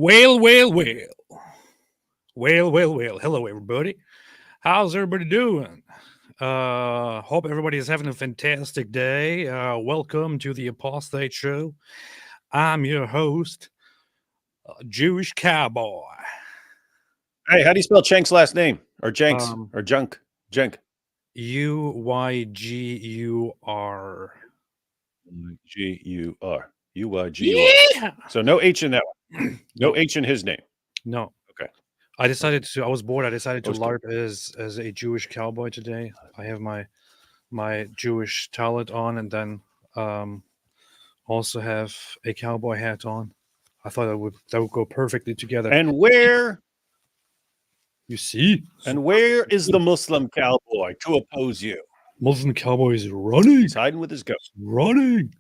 Well, well, well. Well, well, well. Hello, everybody. How's everybody doing? Hope everybody is having a fantastic day. Welcome to the Apostate Show. I'm your host, Jewish Cowboy. Hey, how do you spell Cenk's last name? Or Jenks? Or Junk? Jenk? Uygur. G-U-R. U-Y-G-U-R. Yeah. So no H in that one. No H in his name. No. Okay. I was bored. I decided to That was LARP as a Jewish cowboy today. I have my Jewish talent on, and then also have a cowboy hat on. I thought that would go perfectly together. And where You see? is the Muslim cowboy to oppose you? Muslim cowboy is running. He's hiding with his ghost. Running.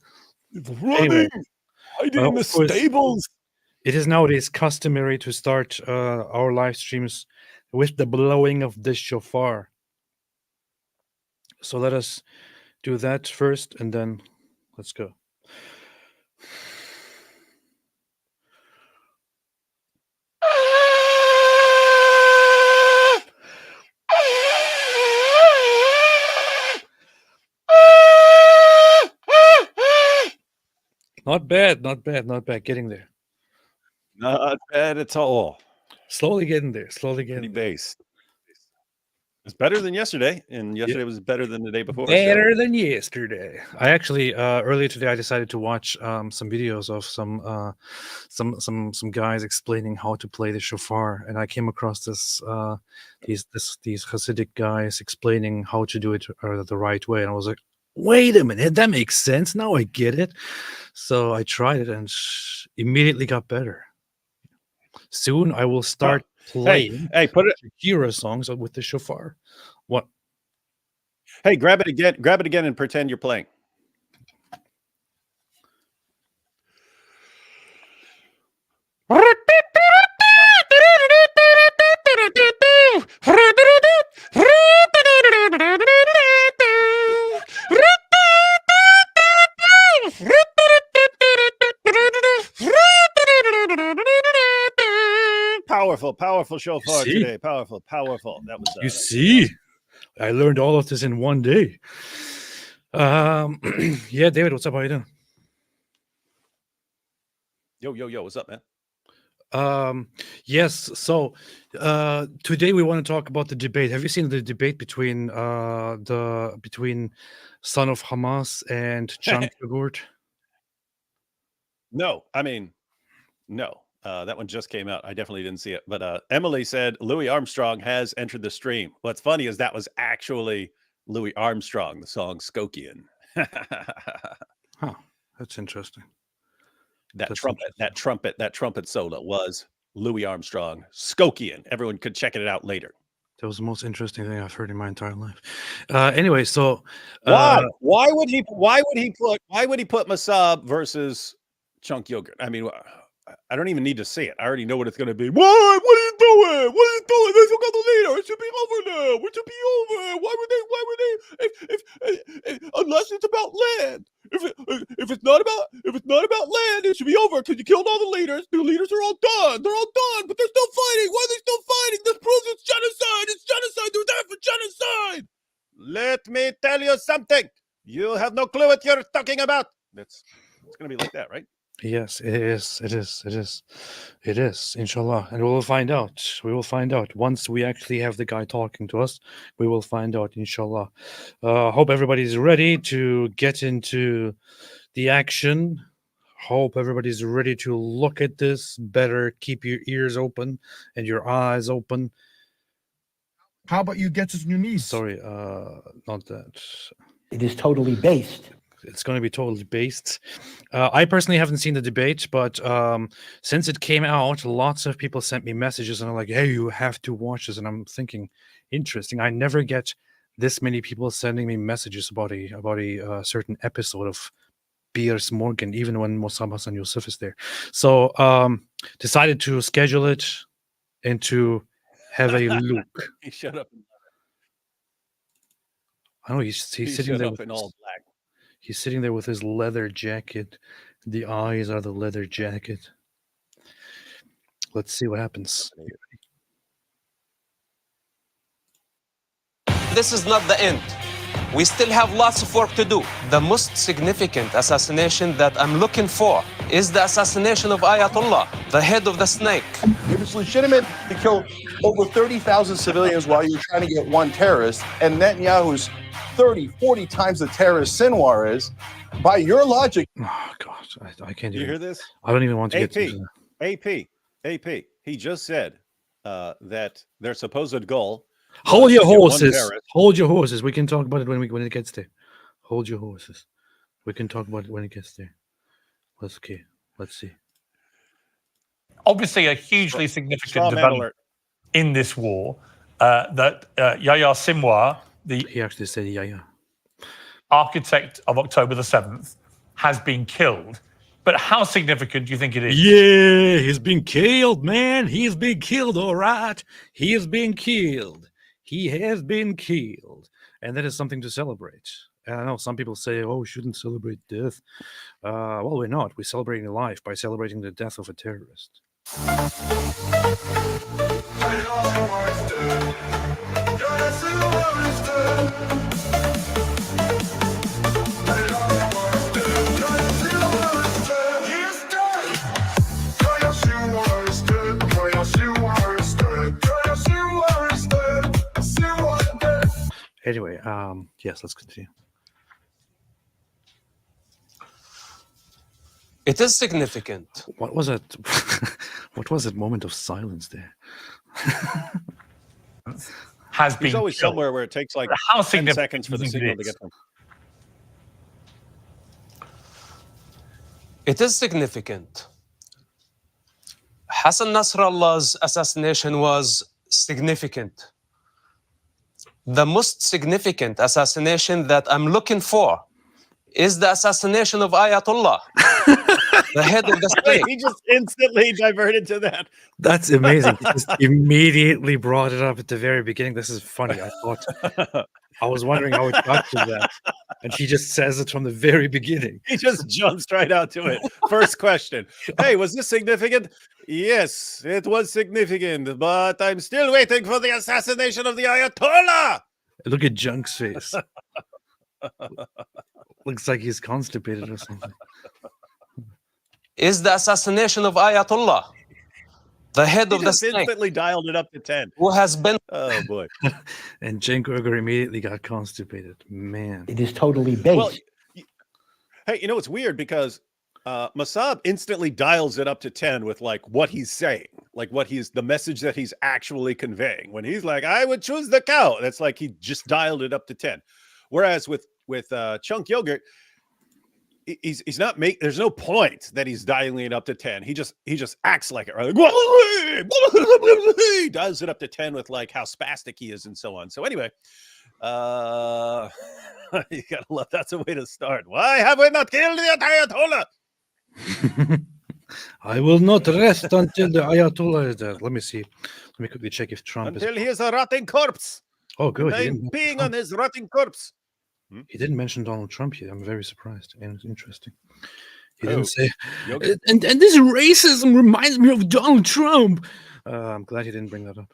Anyway, hiding in the of course, stables. It is nowadays customary to start our live streams with the blowing of the shofar. So let us do that first, and then let's go. Not bad, not bad, not bad. Getting there. Not bad at all. Slowly getting there. Slowly Pretty getting there. based. It's better than yesterday, and yesterday was better than the day before. Better than yesterday. I actually earlier today I decided to watch some videos of some guys explaining how to play the shofar, and I came across these Hasidic guys explaining how to do it the right way, and I was like, wait a minute, that makes sense. Now I get it. So I tried it and immediately got better. Soon I will start playing put it Shakira songs with the shofar. What? Hey, grab it again and pretend you're playing. Powerful shofar today. Powerful. That was. You see, I learned all of this in one day. Yeah, David, what's up? How you doing? Yo, what's up, man? Yes. So, today we want to talk about the debate. Have you seen the debate between son of Hamas and Cenk Uygur? No, I mean, no. That one just came out. I definitely didn't see it. But Emily said Louis Armstrong has entered the stream. What's funny is that was actually Louis Armstrong, the song Skokian. Huh. That's interesting. That trumpet solo was Louis Armstrong, Skokian. Everyone could check it out later. That was the most interesting thing I've heard in my entire life. Anyway, so why would he put Mosab versus Cenk Uygur? I mean, I don't even need to see it. I already know what it's going to be. What are you doing? They still got the leader. It should be over now. It should be over. Why would they? Unless it's about land. If it's not about land, it should be over because you killed all the leaders. The leaders are all done. They're all done, but they're still fighting. Why are they still fighting? This proves it's genocide. It's genocide. They're there for genocide. Let me tell you something. You have no clue what you're talking about. It's going to be like that, right? Yes, it is, inshallah. And we will find out. Once we actually have the guy talking to us, we will find out, inshallah. Hope everybody's ready to get into the action. Hope everybody's ready to look at this. Better keep your ears open and your eyes open. How about you get on your knees? Sorry, not that. It is totally based. It's going to be totally based. I personally haven't seen the debate, but since it came out, lots of people sent me messages and are like, hey, you have to watch this. And I'm thinking, interesting. I never get this many people sending me messages about a certain episode of Piers Morgan, even when Mosab, Hassan, Yousef is there. So decided to schedule it and to have a look. He shut up. I know he's sitting there in all black. He's sitting there with his leather jacket. The eyes are the leather jacket. Let's see what happens. This is not the end. We still have lots of work to do. The most significant assassination that I'm looking for is the assassination of Ayatollah, the head of the snake. If it's legitimate to kill over 30,000 civilians while you're trying to get one terrorist, and Netanyahu's 30, 40 times the terrorist Sinwar is, by your logic. Oh, God. I can't even. You hear this? I don't even want to AP, get to AP. He just said that their supposed goal. Hold your to get one horses. terrorist. Hold your horses. We can talk about it when it gets there. Hold your horses. We can talk about it when it gets there. Let's see. Obviously, a hugely significant Straw man development alert. in this war that Yahya Sinwar, the He actually said, yeah. architect of October the 7th, has been killed. But how significant do you think it is? Yeah, he's been killed, man. He's been killed, all right. He has been killed. He has been killed. And that is something to celebrate. And I know some people say, oh, we shouldn't celebrate death. Well, we're not. We're celebrating life by celebrating the death of a terrorist. Anyway, yes, let's continue. It is significant. What was it? What was that moment of silence there? Has been He's always killed. somewhere where it takes like How 10 significant seconds for do the you think it signal to is? get them. It is significant. Hassan Nasrallah's assassination was significant. The most significant assassination that I'm looking for is the assassination of Ayatollah, the head of the state. He just instantly diverted to that. That's amazing. He just immediately brought it up at the very beginning. This is funny. I was wondering how it got to that. And he just says it from the very beginning. He just jumps right out to it. First question. Hey, was this significant? Yes, it was significant, but I'm still waiting for the assassination of the Ayatollah. Look at Junk's face. Looks like he's constipated or something. Is the assassination of Ayatollah, the head He of the just state, instantly dialed it up to 10. who has been Oh, boy. And Cenk Uygur immediately got constipated. Man. It is totally based. Well, hey, you know, it's weird because Mosab instantly dials it up to 10 with like what he's saying, like the message that he's actually conveying. When he's like, I would choose the cow, that's like he just dialed it up to 10. Whereas with Cenk Uygur, he's not there's no point that he's dialing it up to 10. He just acts like it, right? Like, he dials it up to 10 with like how spastic he is and so on. So anyway, you gotta love that's a way to start. Why have we not killed the Ayatollah? I will not rest until the Ayatollah is dead. Let me see. Let me quickly check if Trump Until is. he is a rotting corpse. Oh, good. He I'm didn't, peeing on his rotting corpse. he didn't mention Donald Trump yet. I'm very surprised. And interesting. He Oh, didn't say. Yogi? And this racism reminds me of Donald Trump. I'm glad he didn't bring that up.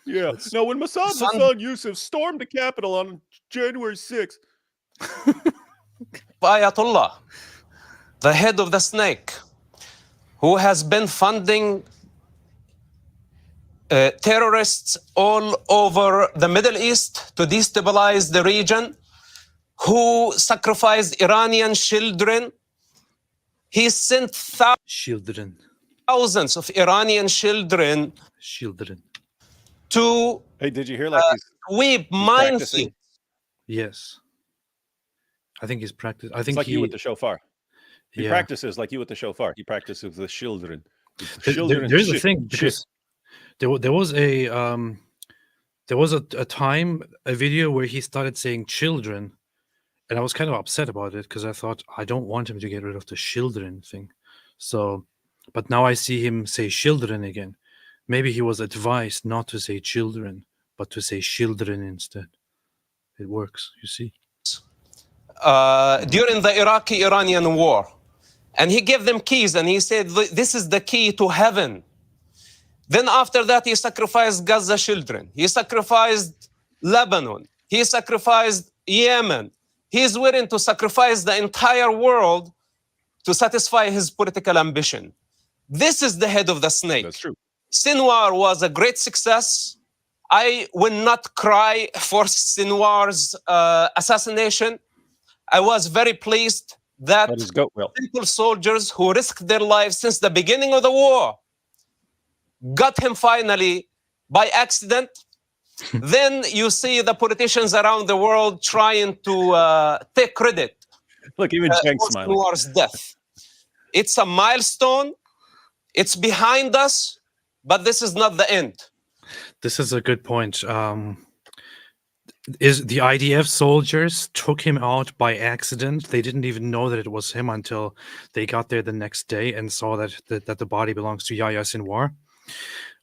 Yeah. No, when Mosab's son Yousef stormed the Capitol on January 6th. Ayatollah, the head of the snake, who has been funding terrorists all over the Middle East to destabilize the region, who sacrificed Iranian children. He sent Children. thousands of Iranian children to Hey, did you hear like sweep practicing? minefields. Yes. I think he's practiced. I think It's like he, you with the shofar. He yeah. practices like you with the shofar. He practices with the children. There's a thing because there was a time, a video where he started saying children, and I was kind of upset about it because I thought I don't want him to get rid of the children thing. So, but now I see him say children again. Maybe he was advised not to say children, but to say children instead. It works, you see. During the Iraqi-Iranian war, And he gave them keys and he said, this is the key to heaven. Then after that, he sacrificed Gaza children. He sacrificed Lebanon. He sacrificed Yemen. He is willing to sacrifice the entire world to satisfy his political ambition. This is the head of the snake. That's true. Sinwar was a great success. I will not cry for Sinwar's assassination. I was very pleased that Let his goat will. simple soldiers who risked their lives since the beginning of the war got him finally by accident. Then you see the politicians around the world trying to take credit Look, even Cenk for smiling. Sinwar's death. It's a milestone. It's behind us, but this is not the end. This is a good point. Is the IDF soldiers took him out by accident? They didn't even know that it was him until they got there the next day and saw that the body belongs to Yahya Sinwar.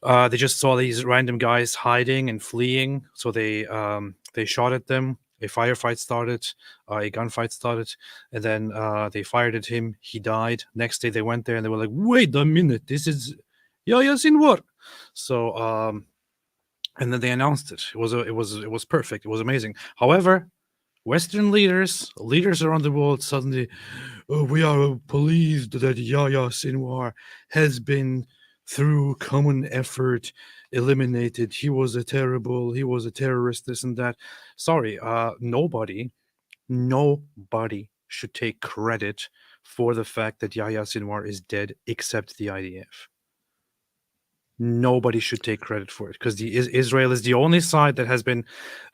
They just saw these random guys hiding and fleeing, so they shot at them. A firefight started, a gunfight started, and then they fired at him. He died. Next day they went there and they were like, "Wait a minute, this is Yahya Sinwar." So and then they announced it. It was perfect. It was amazing. However, Western leaders around the world suddenly, we are pleased that Yahya Sinwar has been, through common effort, eliminated. He was a terrorist, this and that. Sorry, nobody should take credit for the fact that Yahya Sinwar is dead except the IDF. Nobody should take credit for it because Israel is the only side that has been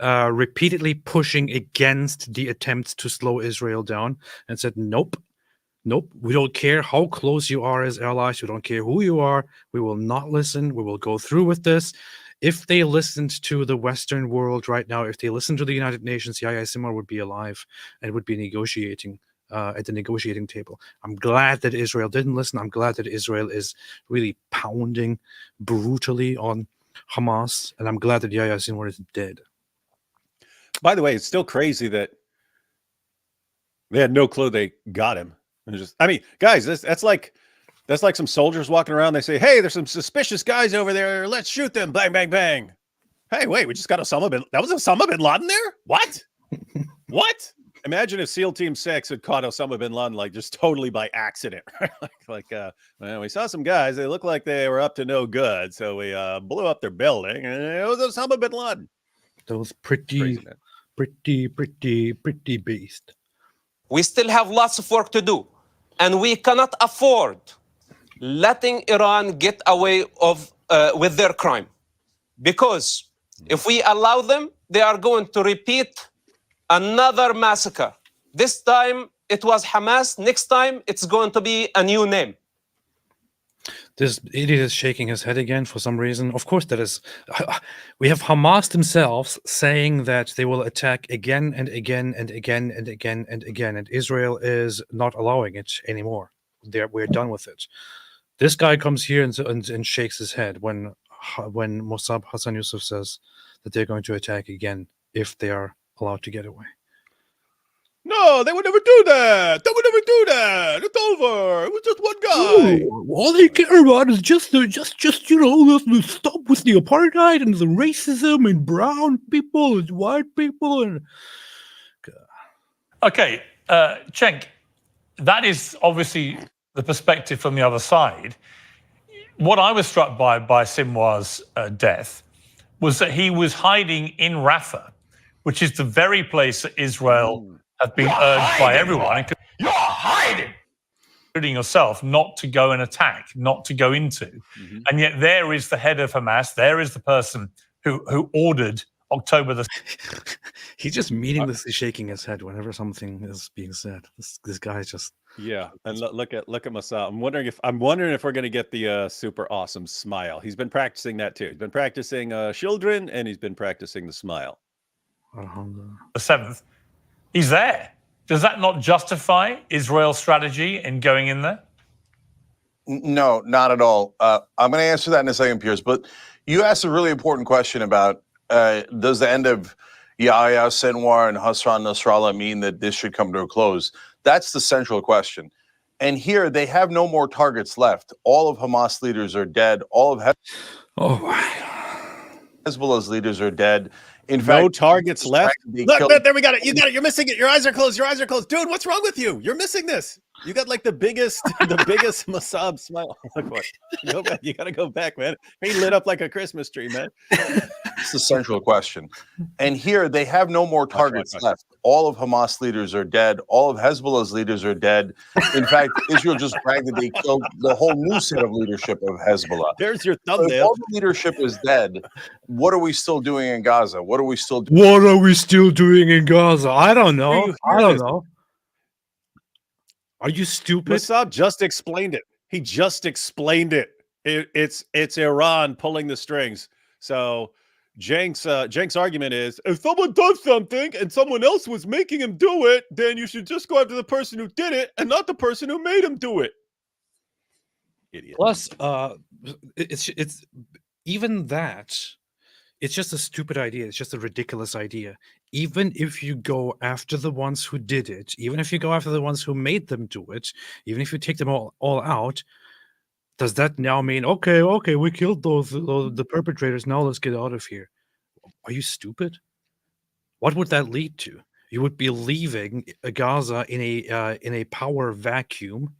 repeatedly pushing against the attempts to slow Israel down and said, nope, we don't care how close you are as allies. We don't care who you are. We will not listen. We will go through with this. If they listened to the Western world right now, if they listened to the United Nations, Yahya Sinwar would be alive and would be negotiating at the negotiating table. I'm glad that Israel didn't listen. I'm glad that Israel is really pounding brutally on Hamas, and I'm glad that Yahya Sinwar is dead. By the way, it's still crazy that they had no clue they got him. And just, I mean, guys, that's like some soldiers walking around. They say, "Hey, there's some suspicious guys over there. Let's shoot them." Bang, bang, bang. Hey, wait, we just got that was Osama bin Laden there? What? What? Imagine if SEAL Team 6 had caught Osama bin Laden like just totally by accident. Well, we saw some guys. They looked like they were up to no good, so we blew up their building, and it was Osama bin Laden. That was pretty based. We still have lots of work to do, and we cannot afford letting Iran get away with their crime, because if we allow them, they are going to repeat another massacre. This time it was Hamas. Next time it's going to be a new name. This idiot is shaking his head again for some reason. Of course, that is. We have Hamas themselves saying that they will attack again and again and again and again and again, and Israel is not allowing it anymore. We're done with it. This guy comes here and shakes his head when Mosab Hassan Yousef says that they're going to attack again if they are allowed to get away. No, they would never do that. They would never do that. It's over. It was just one guy. Ooh, all they care about is just stop with the apartheid and the racism and brown people and white people and. Okay, Cenk, that is obviously the perspective from the other side. What I was struck by Sinwar's death was that he was hiding in Rafah, which is the very place that Israel have been urged by everyone, you're hiding, including yourself, not to go and attack, not to go into. Mm-hmm. And yet there is the head of Hamas, there is the person who ordered October the... He's just meaninglessly shaking his head whenever something is being said. This guy is just... Yeah, and look at Mosab. I'm wondering if we're going to get the super awesome smile. He's been practicing that too. He's been practicing children, and he's been practicing the smile. The 7th, he's there. Does that not justify Israel's strategy in going in there? No, not at all. I'm going to answer that in a second, Piers. But you asked a really important question about does the end of Yahya Sinwar and Hassan Nasrallah mean that this should come to a close? That's the central question. And here they have no more targets left. All of Hamas leaders are dead. All of Oh, Hezbollah's leaders are dead. In No fact, targets left. they Look, killed- look, there we got it. You got it. You're missing it. Your eyes are closed. Your eyes are closed. Dude, what's wrong with you? You're missing this. You got like the biggest Mosab smile. Look what. Go back. You got to go back, man. He lit up like a Christmas tree, man. It's the central question. And here they have no more targets left. All of Hamas leaders are dead. All of Hezbollah's leaders are dead. In fact, Israel just bragged that they killed the whole new set of leadership of Hezbollah. There's your So if thumbnail. all the leadership is dead, what are we still doing in Gaza? What are we still doing? what are we still doing in Gaza? I don't know. you I hear don't this? know. Are you stupid? Mosab just explained it. He just explained it. It's Iran pulling the strings. So Cenk's argument is, if someone does something and someone else was making him do it, then you should just go after the person who did it and not the person who made him do it. Idiot. Plus, it's even that. It's just a stupid idea. It's just a ridiculous idea. Even if you go after the ones who did it, even if you go after the ones who made them do it, even if you take them all out, does that now mean okay, we killed those the perpetrators? Now let's get out of here. Are you stupid? What would that lead to? You would be leaving Gaza in a power vacuum,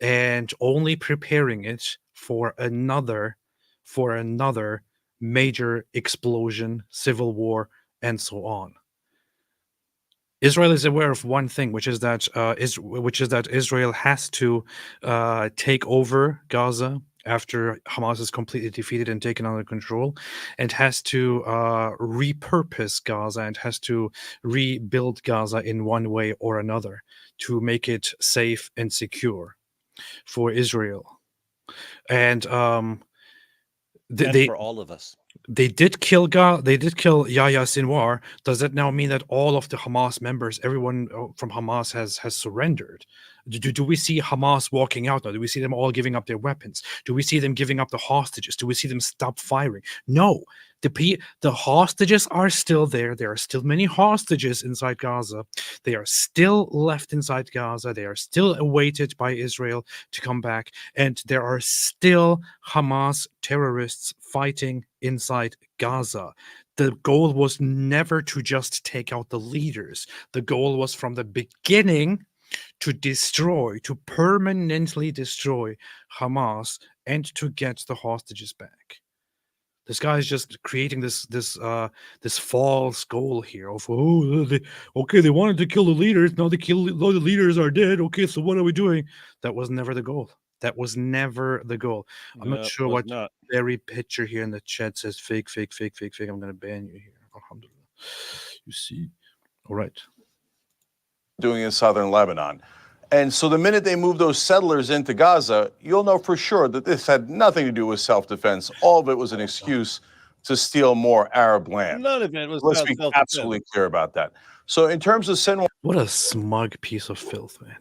and only preparing it for another major explosion, civil war, and so on. Israel is aware of one thing, which is that Israel has to take over Gaza after Hamas is completely defeated and taken under control, and has to repurpose Gaza and has to rebuild Gaza in one way or another to make it safe and secure for Israel. And For all of us. they did kill Yahya Sinwar. Does that now mean that all of the Hamas members, everyone from Hamas has surrendered? Do we see Hamas walking out now? Do we see them all giving up their weapons? Do we see them giving up the hostages? Do we see them stop firing? No. The hostages are still there. There are still many hostages inside Gaza. They are still left inside Gaza. They are still awaited by Israel to come back. And there are still Hamas terrorists fighting inside Gaza. The goal was never to just take out the leaders. The goal was from the beginning to permanently destroy Hamas and to get the hostages back. This guy is just creating this false goal here of they wanted to kill the leaders, now the leaders are dead. Okay, so what are we doing? That was never the goal. That was never the goal. I'm not sure what Barry picture here in the chat says fake. I'm gonna ban you here. Alhamdulillah. You see? All right. Doing in southern Lebanon. And so the minute they move those settlers into Gaza, you'll know for sure that this had nothing to do with self-defense. All of it was an excuse to steal more Arab land. None of it was Let's about be self-defense. absolutely clear about that. So in terms of Sinwar, What a smug piece of filth, man.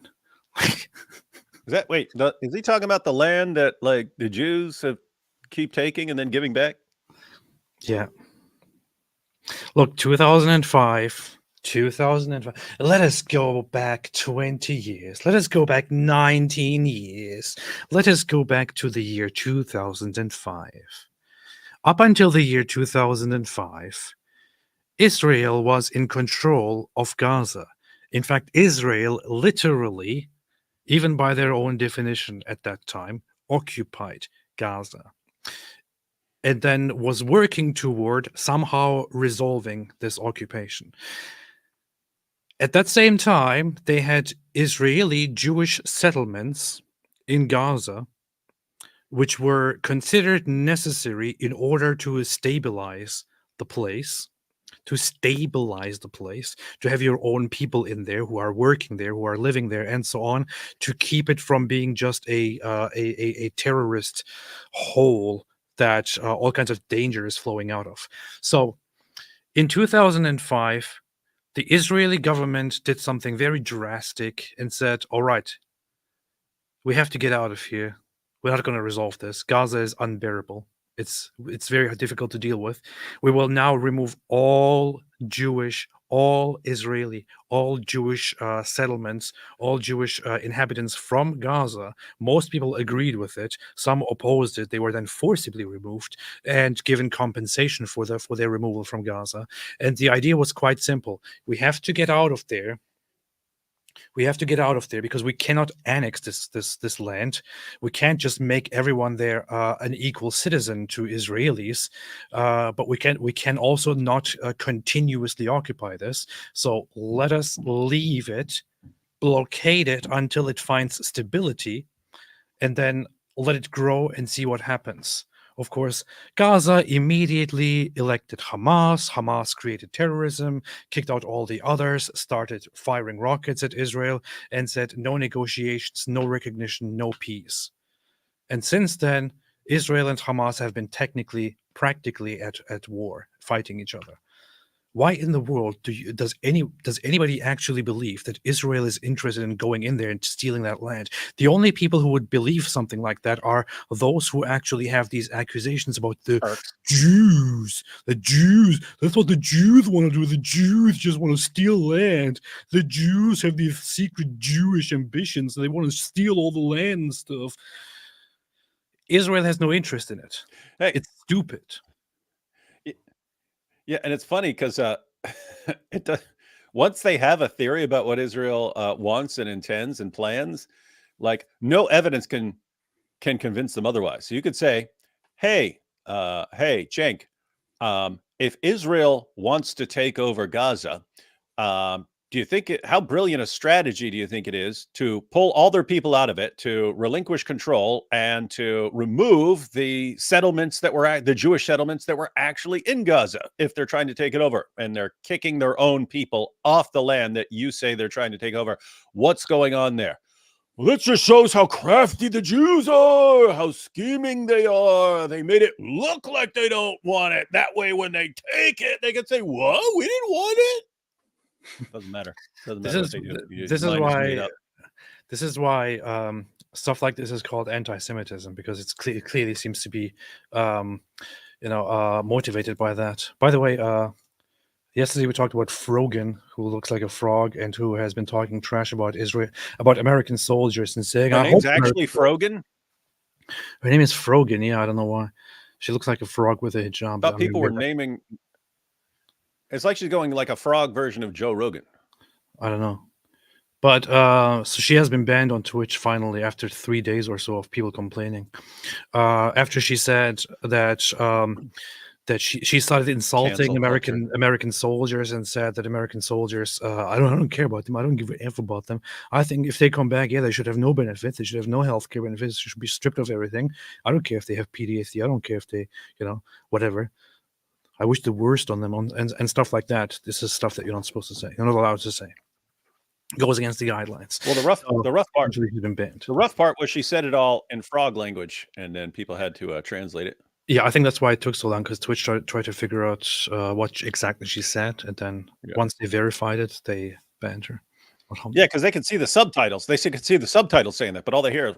Is he talking about the land that like the Jews keep taking and then giving back? Yeah. Look, 2005. Let us go back 20 years. Let us go back 19 years. Let us go back to the year 2005. Up until the year 2005, Israel was in control of Gaza. In fact, Israel literally, even by their own definition at that time, occupied Gaza. And then was working toward somehow resolving this occupation. At that same time, they had Israeli Jewish settlements in Gaza, which were considered necessary in order to stabilize the place, to have your own people in there who are working there, who are living there, and so on, to keep it from being just a terrorist hole that all kinds of danger is flowing out of. So in 2005, the Israeli government did something very drastic and said, all right, we have to get out of here. We're not going to resolve this. Gaza is unbearable. It's very difficult to deal with. We will now remove all Jewish, all Israeli, all Jewish settlements, all Jewish inhabitants from Gaza. Most people agreed with it. Some opposed it. They were then forcibly removed and given compensation for their removal from Gaza. And the idea was quite simple. We have to get out of there. We have to get out of there because we cannot annex this land. We can't just make everyone there an equal citizen to Israelis, but we can also not continuously occupy this. So let us leave it, blockade it until it finds stability, and then let it grow and see what happens. Of course, Gaza immediately elected Hamas. Hamas created terrorism, kicked out all the others, started firing rockets at Israel, and said no negotiations, no recognition, no peace. And since then, Israel and Hamas have been practically at war, fighting each other. Why in the world does anybody actually believe that Israel is interested in going in there and stealing that land? The only people who would believe something like that are those who actually have these accusations about the Jews. The Jews. That's what the Jews want to do. The Jews just want to steal land. The Jews have these secret Jewish ambitions, and they want to steal all the land and stuff. Israel has no interest in it. Hey. It's stupid. Yeah, and it's funny because it does. Once they have a theory about what Israel wants and intends and plans, like no evidence can convince them otherwise. So you could say, "Hey, Cenk, if Israel wants to take over Gaza, do you think how brilliant a strategy do you think it is to pull all their people out of it, to relinquish control, and to remove the settlements that were the Jewish settlements that were actually in Gaza if they're trying to take it over and they're kicking their own people off the land that you say they're trying to take over? What's going on there?" Well, that just shows how crafty the Jews are, how scheming they are. They made it look like they don't want it. That way, when they take it, they can say, "What? We didn't want it." Doesn't matter. Doesn't matter what they do. This is why stuff like this is called anti-Semitism, because it clearly seems to be, motivated by that. By the way, yesterday we talked about Frogan, who looks like a frog and who has been talking trash about Israel, about American soldiers, and saying, Her name's actually Frogan. Her name is Frogan. Yeah, I don't know why. She looks like a frog with a hijab. Thought people were naming. It's like she's going like a frog version of Joe Rogan. I don't know. But so she has been banned on Twitch finally after 3 days or so of people complaining. After she said that that she started insulting American soldiers and said that American soldiers, I don't care about them. I don't give a f about them. I think if they come back, yeah, they should have no benefits. They should have no healthcare benefits. They should be stripped of everything. I don't care if they have PTSD. I don't care if they, whatever. I wish the worst on them and stuff like that. This is stuff that you're not supposed to say. You're not allowed to say. It goes against the guidelines. Well, the rough part. She's been banned. The rough part was she said it all in frog language, and then people had to translate it. Yeah, I think that's why it took so long, because Twitch tried to figure out what exactly she said, and then once they verified it, they banned her. Yeah, because they can see the subtitles. They could see the subtitles saying that, but all they hear is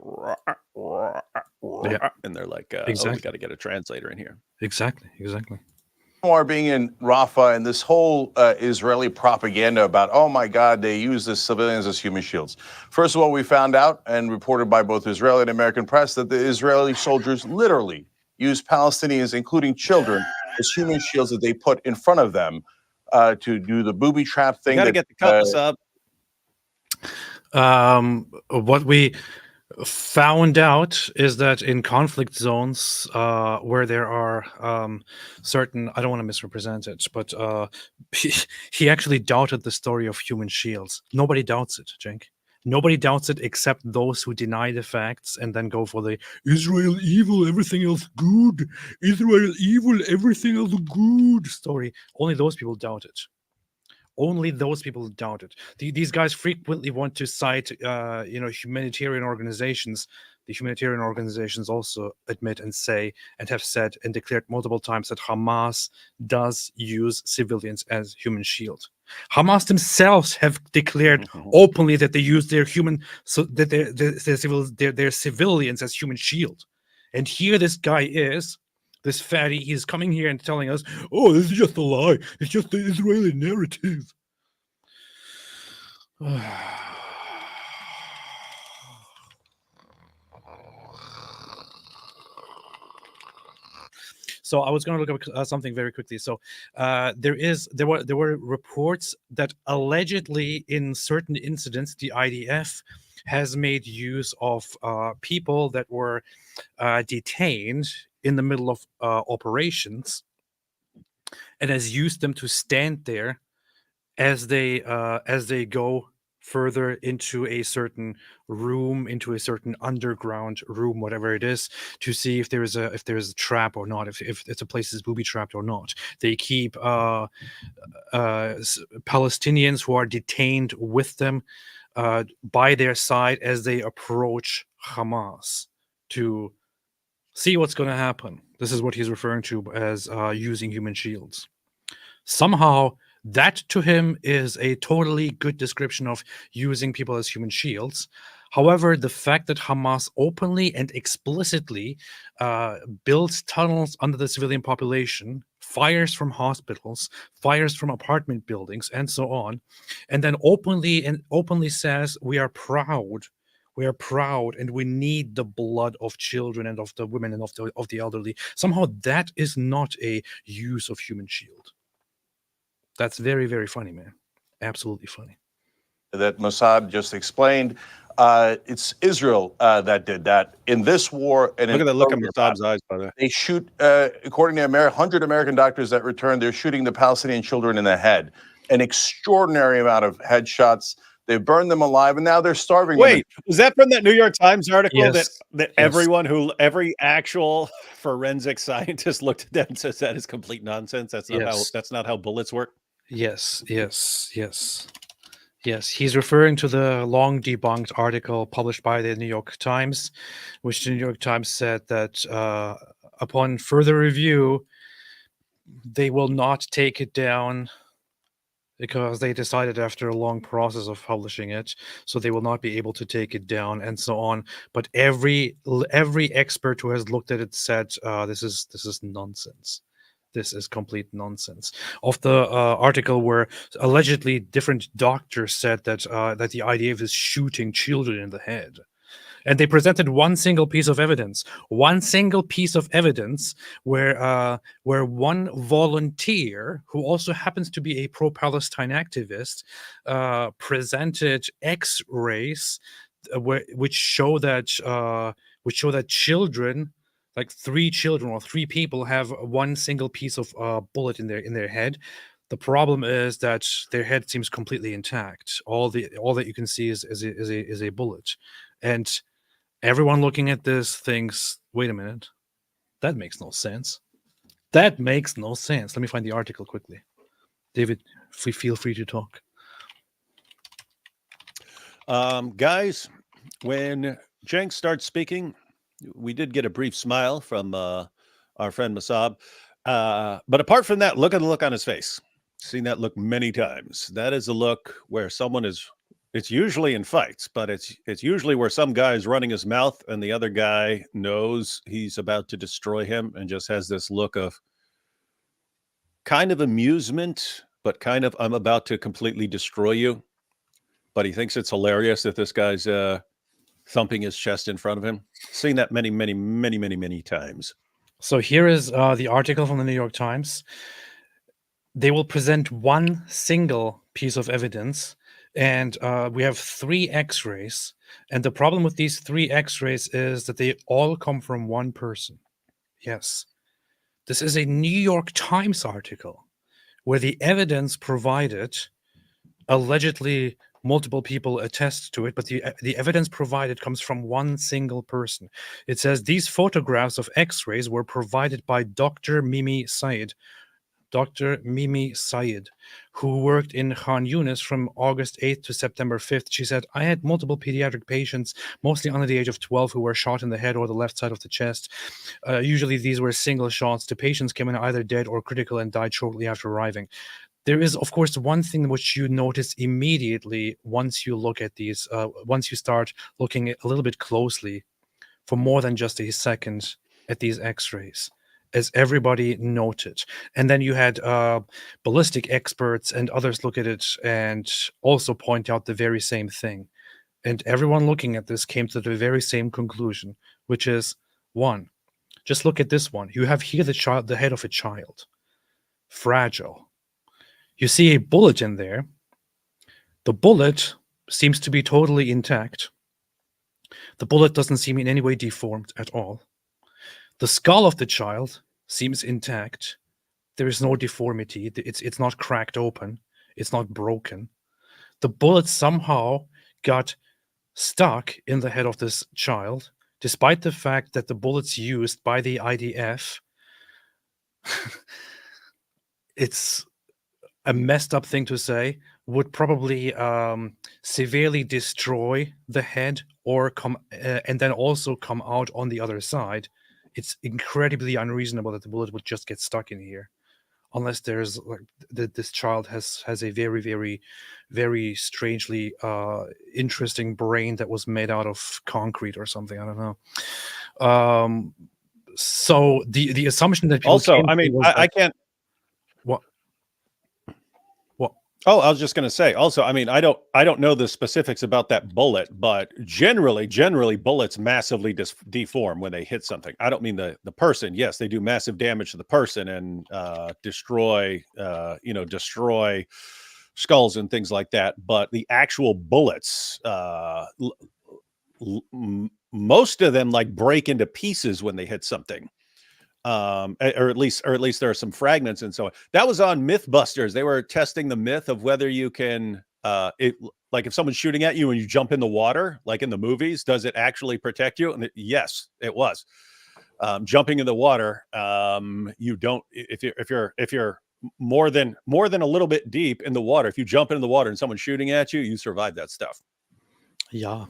and they're like, exactly. "Oh, we got to get a translator in here." Exactly. Are being in Rafah and this whole Israeli propaganda about, oh my God, they use the civilians as human shields. First of all, we found out and reported by both Israeli and American press that the Israeli soldiers literally use Palestinians, including children, as human shields that they put in front of them to do the booby trap thing. You got to get the cups up. What we found out is that in conflict zones where there are certain, I don't want to misrepresent it, but he actually doubted the story of human shields. Nobody doubts it, Cenk. Nobody doubts it except those who deny the facts and then go for the Israel evil, everything else good. Israel evil, everything else good story. Only those people doubt it. Only those people doubt it. These guys frequently want to cite, humanitarian organizations. The humanitarian organizations also admit and say and have said and declared multiple times that Hamas does use civilians as human shield. Hamas themselves have declared openly that they use their civilians as human shield. And here this guy is This fatty, he's coming here and telling us, "Oh, this is just a lie. It's just the Israeli narrative." So I was going to look up something very quickly. So there were reports that allegedly in certain incidents the IDF has made use of people that were detained in the middle of operations and has used them to stand there as they go further into a certain room, into a certain underground room, whatever it is, to see if there is a trap or not, if it's a place is booby trapped or not. They keep Palestinians who are detained with them by their side as they approach Hamas to see what's going to happen. This is what he's referring to as using human shields. Somehow, that to him is a totally good description of using people as human shields. However, the fact that Hamas openly and explicitly builds tunnels under the civilian population, fires from hospitals, fires from apartment buildings, and so on, and then openly says, "We are proud. We are proud, and we need the blood of children and of the women and of the elderly." Somehow, that is not a use of human shield. That's very, very funny, man. Absolutely funny. That Mosab just explained. It's Israel that did that in this war. And Look at in that look in earlier Mosab's eyes, by the way. They shoot, according to 100 American doctors that returned, they're shooting the Palestinian children in the head. An extraordinary amount of headshots. They burned them alive, and now they're starving them. Wait, was that from that New York Times article Yes, that yes. every actual forensic scientist looked at that and says that is complete nonsense? That's not Yes. how bullets work. Yes. He's referring to the long debunked article published by the New York Times, which the New York Times said that upon further review, they will not take it down because they decided after a long process of publishing it, so they will not be able to take it down and so on. But every expert who has looked at it said this is nonsense. This is complete nonsense. Of the article where allegedly different doctors said that that the IDF is shooting children in the head. And they presented one single piece of evidence where one volunteer, who also happens to be a pro-Palestine activist, presented X-rays which show that children, like 3 children or 3 people, have one single piece of bullet in their head. The problem is that their head seems completely intact. All that you can see is a bullet, and everyone looking at this thinks, "Wait a minute, that makes no sense. That makes no sense." Let me find the article quickly. David, feel free to talk. Guys, when Cenk starts speaking, we did get a brief smile from our friend Mosab. But apart from that, look at the look on his face. Seen that look many times. That is a look where someone is, it's usually in fights, but it's usually where some guy is running his mouth and the other guy knows he's about to destroy him and just has this look of kind of amusement, but kind of, I'm about to completely destroy you. But he thinks it's hilarious that this guy's thumping his chest in front of him. Seen that many times. So here is the article from the New York Times. They will present one single piece of evidence, and we have 3 X-rays. And the problem with these 3 X-rays is that they all come from one person. Yes. This is a New York Times article where the evidence provided, allegedly multiple people attest to it, but the evidence provided comes from one single person. It says these photographs of X-rays were provided by Dr. Mimi Sayed, who worked in Khan Yunis from August 8th to September 5th. She said, "I had multiple pediatric patients, mostly under the age of 12, who were shot in the head or the left side of the chest. Usually these were single shots. The patients came in either dead or critical and died shortly after arriving." There is, of course, one thing which you notice immediately once you look at these, once you start looking a little bit closely for more than just a second at these X-rays. as everybody noted. And then you had ballistic experts and others look at it and also point out the very same thing. And everyone looking at this came to the very same conclusion, which is one, just look at this one. You have here the head of a child, fragile. You see a bullet in there. The bullet seems to be totally intact. The bullet doesn't seem in any way deformed at all. The skull of the child seems intact. There is no deformity. It's not cracked open. It's not broken. The bullet somehow got stuck in the head of this child, despite the fact that the bullets used by the IDF, it's a messed up thing to say, would probably severely destroy the head or and then also come out on the other side. It's incredibly unreasonable that the bullet would just get stuck in here, unless there's like this child has a very, very, very strangely interesting brain that was made out of concrete or something. I don't know. So the assumption that people Also, I mean, I can't. What? Oh, I was just going to say. Also, I mean, I don't know the specifics about that bullet, but generally, bullets massively deform when they hit something. I don't mean the person. Yes, they do massive damage to the person and destroy skulls and things like that. But the actual bullets, most of them like break into pieces when they hit something. Or at least there are some fragments and so on. That was on Mythbusters. They were testing the myth of whether you can, like if someone's shooting at you and you jump in the water, like in the movies, does it actually protect you? And yes, it was. Jumping in the water, you don't. If you're more than a little bit deep in the water, if you jump into the water and someone's shooting at you, you survive that stuff. Yeah.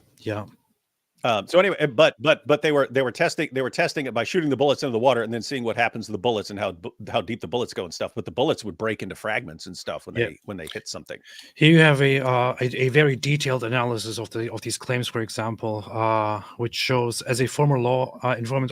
So anyway, but they were testing it by shooting the bullets into the water and then seeing what happens to the bullets and how deep the bullets go and stuff. But the bullets would break into fragments and stuff when they hit something. Here you have a very detailed analysis of these claims, for example, which shows, as a former law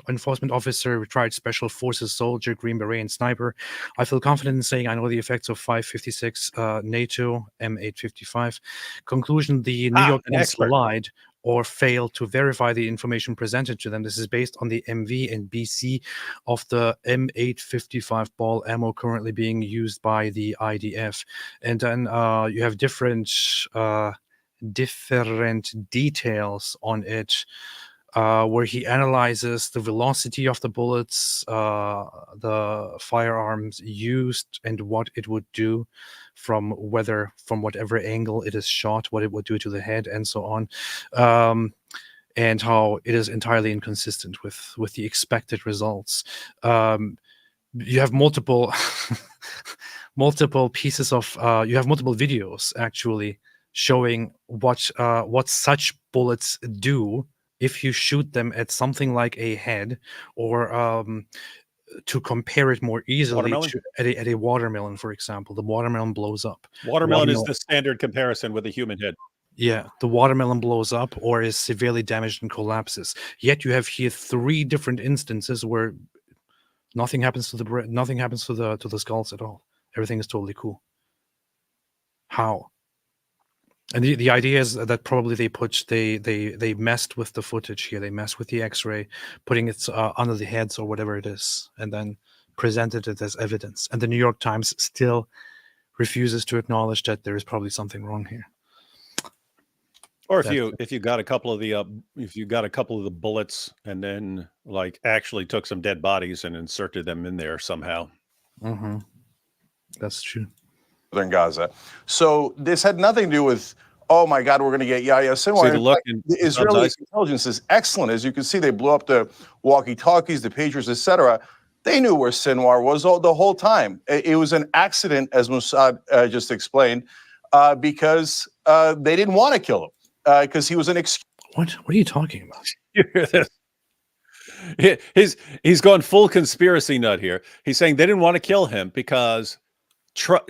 enforcement officer, retired special forces soldier, Green Beret, and sniper, I feel confident in saying I know the effects of 5.56 NATO M855. Conclusion: the New York Times lied or failed to verify the information presented to them. This is based on the MV and BC of the M855 ball ammo currently being used by the IDF. And then you have different details on it, where he analyzes the velocity of the bullets, the firearms used, and what it would do from whatever angle it is shot, what it would do to the head, and so on, and how it is entirely inconsistent with the expected results. You have multiple pieces of you have multiple videos actually showing what such bullets do if you shoot them at something like a head, or to compare it more easily at a watermelon, for example. The watermelon blows up. Watermelon is the standard comparison with a human head. Yeah, the watermelon blows up or is severely damaged and collapses. Yet you have here 3 different instances where nothing happens to the skulls at all. Everything is totally cool. How? And the idea is that probably they messed with the footage here. They messed with the X-ray, putting it under the heads or whatever it is, and then presented it as evidence. And the New York Times still refuses to acknowledge that there is probably something wrong here. Or if you got a couple of the bullets and then like actually took some dead bodies and inserted them in there somehow. Mm-hmm. That's true. In Gaza. So this had nothing to do with, oh my God, we're going to get Yahya Sinwar. The Israeli intelligence is excellent. As you can see, they blew up the walkie-talkies, the pagers, etc. They knew where Sinwar was the whole time. It was an accident, as Mosab just explained, because they didn't want to kill him because he was an excuse. What are you talking about? You hear this? He's gone full conspiracy nut here. He's saying they didn't want to kill him because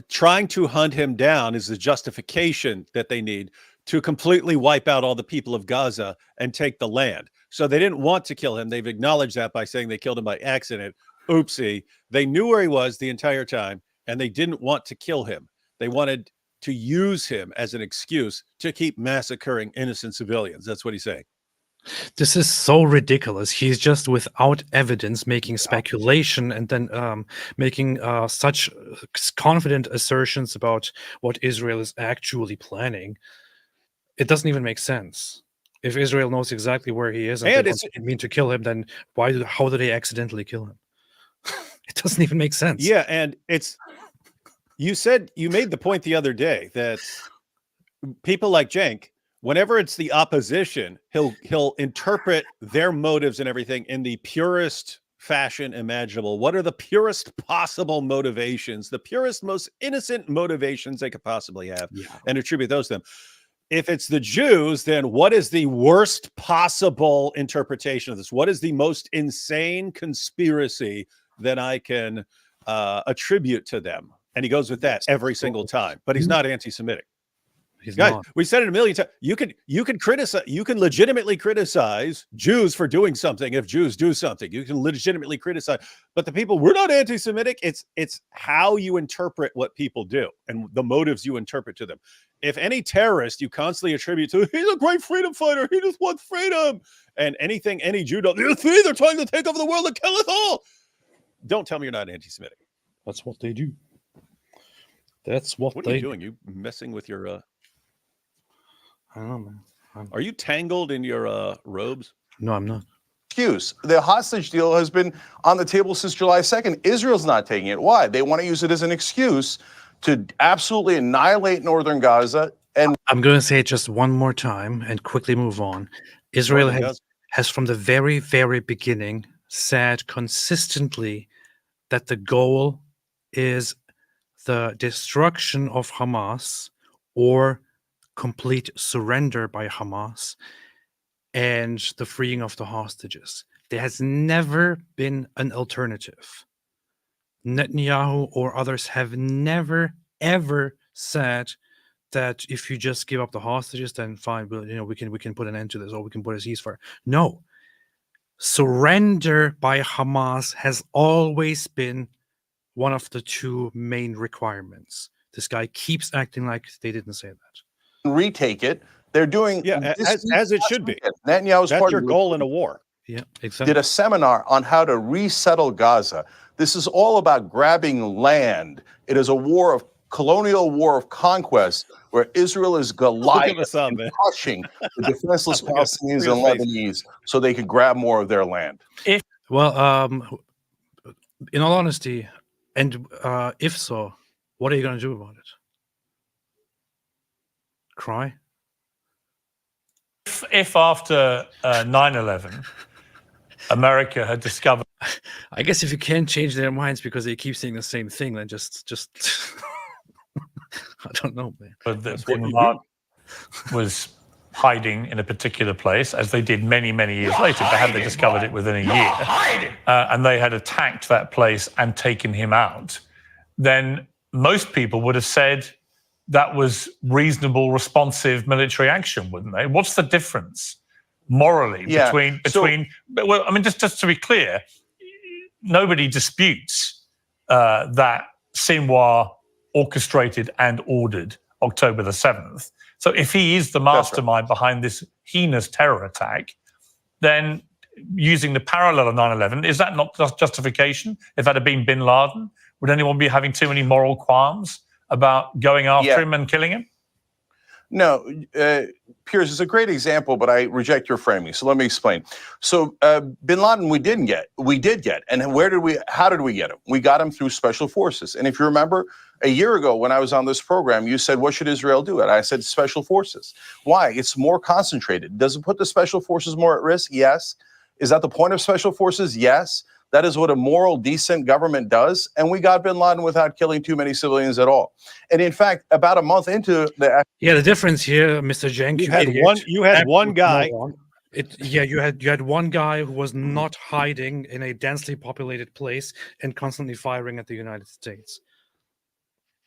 trying to hunt him down is the justification that they need to completely wipe out all the people of Gaza and take the land. So they didn't want to kill him. They've acknowledged that by saying they killed him by accident. oopsie. They knew where he was the entire time, and they didn't want to kill him. They wanted to use him as an excuse to keep massacring innocent civilians. That's what he's saying. This is so ridiculous. He's just without evidence making speculation and then making such confident assertions about what Israel is actually planning. It doesn't even make sense. If Israel knows exactly where he is and they mean to kill him, then how do they accidentally kill him? It doesn't even make sense. Yeah, and you made the point the other day that people like Cenk, whenever it's the opposition, he'll interpret their motives and everything in the purest fashion imaginable. What are the purest possible motivations, the purest, most innocent motivations they could possibly have, and attribute those to them? If it's the Jews, then what is the worst possible interpretation of this? What is the most insane conspiracy that I can attribute to them? And he goes with that every single time. But he's not anti-Semitic. Guys, we said it a million times. You can criticize, you can legitimately criticize Jews for doing something if Jews do something. You can legitimately criticize, but the people, we're not anti-Semitic. It's how you interpret what people do and the motives you interpret to them. If any terrorist you constantly attribute to, he's a great freedom fighter, he just wants freedom, and anything any Jew does, they're trying to take over the world and kill us all. Don't tell me you're not anti-Semitic. That's what they do. That's what are you doing? You messing with your I don't know, man. Are you tangled in your robes? No, I'm not. Excuse. The hostage deal has been on the table since July 2nd. Israel's not taking it. Why? They want to use it as an excuse to absolutely annihilate northern Gaza. And I'm going to say it just one more time and quickly move on. Israel has from the very, very beginning said consistently that the goal is the destruction of Hamas or complete surrender by Hamas and the freeing of the hostages. There has never been an alternative. Netanyahu or others have never, ever said that if you just give up the hostages, then fine, we can put an end to this, or we can put a ceasefire. No. Surrender by Hamas has always been one of the two main requirements. This guy keeps acting like they didn't say that. Retake it. They're doing as it should be. Netanyahu's That's your goal in a war. Yeah, exactly. Did a seminar on how to resettle Gaza. This is all about grabbing land. It is a colonial war of conquest where Israel is Goliath and crushing the defenseless Palestinians and Lebanese so they could grab more of their land. Well, in all honesty, and if so, what are you going to do about it? Cry? If after 9/11, America had discovered, I guess if you can't change their minds because they keep saying the same thing, then just I don't know, man. But that Bin Laden was hiding in a particular place, as they did many, many years later. But had they discovered it within a year, and they had attacked that place and taken him out, then most people would have said that was reasonable, responsive military action, wouldn't they? What's the difference morally between? Well, I mean, just to be clear, nobody disputes that Sinwar orchestrated and ordered October the 7th. So if he is the mastermind behind this heinous terror attack, then using the parallel of 9/11, is that not just justification? If that had been Bin Laden, would anyone be having too many moral qualms about going after him and killing him? No, Piers is a great example, but I reject your framing. So let me explain. So Bin Laden, we did get, and how did we get him? We got him through special forces. And if you remember, a year ago when I was on this program, you said, what should Israel do? And I said, special forces. Why? It's more concentrated. Does it put the special forces more at risk? Yes. Is that the point of special forces? Yes. That is what a moral, decent government does. And we got Bin Laden without killing too many civilians at all. And in fact, about a month into the the difference here, Mr. Cenk, you had one guy. You had one guy who was not hiding in a densely populated place and constantly firing at the United States.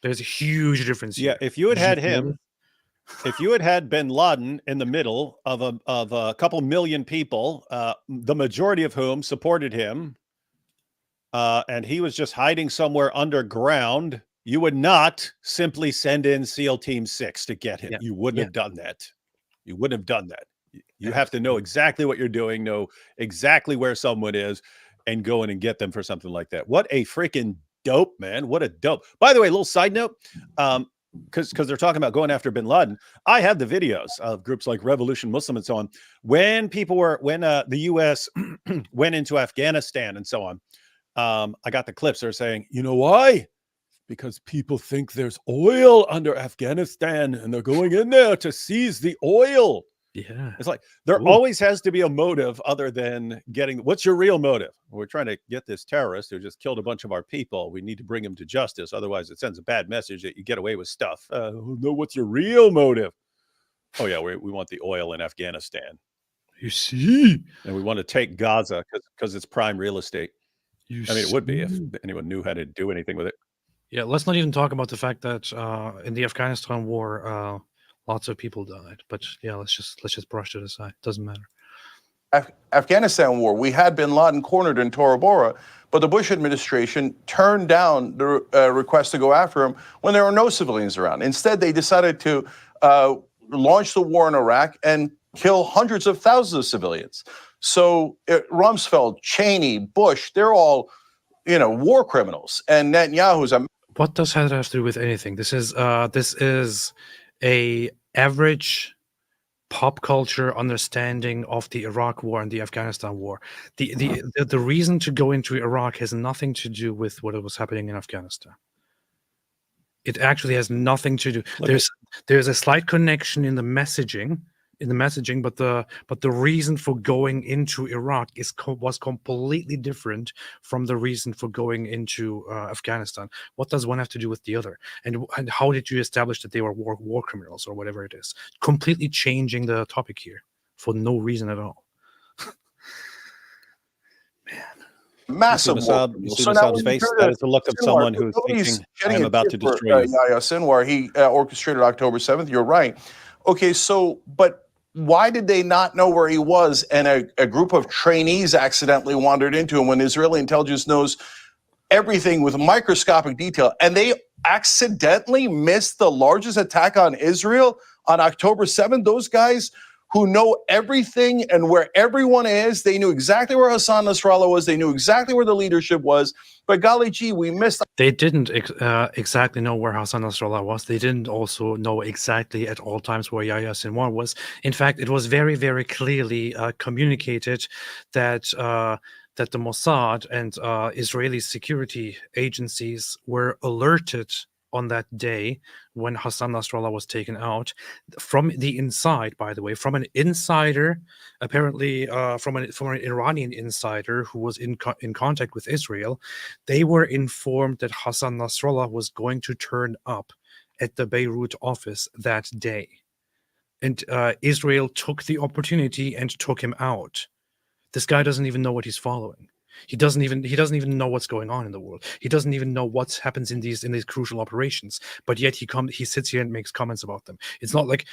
There's a huge difference here. If you had him, if you had Bin Laden in the middle of a couple million people, the majority of whom supported him, and he was just hiding somewhere underground, you would not simply send in SEAL Team 6 to get him. Yeah. You wouldn't Yeah. have done that. You wouldn't have done that. You have to know exactly what you're doing, know exactly where someone is, and go in and get them for something like that. What a freaking dope, man. What a dope. By the way, a little side note, because they're talking about going after bin Laden. I had the videos of groups like Revolution Muslim and so on. When the US went into Afghanistan and so on, I got the clips. They're saying, you know why? Because people think there's oil under Afghanistan and they're going in there to seize the oil. Yeah. It's like there always has to be a motive other than getting. What's your real motive? We're trying to get this terrorist who just killed a bunch of our people. We need to bring him to justice. Otherwise, it sends a bad message that you get away with stuff. No, what's your real motive? Oh, yeah, we want the oil in Afghanistan. You see? And we want to take Gaza because it's prime real estate. I mean, it would be if anyone knew how to do anything with it. Yeah, let's not even talk about the fact that in the Afghanistan war, lots of people died. But yeah, let's just brush it aside. Doesn't matter. Afghanistan war, we had bin Laden cornered in Tora Bora, but the Bush administration turned down the request to go after him when there were no civilians around. Instead, they decided to launch the war in Iraq and kill hundreds of thousands of civilians. So Rumsfeld, Cheney, Bush, they're all, war criminals. And Netanyahu's a... What does that have to do with anything? This is a average pop culture understanding of the Iraq war and the Afghanistan war. The reason to go into Iraq has nothing to do with what was happening in Afghanistan. It actually has nothing to do. There's a slight connection in the messaging, but the reason for going into Iraq was completely different from the reason for going into Afghanistan. What does one have to do with the other? And how did you establish that they were war criminals or whatever it is? Completely changing the topic here for no reason at all. Massive war. So now face, that is the look of someone who's thinking, I am about to destroy you. Yahya Sinwar, he orchestrated October 7th. You're right. Okay, but why did they not know where he was? And a group of trainees accidentally wandered into him when Israeli intelligence knows everything with microscopic detail. And they accidentally missed the largest attack on Israel on October 7th. Those guys who know everything and where everyone is, they knew exactly where Hassan Nasrallah was. They knew exactly where the leadership was. But golly gee, we missed. They didn't exactly know where Hassan Nasrallah was. They didn't also know exactly at all times where Yahya Sinwar was. In fact, it was very, very clearly communicated that that the Mossad and Israeli security agencies were alerted on that day when Hassan Nasrallah was taken out from the inside, by the way, from an insider, apparently from an Iranian insider who was in contact with Israel. They were informed that Hassan Nasrallah was going to turn up at the Beirut office that day. And Israel took the opportunity and took him out. This guy doesn't even know what he's following. He doesn't even know what's going on in the world. He doesn't even know what happens in these crucial operations. But yet he sits here and makes comments about them. It's not like,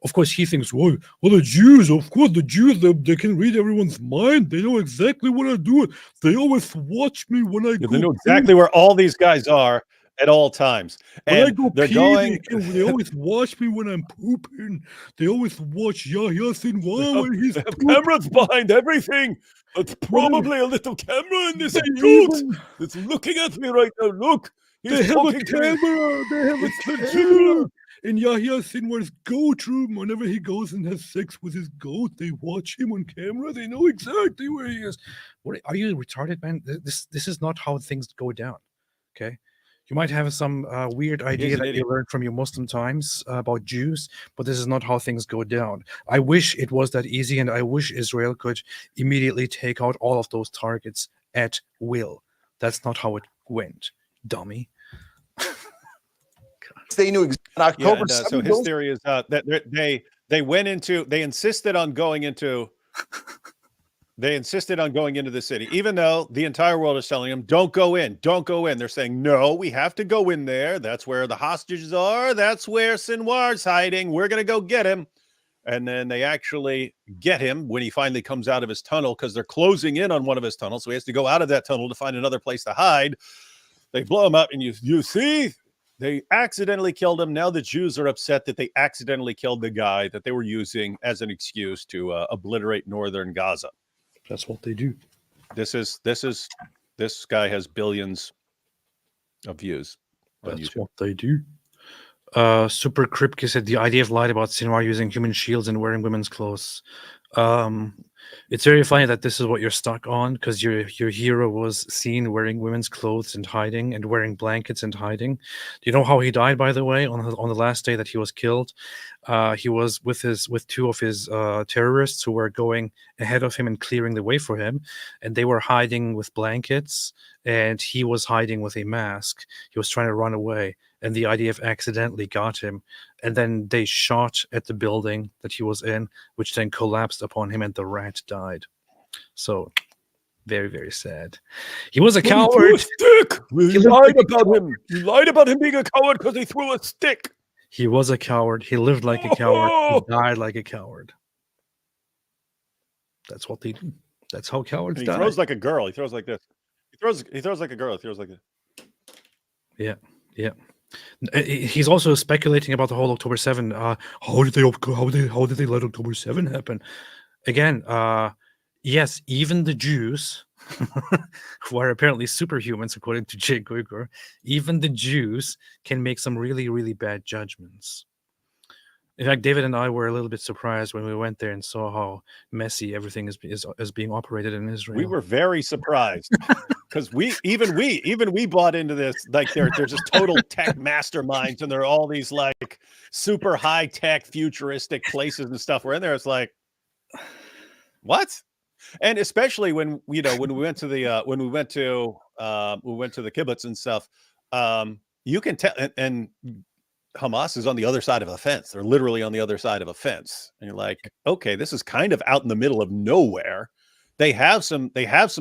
of course, he thinks, well, the Jews, of course, the Jews, they can read everyone's mind. They know exactly what I'm doing. They always watch me when I go. They know exactly where all these guys are at all times. And they're going. They always watch me when I'm pooping. They always watch Yahya Sinwar when he's pooping. Cameras behind everything. It's probably a little camera in this suit that's looking at me right now. Look, they have a camera. They have a camera in Yahya Sinwar's goat room. Whenever he goes and has sex with his goat, they watch him on camera. They know exactly where he is. What are you retarded, man? This is not how things go down. Okay. You might have some weird idea that you learned from your Muslim times about Jews, but this is not how things go down. I wish it was that easy, and I wish Israel could immediately take out all of those targets at will. That's not how it went, dummy. They knew exactly. October 7th. So his theory is that they insisted on going into. They insisted on going into the city, even though the entire world is telling them, don't go in, don't go in. They're saying, no, we have to go in there. That's where the hostages are. That's where Sinwar's hiding. We're going to go get him. And then they actually get him when he finally comes out of his tunnel, because they're closing in on one of his tunnels. So he has to go out of that tunnel to find another place to hide. They blow him up, and you see, they accidentally killed him. Now the Jews are upset that they accidentally killed the guy that they were using as an excuse to obliterate northern Gaza. That's what they do. This guy has billions of views. That's what they do. Super Kripke said the IDF lied about Sinwar using human shields and wearing women's clothes. It's very funny that this is what you're stuck on, because your hero was seen wearing women's clothes and hiding, and wearing blankets and hiding. Do you know how he died, by the way, on the last day that he was killed? He was with two of his terrorists who were going ahead of him and clearing the way for him, and they were hiding with blankets, and he was hiding with a mask. He was trying to run away, and the IDF accidentally got him, and then they shot at the building that he was in, which then collapsed upon him, and the rat died. So, very, very sad. He was a coward. Stick. You lied about him. You lied about him being a coward because he threw a stick. He was a coward. He lived like a coward. He died like a coward. That's what they do. That's how cowards die. He throws like a girl. He throws like this. He throws like a girl. He throws like this. Yeah, yeah. He's also speculating about the whole October 7. How did they let October 7 happen? Again, yes, even the Jews, who are apparently superhumans according to Cenk Uygur, even the Jews can make some really, really bad judgments. In fact, David and I were a little bit surprised when we went there and saw how messy everything is being operated in Israel. We were very surprised, because we bought into this. Like they're just total tech masterminds, and there are all these like super high tech futuristic places and stuff. We're in there. It's like, what? And especially when we went to the kibbutz and stuff, you can tell, and Hamas is on the other side of a fence. They're literally on the other side of a fence. And you're like, okay, this is kind of out in the middle of nowhere. They have some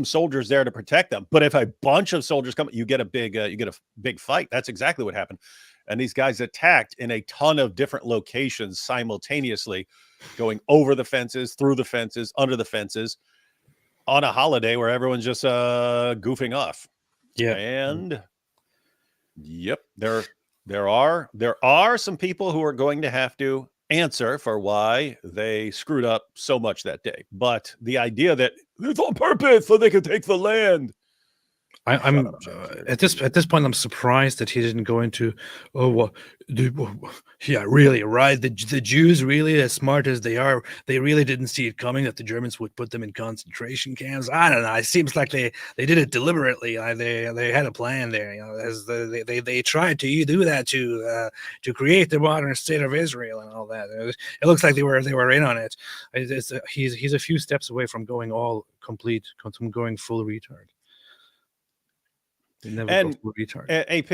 soldiers there to protect them. But if a bunch of soldiers come, you get a big fight. That's exactly what happened. And these guys attacked in a ton of different locations simultaneously, going over the fences, through the fences, under the fences, on a holiday where everyone's just goofing off. Yeah. And yep, there are some people who are going to have to answer for why they screwed up so much that day. But the idea that it's on purpose so they can take the land. I'm at this point. I'm surprised that he didn't go into, yeah, really, right? The Jews, really, as smart as they are, they really didn't see it coming that the Germans would put them in concentration camps. I don't know. It seems like they did it deliberately. They had a plan there. You know, as they tried to do that to create the modern state of Israel and all that. It looks like they were in on it. He's a few steps away from going full retard. And AP,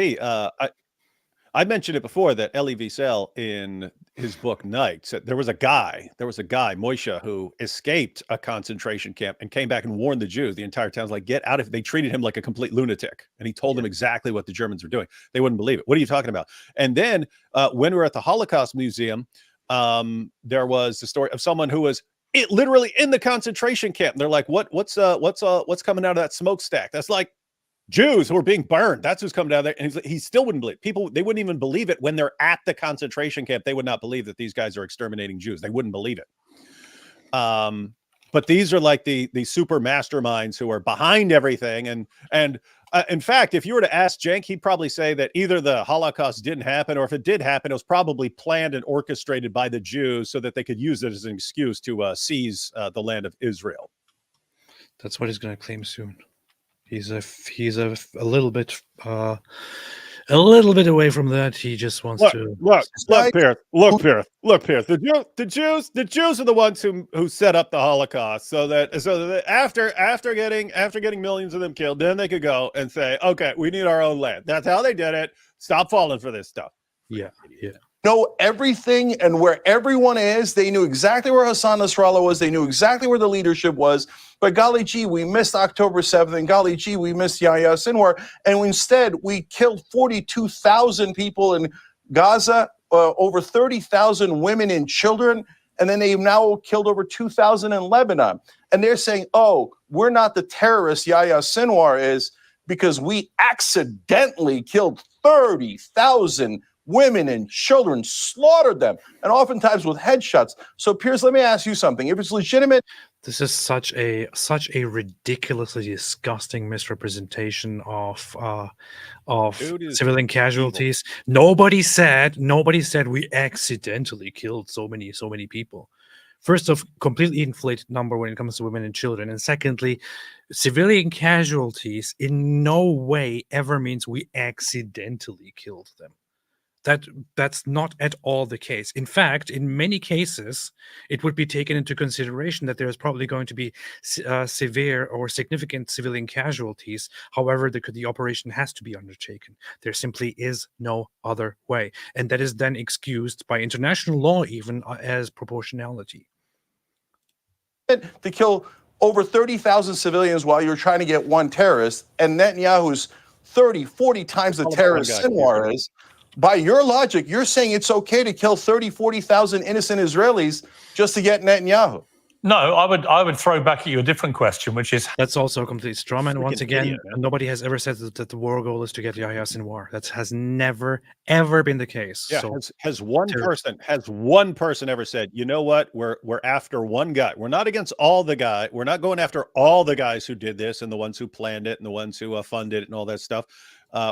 I mentioned it before that Elie Wiesel in his book Night said there was a guy, Moshe, who escaped a concentration camp and came back and warned the Jews. The entire town's like, get out of it. They treated him like a complete lunatic. And he told them exactly what the Germans were doing. They wouldn't believe it. What are you talking about? And then when we were at the Holocaust Museum, there was the story of someone who was literally in the concentration camp. And they're like, what's coming out of that smokestack? That's like Jews who are being burned. That's who's coming down there. And he still wouldn't believe. People, they wouldn't even believe it when they're at the concentration camp. They would not believe that these guys are exterminating Jews. They wouldn't believe it. But these are like the super masterminds who are behind everything. And in fact, if you were to ask Cenk, he'd probably say that either the Holocaust didn't happen, or if it did happen, it was probably planned and orchestrated by the Jews so that they could use it as an excuse to seize the land of Israel. That's what he's going to claim soon. He's a little bit away from that. He just wants to look, Piers. The Jews are the ones who set up the Holocaust, so that after getting millions of them killed, then they could go and say, okay, we need our own land. That's how they did it. Stop falling for this stuff. Yeah. Know everything and where everyone is. They knew exactly where Hassan Nasrallah was. They knew exactly where the leadership was. But golly gee, we missed October 7th, and golly gee, we missed Yahya Sinwar. And instead, we killed 42,000 people in Gaza, over 30,000 women and children. And then they've now killed over 2,000 in Lebanon. And they're saying, oh, we're not the terrorists Yahya Sinwar is because we accidentally killed 30,000 women and children, slaughtered them, and oftentimes with headshots. So, Piers, let me ask you something. If it's legitimate, this is such a ridiculously disgusting misrepresentation of civilian casualties. Nobody said we accidentally killed so many people. First off, completely inflated number when it comes to women and children, and secondly, civilian casualties in no way ever means we accidentally killed them. That's not at all the case. In fact, in many cases, it would be taken into consideration that there's probably going to be severe or significant civilian casualties. However, the operation has to be undertaken. There simply is no other way. And that is then excused by international law, even as proportionality. To kill over 30,000 civilians while you're trying to get one terrorist, and Netanyahu's 30, 40 times the terrorist Sinwar is. By your logic, you're saying it's okay to kill 30, 40,000 innocent Israelis just to get Netanyahu. No, I would throw back at you a different question, which is that's also a complete straw man. Once again, idiot, nobody has ever said that the war goal is to get Yahya Sinwar. That has never ever been the case. Yeah, so, has one person ever said, you know what, we're after one guy. We're not against all the guy. We're not going after all the guys who did this and the ones who planned it and the ones who funded it and all that stuff.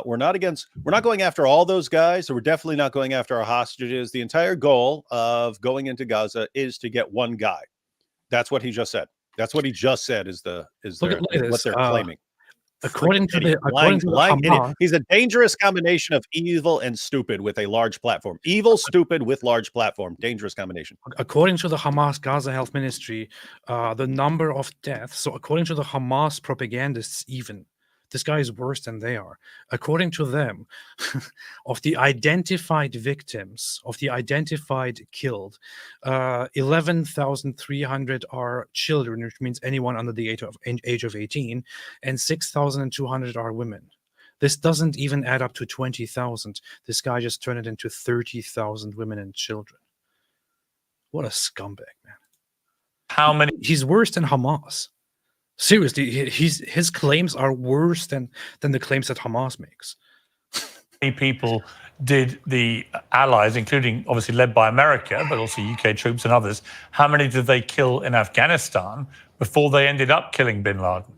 We're not going after all those guys. So we're definitely not going after our hostages. The entire goal of going into Gaza is to get one guy. That's what he just said. That's what he just said is what they're claiming. According to Hamas, he's a dangerous combination of evil and stupid with a large platform. Evil, stupid with large platform. Dangerous combination. According to the Hamas Gaza Health Ministry, the number of deaths. So according to the Hamas propagandists, even this guy is worse than they are. According to them, of the identified victims, of the identified killed, 11,300 are children, which means anyone under the age of 18, and 6,200 are women. This doesn't even add up to 20,000. This guy just turned it into 30,000 women and children. What a scumbag, man. How many? He's worse than Hamas. Seriously, his claims are worse than the claims that Hamas makes. Many people did the Allies, including obviously led by America, but also UK troops and others, how many did they kill in Afghanistan before they ended up killing bin Laden?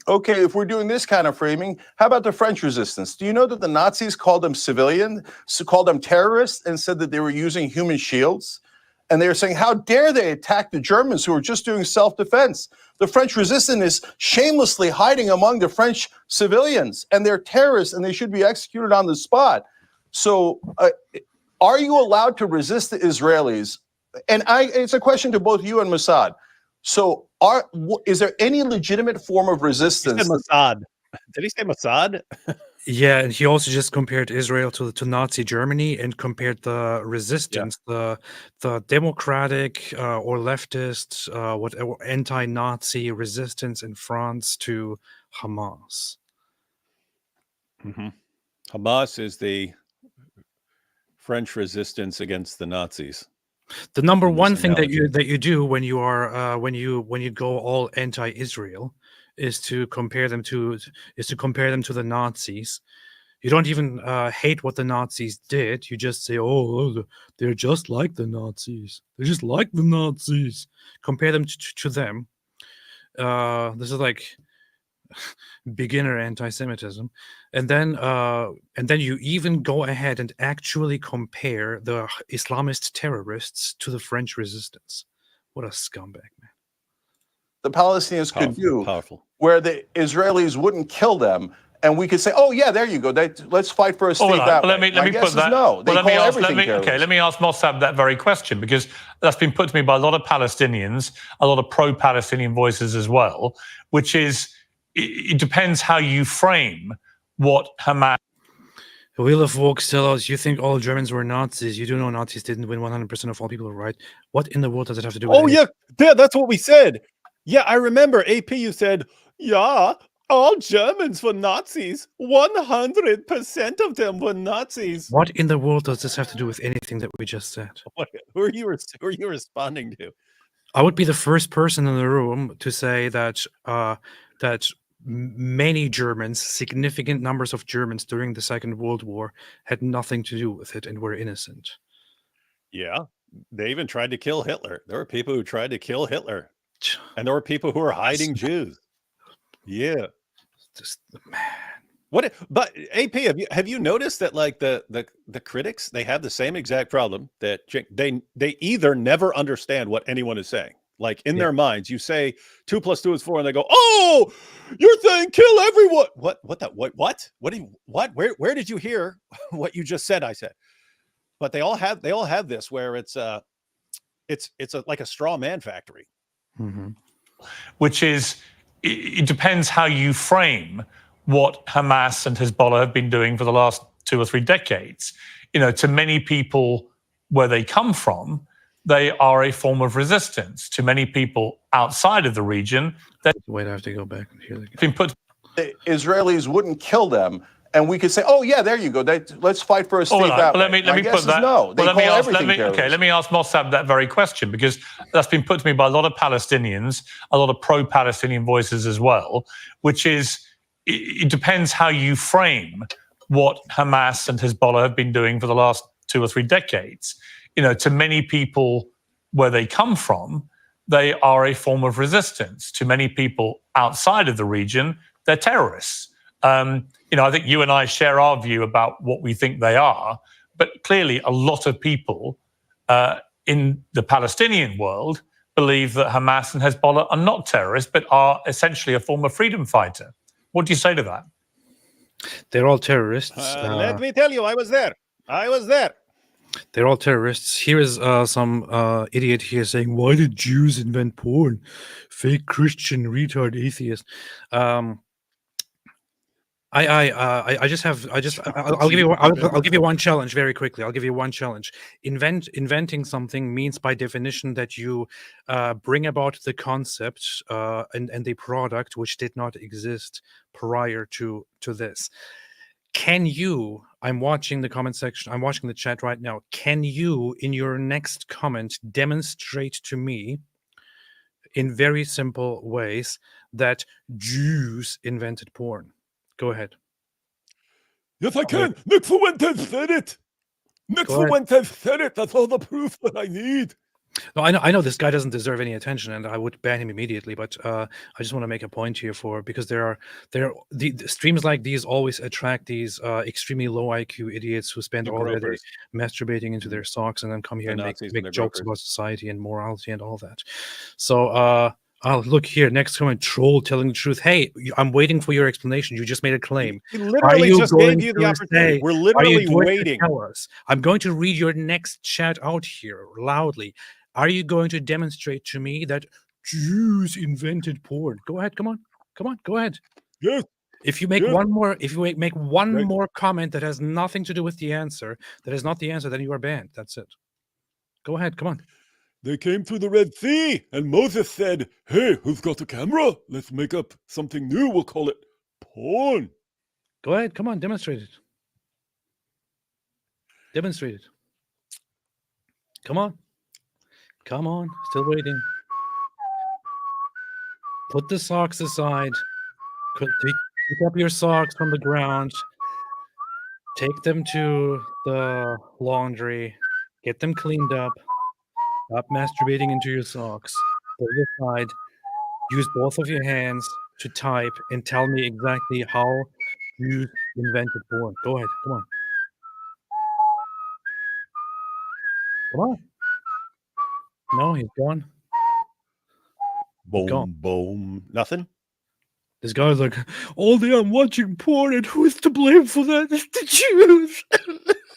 Okay, if we're doing this kind of framing, how about the French resistance? Do you know that the Nazis called them called them terrorists, and said that they were using human shields? And they were saying, how dare they attack the Germans who were just doing self-defense? The French resistance is shamelessly hiding among the French civilians, and they're terrorists, and they should be executed on the spot. So are you allowed to resist the Israelis? And it's a question to both you and Mossad. So is there any legitimate form of resistance? He said Mossad. Did he say Mossad? Yeah, and he also just compared Israel to Nazi Germany and compared the resistance, the democratic or leftist, whatever anti-Nazi resistance in France to Hamas. Mm-hmm. Hamas is the French resistance against the Nazis. The number one thing that you do when you are when you go all anti-Israel is to compare them to the Nazis. You don't even hate what the Nazis did. You just say, "Oh, they're just like the Nazis. They're just like the Nazis." Compare them to them. This is like beginner anti-Semitism, and then you even go ahead and actually compare the Islamist terrorists to the French resistance. What a scumbag, man! The Palestinians could do, where the Israelis wouldn't kill them, and we could say, "Oh yeah, there you go. Let's fight for a state that way." Let me put that. No, they call everything terrorism. Okay, let me ask Mosab that very question, because that's been put to me by a lot of Palestinians, a lot of pro-Palestinian voices as well, which is it depends how you frame what Hamas. Wheel of Walks tell us you think all Germans were Nazis. You do know Nazis didn't win 100% of all people, right? What in the world does it have to do with yeah, that's what we said. Yeah, I remember, AP, you said, yeah, all Germans were Nazis. 100% of them were Nazis. What in the world does this have to do with anything that we just said? Who are you responding to? I would be the first person in the room to say that many Germans, significant numbers of Germans during the Second World War, had nothing to do with it and were innocent. Yeah, they even tried to kill Hitler. There were people who tried to kill Hitler, and there were people who were hiding Jews. Yeah, Just, man. what? But AP, have you noticed that like the critics, they have the same exact problem that they either never understand what anyone is saying. Like in their minds, you say 2 + 2 is 4, and they go, "Oh, you're saying kill everyone." What? Where did you hear what you just said? I said, but they all have this where it's like a straw man factory. Mm-hmm. Which is, it depends how you frame what Hamas and Hezbollah have been doing for the last 2 or 3 decades. To many people where they come from, they are a form of resistance. To many people outside of the region, they've Wait, I have to go back and hear that. been put. The Israelis wouldn't kill them, and we could say, "Oh yeah, there you go. Let's fight for a state that way." Let me My put guess is that. no. They Well, call everything terrorism. let me ask Mosab that very question, because that's been put to me by a lot of Palestinians, a lot of pro-Palestinian voices as well, which is, it depends how you frame what Hamas and Hezbollah have been doing for the last 2 or 3 decades. To many people where they come from, they are a form of resistance. To many people outside of the region, they're terrorists. I think you and I share our view about what we think they are, but clearly a lot of people in the Palestinian world believe that Hamas and Hezbollah are not terrorists, but are essentially a form of freedom fighter. What do you say to that? They're all terrorists. Let me tell you, I was there. They're all terrorists. Here is some idiot here saying, "Why did Jews invent porn? Fake Christian, retard, atheist." I'll give you one challenge very quickly. I'll give you one challenge. Inventing something means by definition that you bring about the concept and the product which did not exist prior to this. Can you, I'm watching the comment section, I'm watching the chat right now. Can you, in your next comment, demonstrate to me in very simple ways that Jews invented porn? Go ahead. Yes, I can. Nick Fuentes said it. That's all the proof that I need. No, I know this guy doesn't deserve any attention, and I would ban him immediately. But I just want to make a point here because the streams like these always attract these extremely low IQ idiots who spend all their day masturbating into their socks and then come here and make jokes about society and morality and all that. So look here, next comment, troll telling the truth. Hey, I'm waiting for your explanation. You just made a claim. We literally just gave you the opportunity. We're literally waiting. Tell us? I'm going to read your next chat out here loudly. Are you going to demonstrate to me that Jews invented porn? Go ahead, come on, go ahead. Yes. If you make one more, more comment that has nothing to do with the answer, that is not the answer, then you are banned. That's it. Go ahead, come on. They came through the Red Sea, and Moses said, "Hey, who's got a camera? Let's make up something new. We'll call it porn." Go ahead, come on, demonstrate it. Demonstrate it. Come on. Come on, still waiting. Put the socks aside. Pick up your socks from the ground. Take them to the laundry. Get them cleaned up. Stop masturbating into your socks. Put it aside. Use both of your hands to type and tell me exactly how you invented porn. Go ahead, come on. Come on. No, he's gone. Boom, boom. Nothing? This guy's like, all day I'm watching porn, and who's to blame for that? It's the Jews.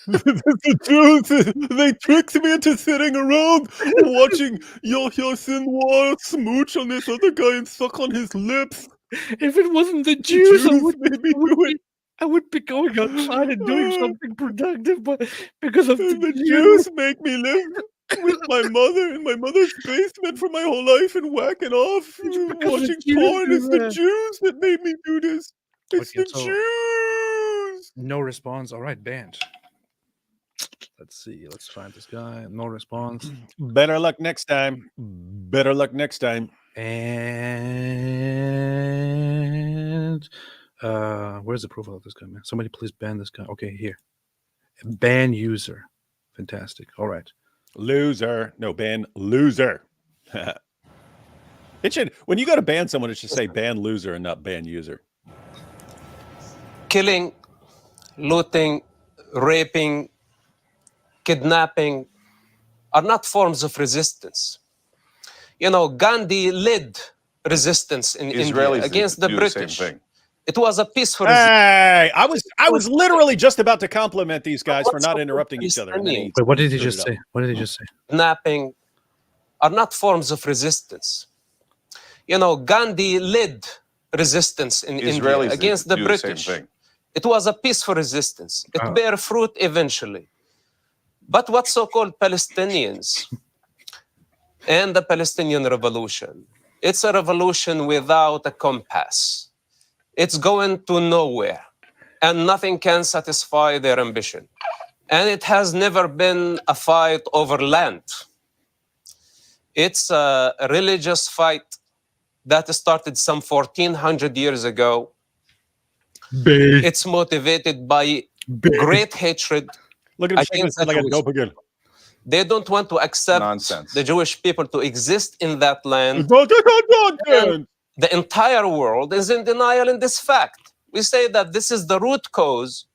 The Jews, they tricked me into sitting around watching Yahya Sinwar smooch on this other guy and suck on his lips. If it wasn't the Jews, I would be going outside and doing something productive, but because of the Jews make me live. with my mother in my mother's basement for my whole life and whacking off, watching porn. It's the Jews that made me do this. It's Okay, the so- Jews. No response. All right, banned. Let's see. Let's find this guy. No response. Better luck next time. Better luck next time. And where's the profile of this guy, man? Somebody please ban this guy. Okay, here. Ban user. Fantastic. All right. Loser. No, ban loser. It should, when you go to ban someone, it should say ban loser and not ban user. Killing, looting, raping, kidnapping are not forms of resistance. You know, Gandhi led resistance in Israelis India against the do British. same thing. It was a peaceful resistance. Hey, I was literally just about to compliment these guys for not interrupting each other. And then he Wait, what did he screwed just it up. say? What did he just say? Kidnapping are not forms of resistance. You know, Gandhi led resistance in India Israelis against the do British. same thing. It was a peaceful resistance. It bare fruit eventually. But what so-called Palestinians and the Palestinian revolution, it's a revolution without a compass. It's going to nowhere, and nothing can satisfy their ambition. And it has never been a fight over land. It's a religious fight that started some 1400 years ago. It's motivated by great hatred. Look at him shaking against his head like a the dope Jews. again. They don't want to accept Nonsense. the Jewish people to exist in that land. Nonsense. The entire world is in denial in this fact. We say that this is the root cause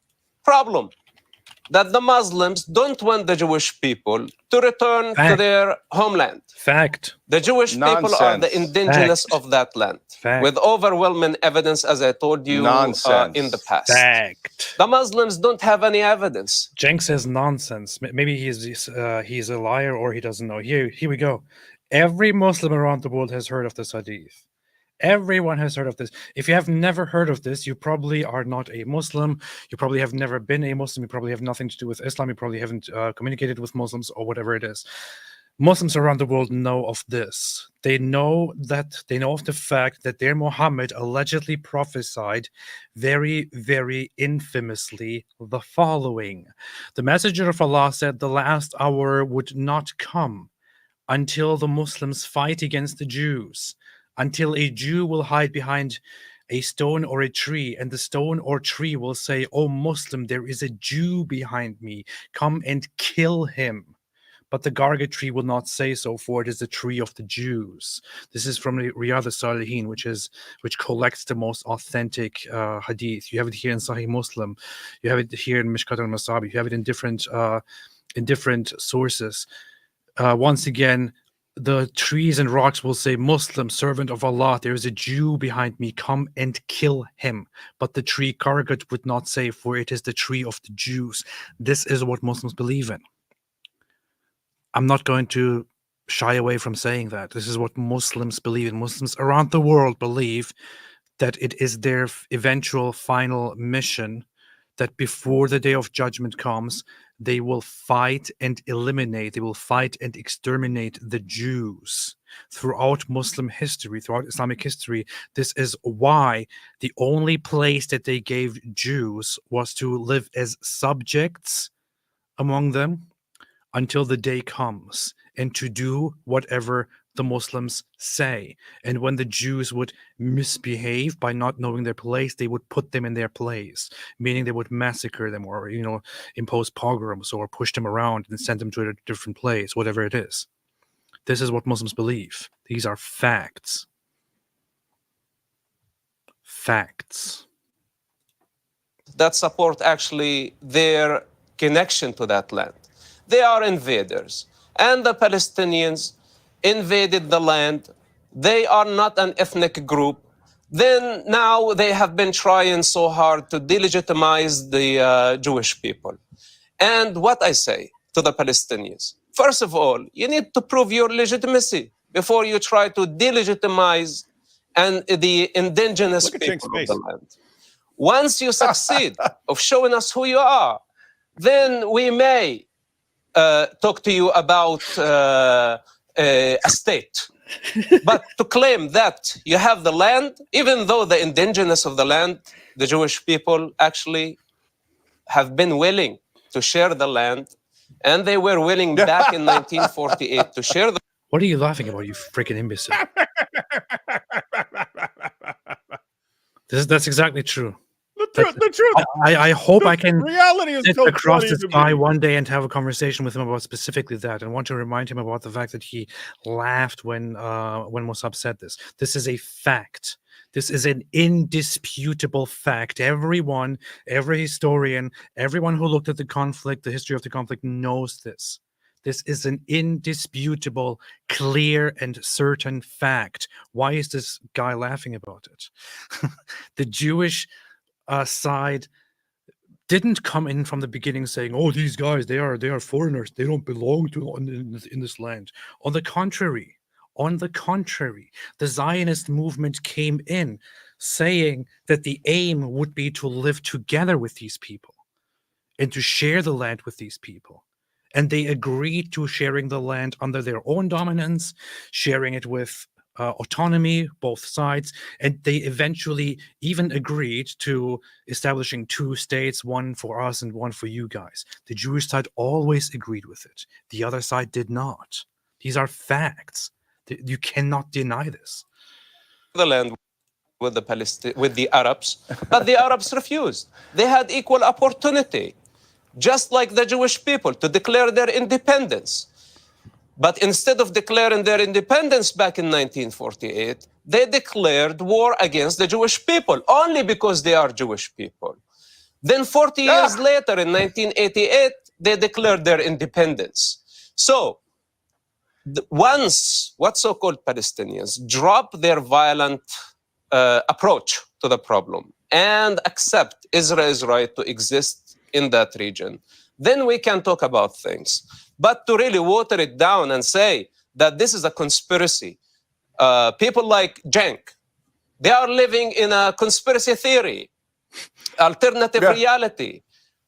problem, that the Muslims don't want the Jewish people to return to their homeland. Fact. The Jewish people are the Nonsense. indigenous of that land, Fact. with overwhelming evidence, as I told you Nonsense. in the past. Fact. The Muslims don't have any evidence. Cenk says nonsense. Maybe he's a liar or he doesn't know. Here we go. Every Muslim around the world has heard of this hadith. Everyone has heard of this. If you have never heard of this, you probably are not a Muslim. You probably have never been a Muslim. You probably have nothing to do with Islam. You probably haven't communicated with Muslims or whatever it is. Muslims around the world know of this. They know of the fact that their Muhammad allegedly prophesied very, very infamously the following. The Messenger of Allah said the last hour would not come until the Muslims fight against the Jews, until a Jew will hide behind a stone or a tree, and the stone or tree will say, "O Muslim, there is a Jew behind me. Come and kill him." But the Garga tree will not say so, for it is the tree of the Jews. This is from the Riyadh al-Salihin, which collects the most authentic hadith. You have it here in Sahih Muslim. You have it here in Mishkat al-Mosab. You have it in different sources. Once again, the trees and rocks will say, "Muslim, servant of Allah, there is a Jew behind me, come and kill him." But the tree Kargat would not say, for it is the tree of the Jews. This is what Muslims believe in. I'm not going to shy away from saying that. This is what Muslims believe in. Muslims around the world believe that it is their eventual final mission that before the day of judgment comes, they will fight and eliminate, they will fight and exterminate the Jews. Throughout Muslim history, throughout Islamic history, this is why the only place that they gave Jews was to live as subjects among them until the day comes, and to do whatever the Muslims say. And when the Jews would misbehave by not knowing their place, they would put them in their place, meaning they would massacre them or, impose pogroms or push them around and send them to a different place, whatever it is. This is what Muslims believe. These are facts. Facts. That support actually their connection to that land. They are invaders. And the Palestinians invaded the land. They are not an ethnic group. Then now they have been trying so hard to delegitimize the Jewish people. And what I say to the Palestinians, first of all, you need to prove your legitimacy before you try to delegitimize the indigenous people of the land. Once you succeed of showing us who you are, then we may talk to you about a state. But to claim that you have the land, even though the indigenous of the land, the Jewish people, actually have been willing to share the land, and they were willing back in 1948 to share the. What are you laughing about, you freaking imbecile? That's exactly true. The truth. I hope I can Reality is sit so across funny this to guy me. one day and have a conversation with him about specifically that, and want to remind him about the fact that he laughed when Mosab said this. This is a fact. This is an indisputable fact. Everyone, every historian, everyone who looked at the conflict, the history of the conflict, knows this. This is an indisputable, clear, and certain fact. Why is this guy laughing about it? The Jewish side didn't come in from the beginning saying, "Oh, these guys, they are foreigners. They don't belong to in this land." On the contrary, the Zionist movement came in saying that the aim would be to live together with these people and to share the land with these people. And they agreed to sharing the land under their own dominance, sharing it with autonomy, both sides, and they eventually even agreed to establishing 2 states, one for us and one for you guys. The Jewish side always agreed with it. The other side did not. These are facts. You cannot deny this. The land with the Arabs, but the Arabs refused. They had equal opportunity, just like the Jewish people, to declare their independence. But instead of declaring their independence back in 1948, they declared war against the Jewish people, only because they are Jewish people. Then 40 years later, in 1988, they declared their independence. So once what so-called Palestinians drop their violent approach to the problem and accept Israel's right to exist in that region, then we can talk about things. But to really water it down and say that this is a conspiracy, people like Cenk, they are living in a conspiracy theory, alternative reality.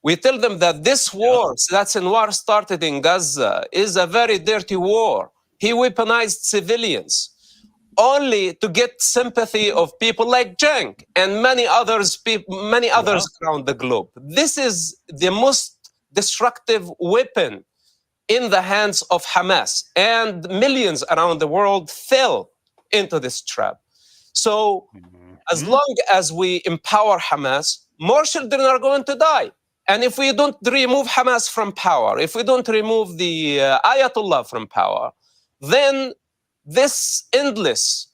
We tell them that this war, that Sinwar started in Gaza, is a very dirty war. He weaponized civilians only to get sympathy of people like Cenk and many others around the globe. This is the most destructive weapon in the hands of Hamas, and millions around the world fell into this trap. So as long as we empower Hamas, more children are going to die. And if we don't remove Hamas from power, if we don't remove the Ayatollah from power, then this endless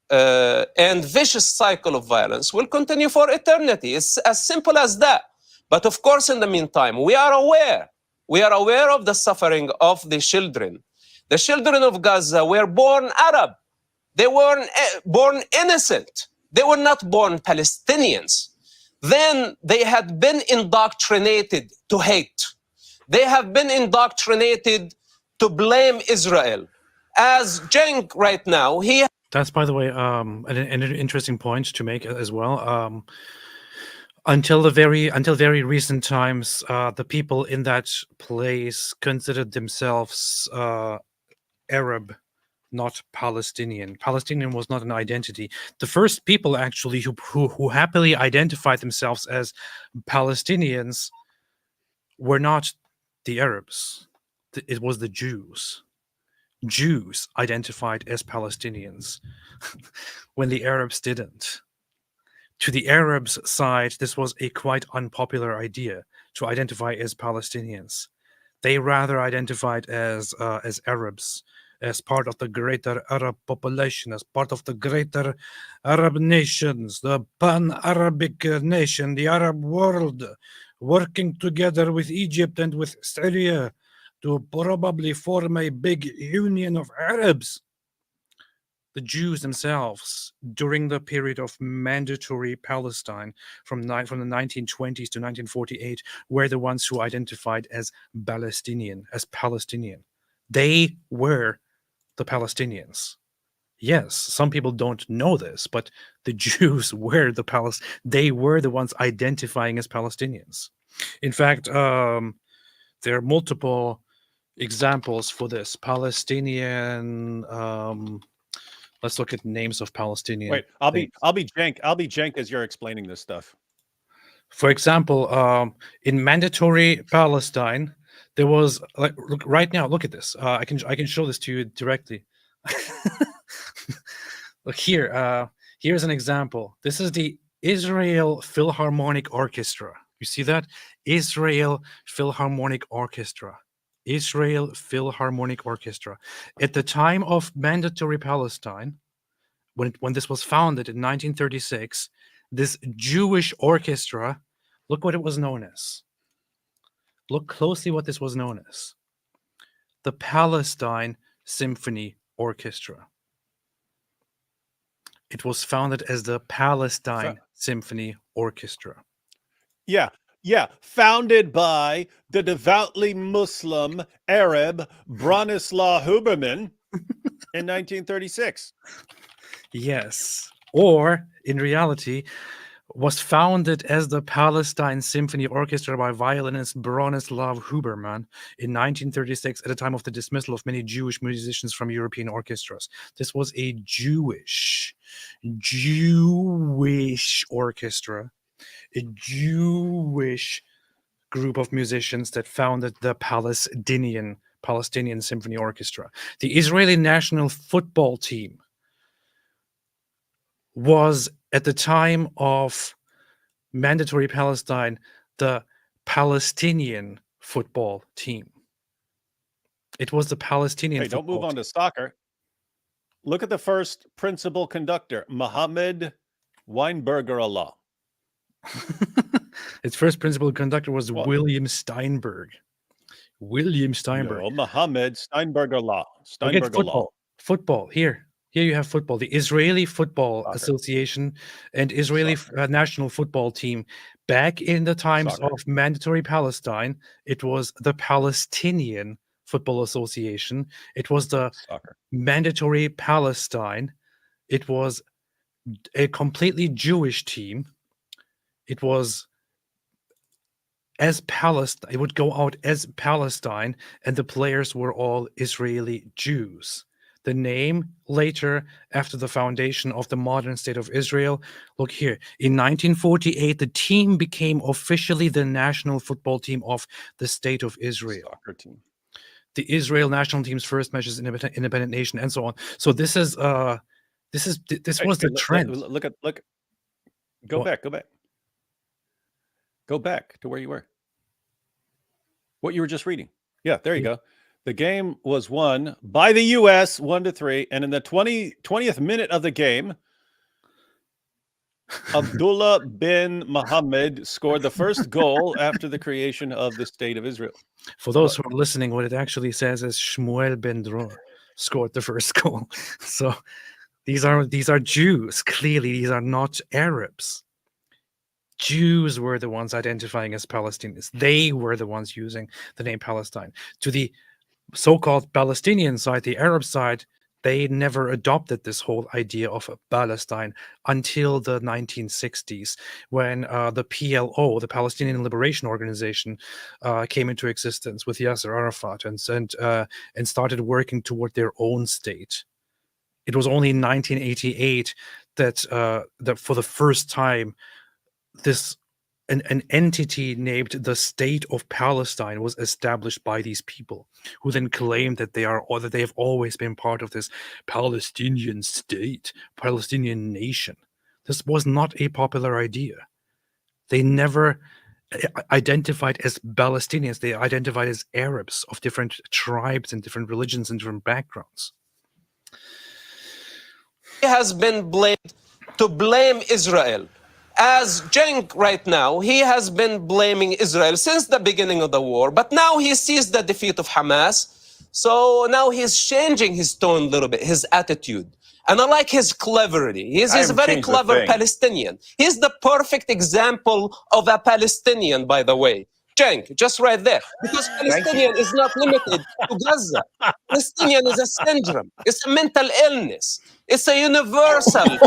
and vicious cycle of violence will continue for eternity. It's as simple as that. But of course, in the meantime, we are aware of the suffering of the children. The children of Gaza were born Arab. They weren't born innocent. They were not born Palestinians. Then they had been indoctrinated to hate. They have been indoctrinated to blame Israel. As Cenk right now, That's, by the way, an interesting point to make as well. Until very recent times, the people in that place considered themselves Arab, not Palestinian. Palestinian was not an identity. The first people actually who happily identified themselves as Palestinians were not the Arabs. It was the Jews. Jews identified as Palestinians when the Arabs didn't. To the Arabs' side, this was a quite unpopular idea to identify as Palestinians. They rather identified as Arabs, as part of the greater Arab population, as part of the greater Arab nations, the pan-Arabic nation, the Arab world, working together with Egypt and with Syria to probably form a big union of Arabs. The Jews themselves, during the period of mandatory Palestine from the 1920s to 1948, were the ones who identified as Palestinian. They were the Palestinians. Yes, some people don't know this, but the Jews were they were the ones identifying as Palestinians. In fact, there are multiple examples for this Palestinian. Let's look at names of Palestinian. Wait, I'll be things. Cenk as you're explaining this stuff. For example, in mandatory Palestine, there was like look right now. Look at this. I can show this to you directly. Look here. Here's an example. This is the Israel Philharmonic Orchestra. You see that? Israel Philharmonic Orchestra. Israel Philharmonic Orchestra. At the time of mandatory Palestine, when this was founded in 1936, this Jewish orchestra, look what it was known as. Look closely what this was known as. The Palestine Symphony Orchestra. It was founded as the Palestine Symphony Orchestra. Yeah. Founded by the devoutly Muslim Arab Bronislaw Huberman in 1936. Yes. Or, in reality, was founded as the Palestine Symphony Orchestra by violinist Bronislaw Huberman in 1936 at the time of the dismissal of many Jewish musicians from European orchestras. This was a Jewish orchestra, a Jewish group of musicians that founded the Palestinian Symphony Orchestra. The Israeli national football team was, at the time of mandatory Palestine, the Palestinian football team. It was the Palestinian Hey, don't move football on to soccer. Look at the first principal conductor, Mohammed Weinberger Allah. Its first principal conductor was William Steinberg. No, Mohammed Steinberger Allah. Forget football. Football. Here you have football. The Israeli Football Association and Israeli national football team. Back in the times of mandatory Palestine, it was the Palestinian Football Association. It was the mandatory Palestine. It was a completely Jewish team. It was as Palestine. It would go out as Palestine, and the players were all Israeli Jews. The name later, after the foundation of the modern state of Israel, look here. In 1948, the team became officially the national football team of the state of Israel. Soccer team. The Israel national team's first match as independent nation, and so on. So this was the trend. Look. Go back. Go back to where you were. What you were just reading. Yeah, there you go. The game was won by the U.S. 1-3, and in the 20th minute of the game, Abdullah bin Muhammad scored the first goal after the creation of the state of Israel. For those who are listening, what it actually says is Shmuel ben Dror scored the first goal. So these are Jews. Clearly, these are not Arabs. Jews were the ones identifying as Palestinians. They were the ones using the name Palestine. To the so-called Palestinian side, the Arab side, they never adopted this whole idea of Palestine until the 1960s, when the PLO, the Palestinian Liberation Organization, came into existence with Yasser Arafat and started working toward their own state. It was only in 1988 that for the first time, an entity named the State of Palestine was established by these people, who then claimed that they have always been part of this Palestinian state, Palestinian nation. This was not a popular idea. They never identified as Palestinians. They identified as Arabs of different tribes and different religions and different backgrounds. He has been blamed to blame Israel. As Cenk right now, he has been blaming Israel since the beginning of the war, but now he sees the defeat of Hamas. So now he's changing his tone a little bit, his attitude. And I like his cleverity. He's a very clever Palestinian. He's the perfect example of a Palestinian, by the way. Cenk, just right there. Because Palestinian is not limited to Gaza. Palestinian is a syndrome. It's a mental illness. It's a universal.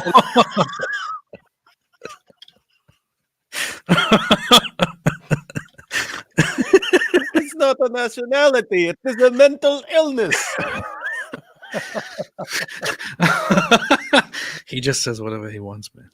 It's not a nationality. It is a mental illness. He just says whatever he wants, man.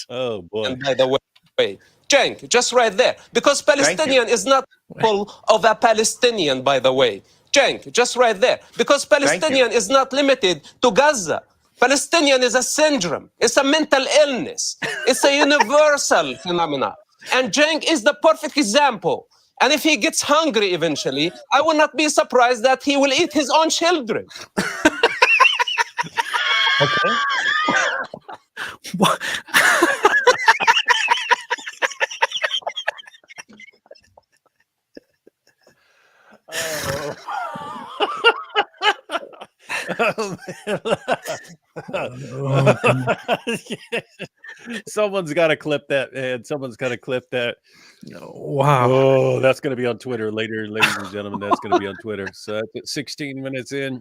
Oh boy. And by the way, Cenk, just right there, because Palestinian is not full of a Palestinian, by the way. Cenk, just right there, because Palestinian is not limited to Gaza. Palestinian is a syndrome. It's a mental illness. It's a universal phenomenon. And Cenk is the perfect example. And if he gets hungry eventually, I will not be surprised that he will eat his own children. Okay. What? Someone's got to clip that, man. Someone's got to clip that. Wow. Oh, that's going to be on Twitter later, ladies and gentlemen. That's going to be on Twitter. So that's 16 minutes in.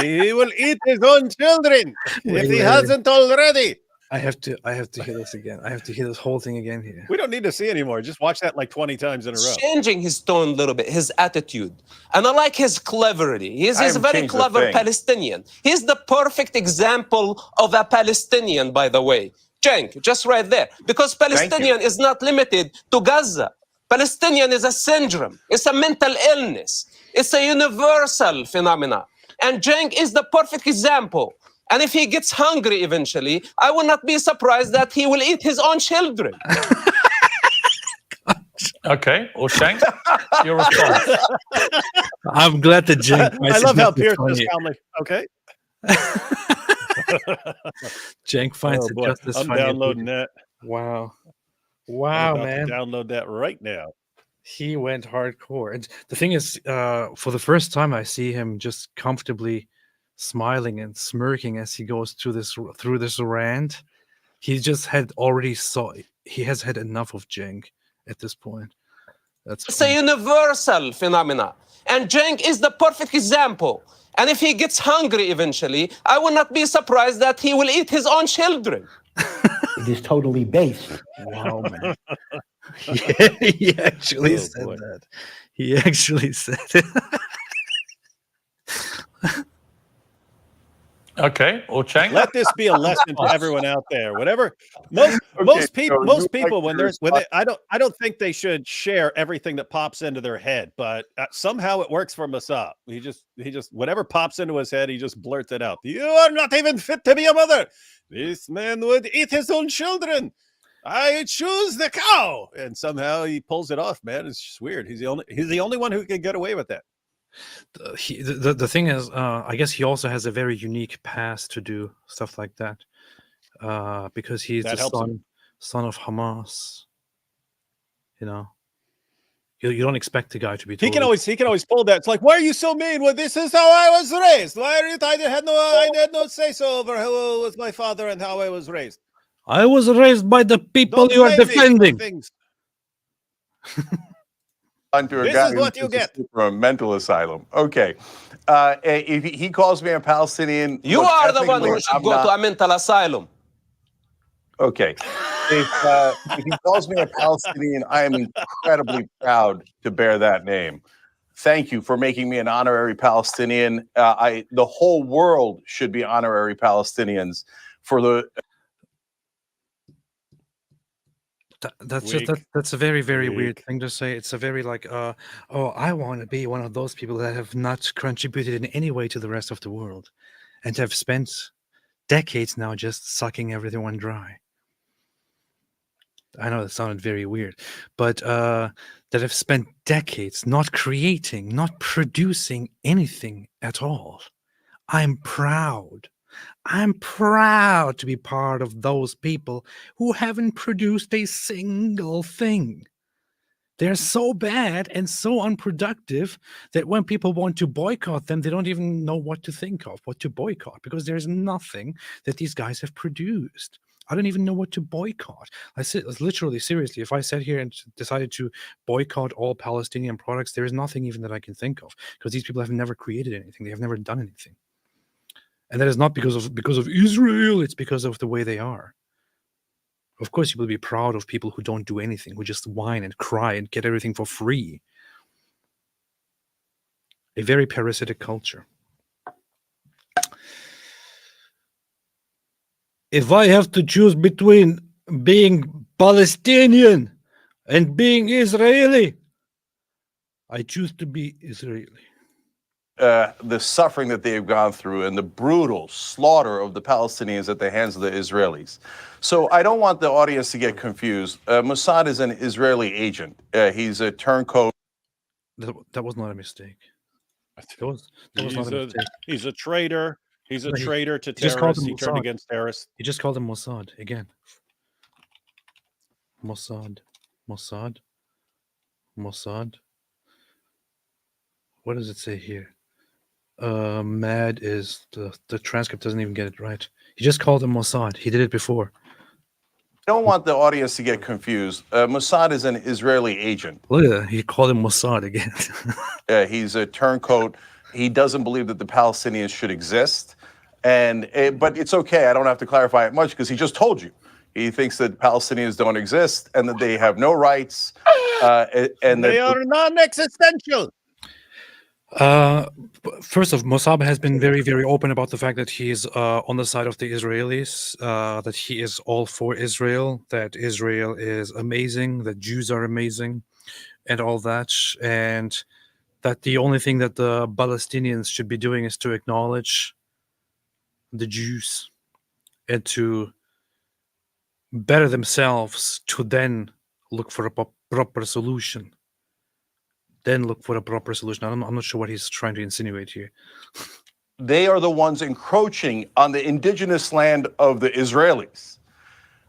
He will eat his own children if he hasn't already. I have to hear this again. I have to hear this whole thing again here. We don't need to see anymore. Just watch that like 20 times in a row. Changing his tone a little bit, his attitude. And I like his cleverity. He's a very clever Palestinian. He's the perfect example of a Palestinian, by the way. Cenk, just right there. Because Palestinian is not limited to Gaza. Palestinian is a syndrome. It's a mental illness. It's a universal phenomenon. And Cenk is the perfect example. And if he gets hungry eventually, I will not be surprised that he will eat his own children. Okay. Or Cenk, your response. I'm glad that Cenk. I love how Piers just calmly. Okay. Cenk finds it just as I'm funny. downloading that. Wow. Wow, I'm about man. to download that right now. He went hardcore. And the thing is, for the first time, I see him just comfortably smiling and smirking as he goes through this rant. He just he has had enough of Cenk at this point. It's a universal phenomenon. And Cenk is the perfect example. And if he gets hungry eventually, I will not be surprised that he will eat his own children. It is totally based. Wow, man. Yeah, he actually said that. He actually said it. Okay. Or Cenk. Let this be a lesson to everyone out there. Whatever most people when they, I don't think they should share everything that pops into their head, but somehow it works for Mosab. He just whatever pops into his head, he just blurts it out. You are not even fit to be a mother. This man would eat his own children. I choose the cow, and somehow he pulls it off. Man, it's just weird. He's the only one who can get away with that. The thing is, I guess he also has a very unique past to do stuff like that, because he's the son of Hamas. You know, you don't expect the guy to be. He can always pull that. It's like, why are you so mean? Well, this is how I was raised. Why are you? I had no say so over who was my father and how I was raised. I was raised by the people you are defending. Things. Onto a This guy is what you get from a mental asylum. Okay, if he calls me a Palestinian, You are the one who should go to a mental asylum. Okay, if he calls me a Palestinian, I am incredibly proud to bear that name. Thank you for making me an honorary Palestinian. The whole world should be honorary Palestinians for the. That's a very, very weird thing to say. It's a very like, oh, I want to be one of those people that have not contributed in any way to the rest of the world, and have spent decades now just sucking everyone dry. I know that sounded very weird, but that have spent decades not creating, not producing anything at all. I'm proud. I'm proud to be part of those people who haven't produced a single thing. They're so bad and so unproductive that when people want to boycott them, they don't even know what to think of, what to boycott, because there's nothing that these guys have produced. I don't even know what to boycott. Literally, seriously, if I sat here and decided to boycott all Palestinian products, there is nothing even that I can think of, because these people have never created anything. They have never done anything. And that is not because of Israel. It's because of the way they are. Of course, you will be proud of people who don't do anything, who just whine and cry and get everything for free. A very parasitic culture. If I have to choose between being Palestinian and being Israeli, I choose to be Israeli. The suffering that they've gone through and the brutal slaughter of the Palestinians at the hands of the Israelis. So I don't want the audience to get confused. Mossad is an Israeli agent. He's a turncoat. That was not a mistake. That was not He's a a mistake. he's a traitor. He's a No, he- traitor to he just called terrorists. him He turned Mossad. against terrorists. He just called him Mossad again. Mossad. Mossad. Mossad. What does it say here? Mad is the transcript doesn't even get it right. He just called him Mossad. He did it before. I don't want the audience to get confused. Mossad is an Israeli agent. Look at that. He called him Mossad again. He's a turncoat. He doesn't believe that the Palestinians should exist. But it's okay. I don't have to clarify it much because he just told you. He thinks that Palestinians don't exist and that they have no rights. And They that are non-existential. First off, Mosab has been very, very open about the fact that he's on the side of the Israelis, that he is all for Israel, that Israel is amazing, that Jews are amazing, and all that, and that the only thing that the Palestinians should be doing is to acknowledge the Jews and to better themselves to then look for a proper solution. I'm not sure what he's trying to insinuate here. they are the ones encroaching on the indigenous land of the Israelis.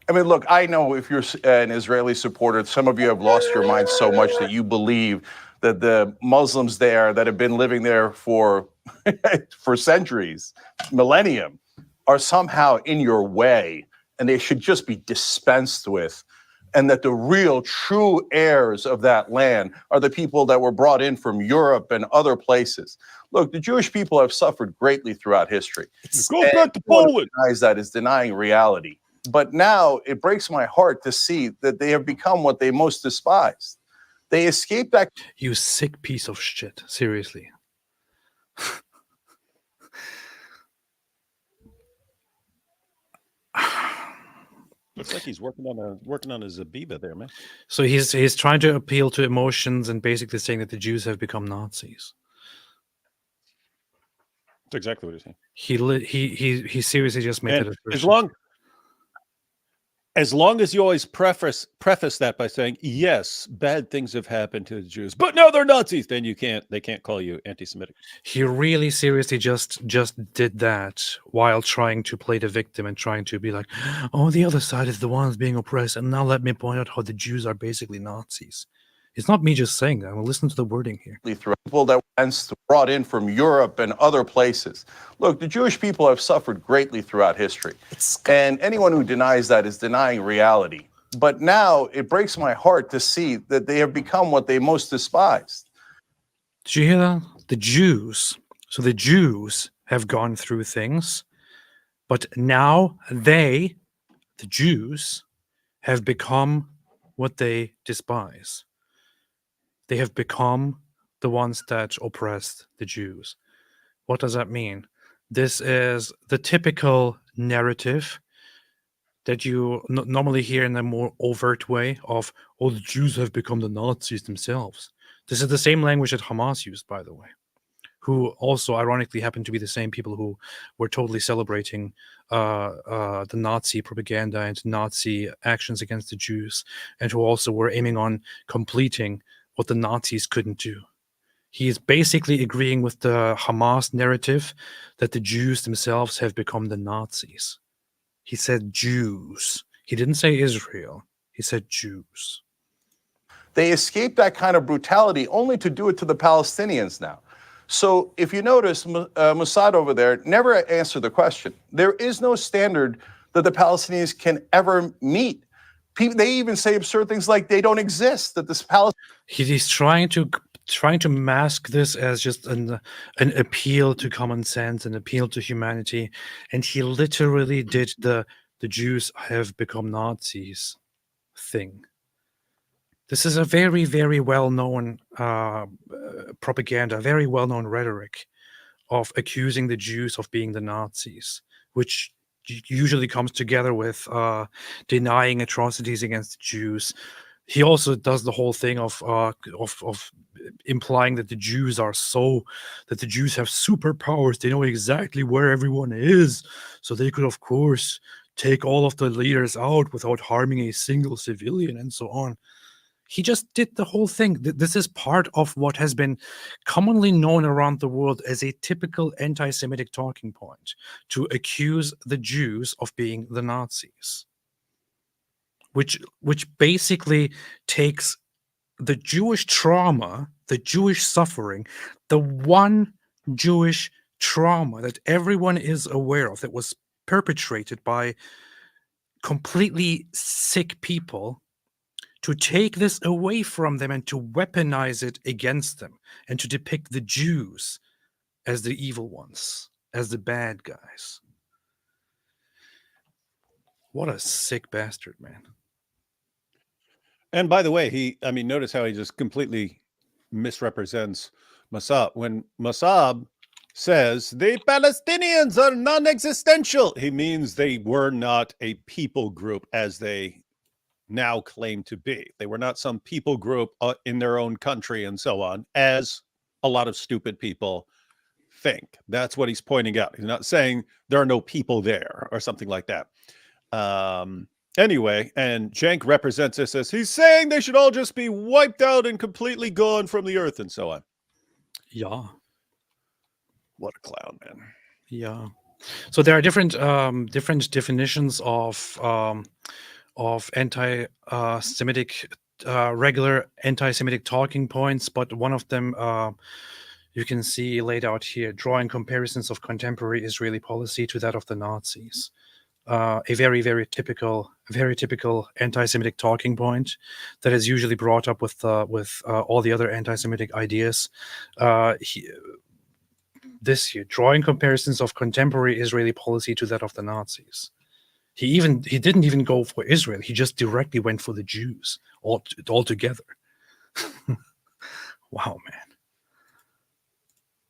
I mean, look, I know if you're an Israeli supporter, some of you have lost your mind so much that you believe that the Muslims there that have been living there for centuries, millennium, are somehow in your way and they should just be dispensed with. And that the real true heirs of that land are the people that were brought in from Europe and other places. Look, the Jewish people have suffered greatly throughout history. Go back to Poland. Denies that is denying reality. But now it breaks my heart to see that they have become what they most despised. They escaped that. You sick piece of shit. Seriously. Looks like he's working on a Zabiba there, man. So he's trying to appeal to emotions and basically saying that the Jews have become Nazis. That's exactly what he's saying. He seriously just made And that assertion. as long as you always preface that by saying, yes, bad things have happened to the Jews, but now they're Nazis, then they can't call you anti-Semitic. He really seriously just did that while trying to play the victim and trying to be like, oh, the other side is the ones being oppressed, and now let me point out how the Jews are basically Nazis. It's not me just saying that. I'm listen to the wording here. People that were brought in from Europe and other places. Look, the Jewish people have suffered greatly throughout history. And anyone who denies that is denying reality. But now it breaks my heart to see that they have become what they most despised. Did you hear that? The Jews. So the Jews have gone through things, but now the Jews, have become what they despise. They have become the ones that oppressed the Jews. What does that mean? This is the typical narrative that you normally hear in a more overt way of, oh, the Jews have become the Nazis themselves. This is the same language that Hamas used, by the way, who also ironically happen to be the same people who were totally celebrating the Nazi propaganda and Nazi actions against the Jews, and who also were aiming on completing what the Nazis couldn't do. He is basically agreeing with the Hamas narrative that the Jews themselves have become the Nazis. He said Jews. He didn't say Israel. He said Jews. They escaped that kind of brutality only to do it to the Palestinians now. So if you notice, Mossad over there never answered the question. There is no standard that the Palestinians can ever meet. They even say absurd things like they don't exist, that this Palestinian... He's trying to mask this as just an appeal to common sense, an appeal to humanity, and he literally did the the Jews have become Nazis thing. This is a very, very well-known propaganda, very well-known rhetoric of accusing the Jews of being the Nazis, which usually comes together with denying atrocities against the Jews. He also does the whole thing of implying that the Jews have superpowers. They know exactly where everyone is, so they could, of course, take all of the leaders out without harming a single civilian, and so on. He just did the whole thing. This is part of what has been commonly known around the world as a typical anti-Semitic talking point, to accuse the Jews of being the Nazis, which basically takes the Jewish trauma, the Jewish suffering, the one Jewish trauma that everyone is aware of, that was perpetrated by completely sick people, to take this away from them and to weaponize it against them, and to depict the Jews as the evil ones, as the bad guys. What a sick bastard, man. And by the way, notice how he just completely misrepresents Mosab. When Mosab says the Palestinians are non-existential, he means they were not a people group as they now claim to be. They were not some people group in their own country and so on, as a lot of stupid people think. That's what he's pointing out. He's not saying there are no people there or something like that. Anyway, and Cenk represents this as he's saying they should all just be wiped out and completely gone from the earth and so on. Yeah. What a clown, man. Yeah. So there are different definitions of anti-Semitic, regular anti-Semitic talking points, but one of them you can see laid out here, drawing comparisons of contemporary Israeli policy to that of the Nazis. A very, very typical anti-Semitic talking point that is usually brought up with all the other anti-Semitic ideas. This here, drawing comparisons of contemporary Israeli policy to that of the Nazis. He didn't even go for Israel. He just directly went for the Jews altogether. Wow, man.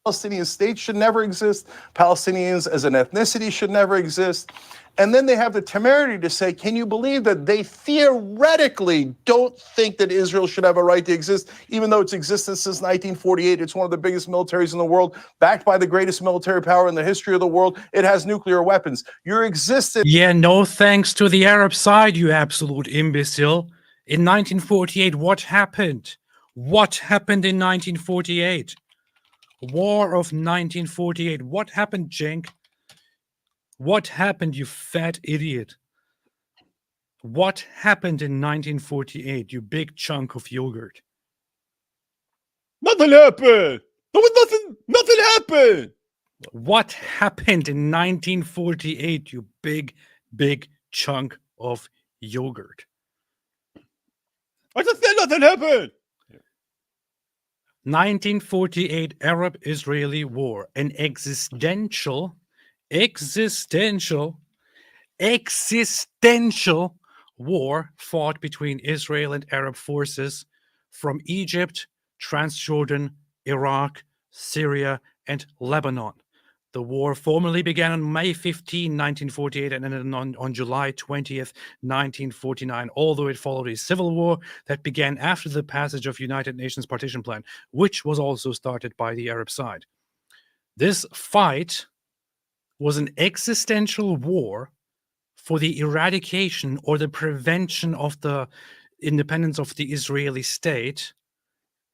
Palestinian state should never exist. Palestinians as an ethnicity should never exist. And then they have the temerity to say, can you believe that they theoretically don't think that Israel should have a right to exist, even though it's existed since 1948. It's one of the biggest militaries in the world, backed by the greatest military power in the history of the world. It has nuclear weapons. Your existence. Yeah, no thanks to the Arab side, you absolute imbecile. In 1948, what happened? What happened in 1948? War of 1948. What happened, Cenk? What happened, you fat idiot? What happened in 1948, you big chunk of yogurt? Nothing happened. There was nothing happened. What happened in 1948, you big chunk of yogurt? I just said nothing happened. 1948 Arab-Israeli War, an existential war fought between Israel and Arab forces from Egypt, Transjordan, Iraq, Syria, and Lebanon. The war formally began on May 15, 1948, and ended on July 20th, 1949, although it followed a civil war that began after the passage of United Nations Partition Plan, which was also started by the Arab side. This fight was an existential war for the eradication or the prevention of the independence of the Israeli state,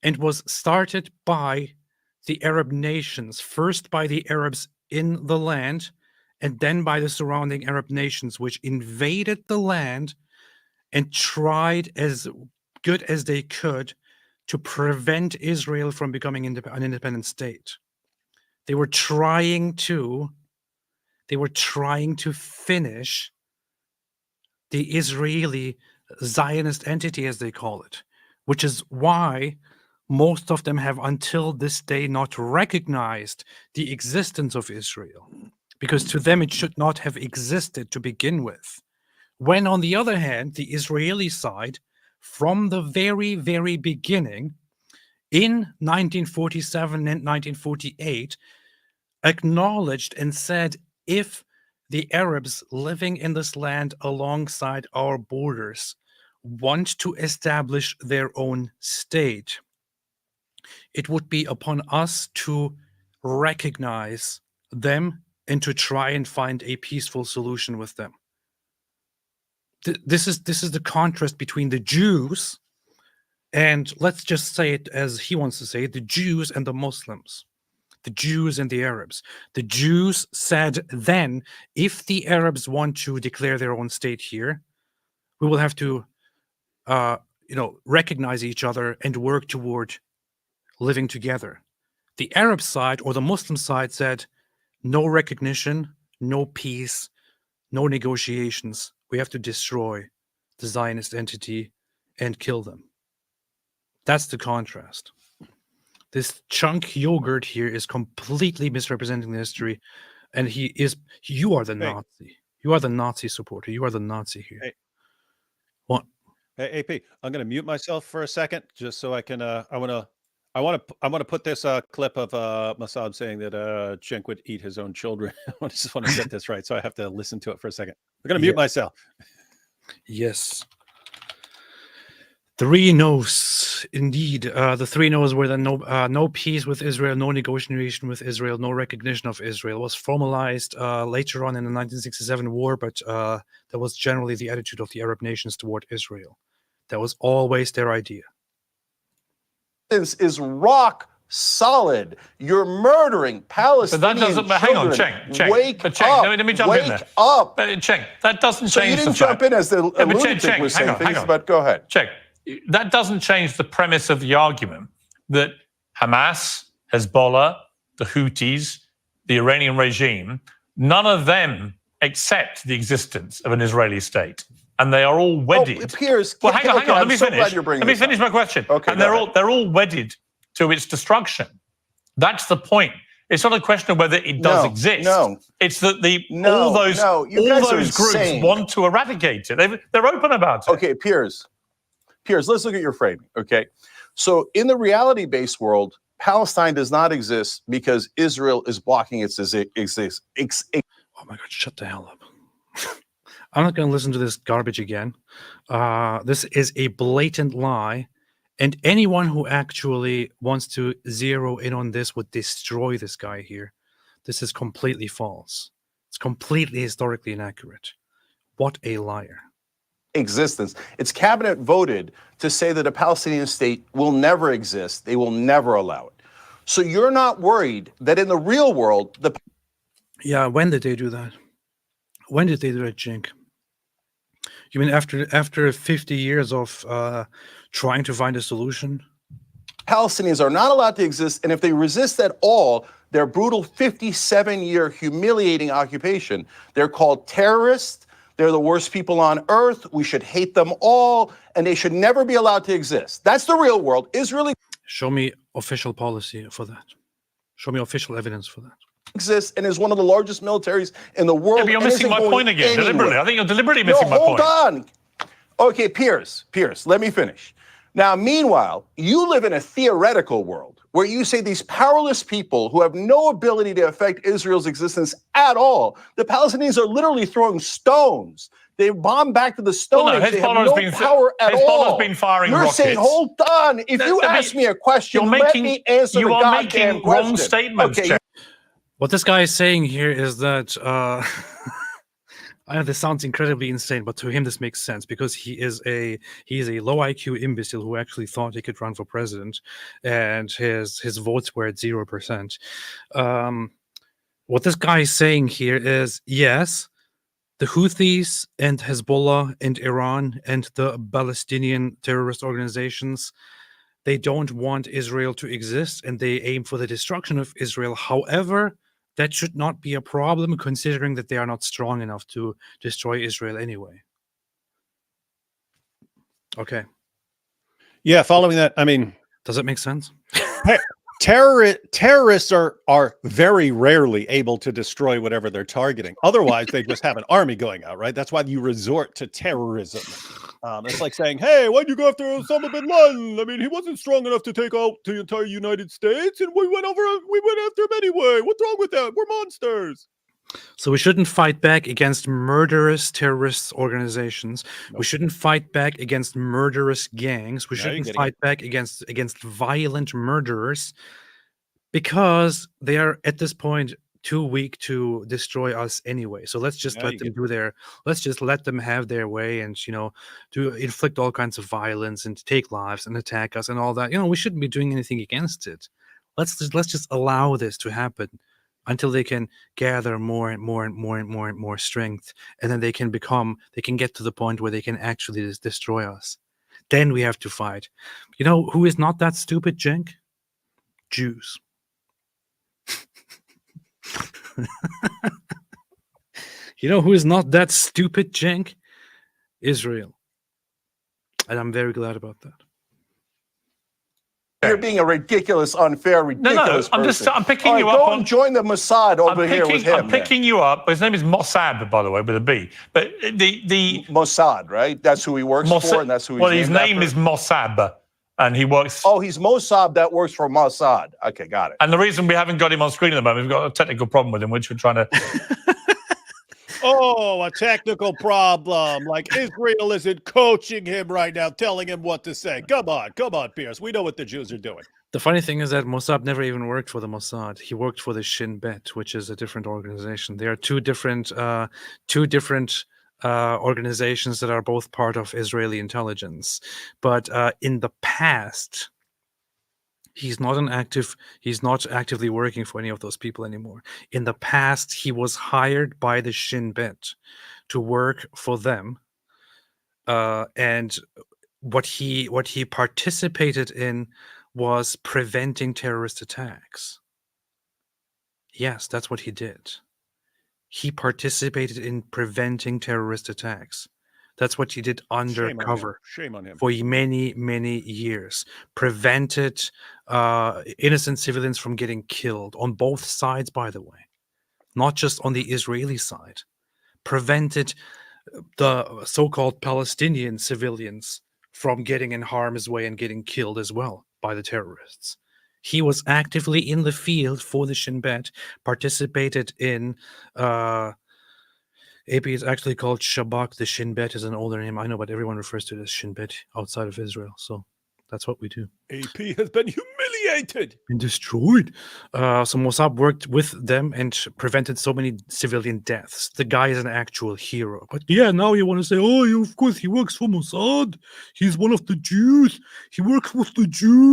and was started by the Arab nations, first by the Arabs in the land, and then by the surrounding Arab nations, which invaded the land and tried as good as they could to prevent Israel from becoming an independent state. They were trying to finish the Israeli Zionist entity, as they call it, which is why most of them have until this day not recognized the existence of Israel, because to them it should not have existed to begin with. When, on the other hand, the Israeli side, from the very, very beginning, in 1947 and 1948, acknowledged and said, if the Arabs living in this land alongside our borders want to establish their own state, it would be upon us to recognize them and to try and find a peaceful solution with them. This is the contrast between the Jews and, let's just say it as he wants to say it, the Jews and the Muslims, the Jews and the Arabs. The Jews said then, if the Arabs want to declare their own state here, we will have to, recognize each other and work toward living together. The Arab side or the Muslim side said, no recognition, no peace, no negotiations. We have to destroy the Zionist entity and kill them. That's the contrast. This Cenk Yogurt here is completely misrepresenting the history, and you are the Nazi. You are the Nazi supporter. You are the Nazi here. Hey. What? Hey, AP, I'm going to mute myself for a second, just so I can. I want to put this clip of Mosab saying that Cenk would eat his own children. I just want to get this right, so I have to listen to it for a second. I'm going to mute myself. Yes. 3 no's, indeed. The 3 no's were that no peace with Israel, no negotiation with Israel, no recognition of Israel. It was formalized later on in the 1967 war, but that was generally the attitude of the Arab nations toward Israel. That was always their idea. This is rock solid. You're murdering Palestinians. But that doesn't. But hang on, Cenk. Wake but Cenk, up. let me jump in there. Wake up. But Cenk, that doesn't So change. you didn't the jump fact. in as the but lunatic was saying things, but go ahead. Cenk, that doesn't change the premise of the argument that Hamas, Hezbollah, the Houthis, the Iranian regime, none of them accept the existence of an Israeli state. And they are all wedded. Piers, well, hang on. Let me finish. Let me finish my question. Okay, and they're all wedded to its destruction. That's the point. It's not a question of whether it does exist. No, it's that all those groups want to eradicate it. They're open about it. Okay, Piers, let's look at your framing. Okay, so in the reality-based world, Palestine does not exist because Israel is blocking its existence. Oh my God! Shut the hell up. I'm not going to listen to this garbage again. This is a blatant lie, and anyone who actually wants to zero in on this would destroy this guy here. This is completely false. It's completely historically inaccurate. What a liar. Existence. Its cabinet voted to say that a Palestinian state will never exist. They will never allow it. So you're not worried that in the real world, Yeah, when did they do that? When did they do that, Cenk? You mean after 50 years of trying to find a solution? Palestinians are not allowed to exist, and if they resist at all their brutal 57-year humiliating occupation, they're called terrorists. They're the worst people on earth. We should hate them all, and they should never be allowed to exist. That's the real world. Israel Show me official policy for that. Show me official evidence for that. Exists and is one of the largest militaries in the world. Yeah, but you're missing my point again, deliberately. I think you're deliberately missing my point. Hold on. Okay, Piers, let me finish. Now, meanwhile, you live in a theoretical world where you say these powerless people who have no ability to affect Israel's existence at all. The Palestinians are literally throwing stones. They bomb back to the Stone Age. They have no power at all. Hezbollah's been firing rockets. You're saying, hold on. If you ask me a question, let me answer the goddamn question. You are making wrong statements, okay. What this guy is saying here is that I know this sounds incredibly insane, but to him this makes sense because he is a low IQ imbecile who actually thought he could run for president, and his votes were at 0%. What this guy is saying here is, yes, the Houthis and Hezbollah and Iran and the Palestinian terrorist organizations, they don't want Israel to exist and they aim for the destruction of Israel. However, that should not be a problem considering that they are not strong enough to destroy Israel anyway. Okay. Yeah, following that, I mean... Does that make sense? Terrorists are very rarely able to destroy whatever they're targeting. Otherwise, they just have an army going out, right? That's why you resort to terrorism. It's like saying, "Hey, why'd you go after Osama bin Laden? I mean, he wasn't strong enough to take out the entire United States, and we went after him anyway. What's wrong with that? We're monsters." So we shouldn't fight back against murderous terrorist organizations. We shouldn't fight back against murderous gangs. We shouldn't fight back against violent murderers, because they are at this point too weak to destroy us anyway. So let's just let them have their way, and to inflict all kinds of violence and take lives and attack us and all that. We shouldn't be doing anything against it. Let's just allow this to happen until they can gather more and more strength, and then they can get to the point where they can actually destroy us. Then we have to fight. Who is not that stupid, Cenk? Jews. Who is not that stupid, Cenk? Israel. And I'm very glad about that. You're being a ridiculous, unfair, ridiculous person. I'm picking you go up and join the Mossad over here with him. I'm picking you up. His name is Mosab, by the way, with a B. But the Mossad, right? That's who he works for, and that's who he's his name is Mosab, and he works. Oh, he's Mosab that works for Mossad. Okay, got it. And the reason we haven't got him on screen at the moment, we've got a technical problem with him, which we're trying to. Oh, a technical problem. Like Israel isn't coaching him right now, telling him what to say. Come on, Piers. We know what the Jews are doing. The funny thing is that Mosab never even worked for the Mossad. He worked for the Shin Bet, which is a different organization. They are two different organizations that are both part of Israeli intelligence. But in the past, he's not actively working for any of those people anymore. In the past, he was hired by the Shin Bet to work for them, and what he participated in was preventing terrorist attacks. Yes, that's what he did. He participated in preventing terrorist attacks. That's what he did undercover. Shame on him. For many, many years. Prevented innocent civilians from getting killed on both sides, by the way. Not just on the Israeli side. Prevented the so-called Palestinian civilians from getting in harm's way and getting killed as well by the terrorists. He was actively in the field for the Shin Bet, participated in AP is actually called Shabak. The Shin Bet is an older name. I know, but everyone refers to it as Shin Bet outside of Israel. So that's what we do. AP has been humiliated and destroyed. So Mosab worked with them and prevented so many civilian deaths. The guy is an actual hero. But yeah, now you want to say, oh, of course, he works for Mossad. He's one of the Jews. He works with the Jews.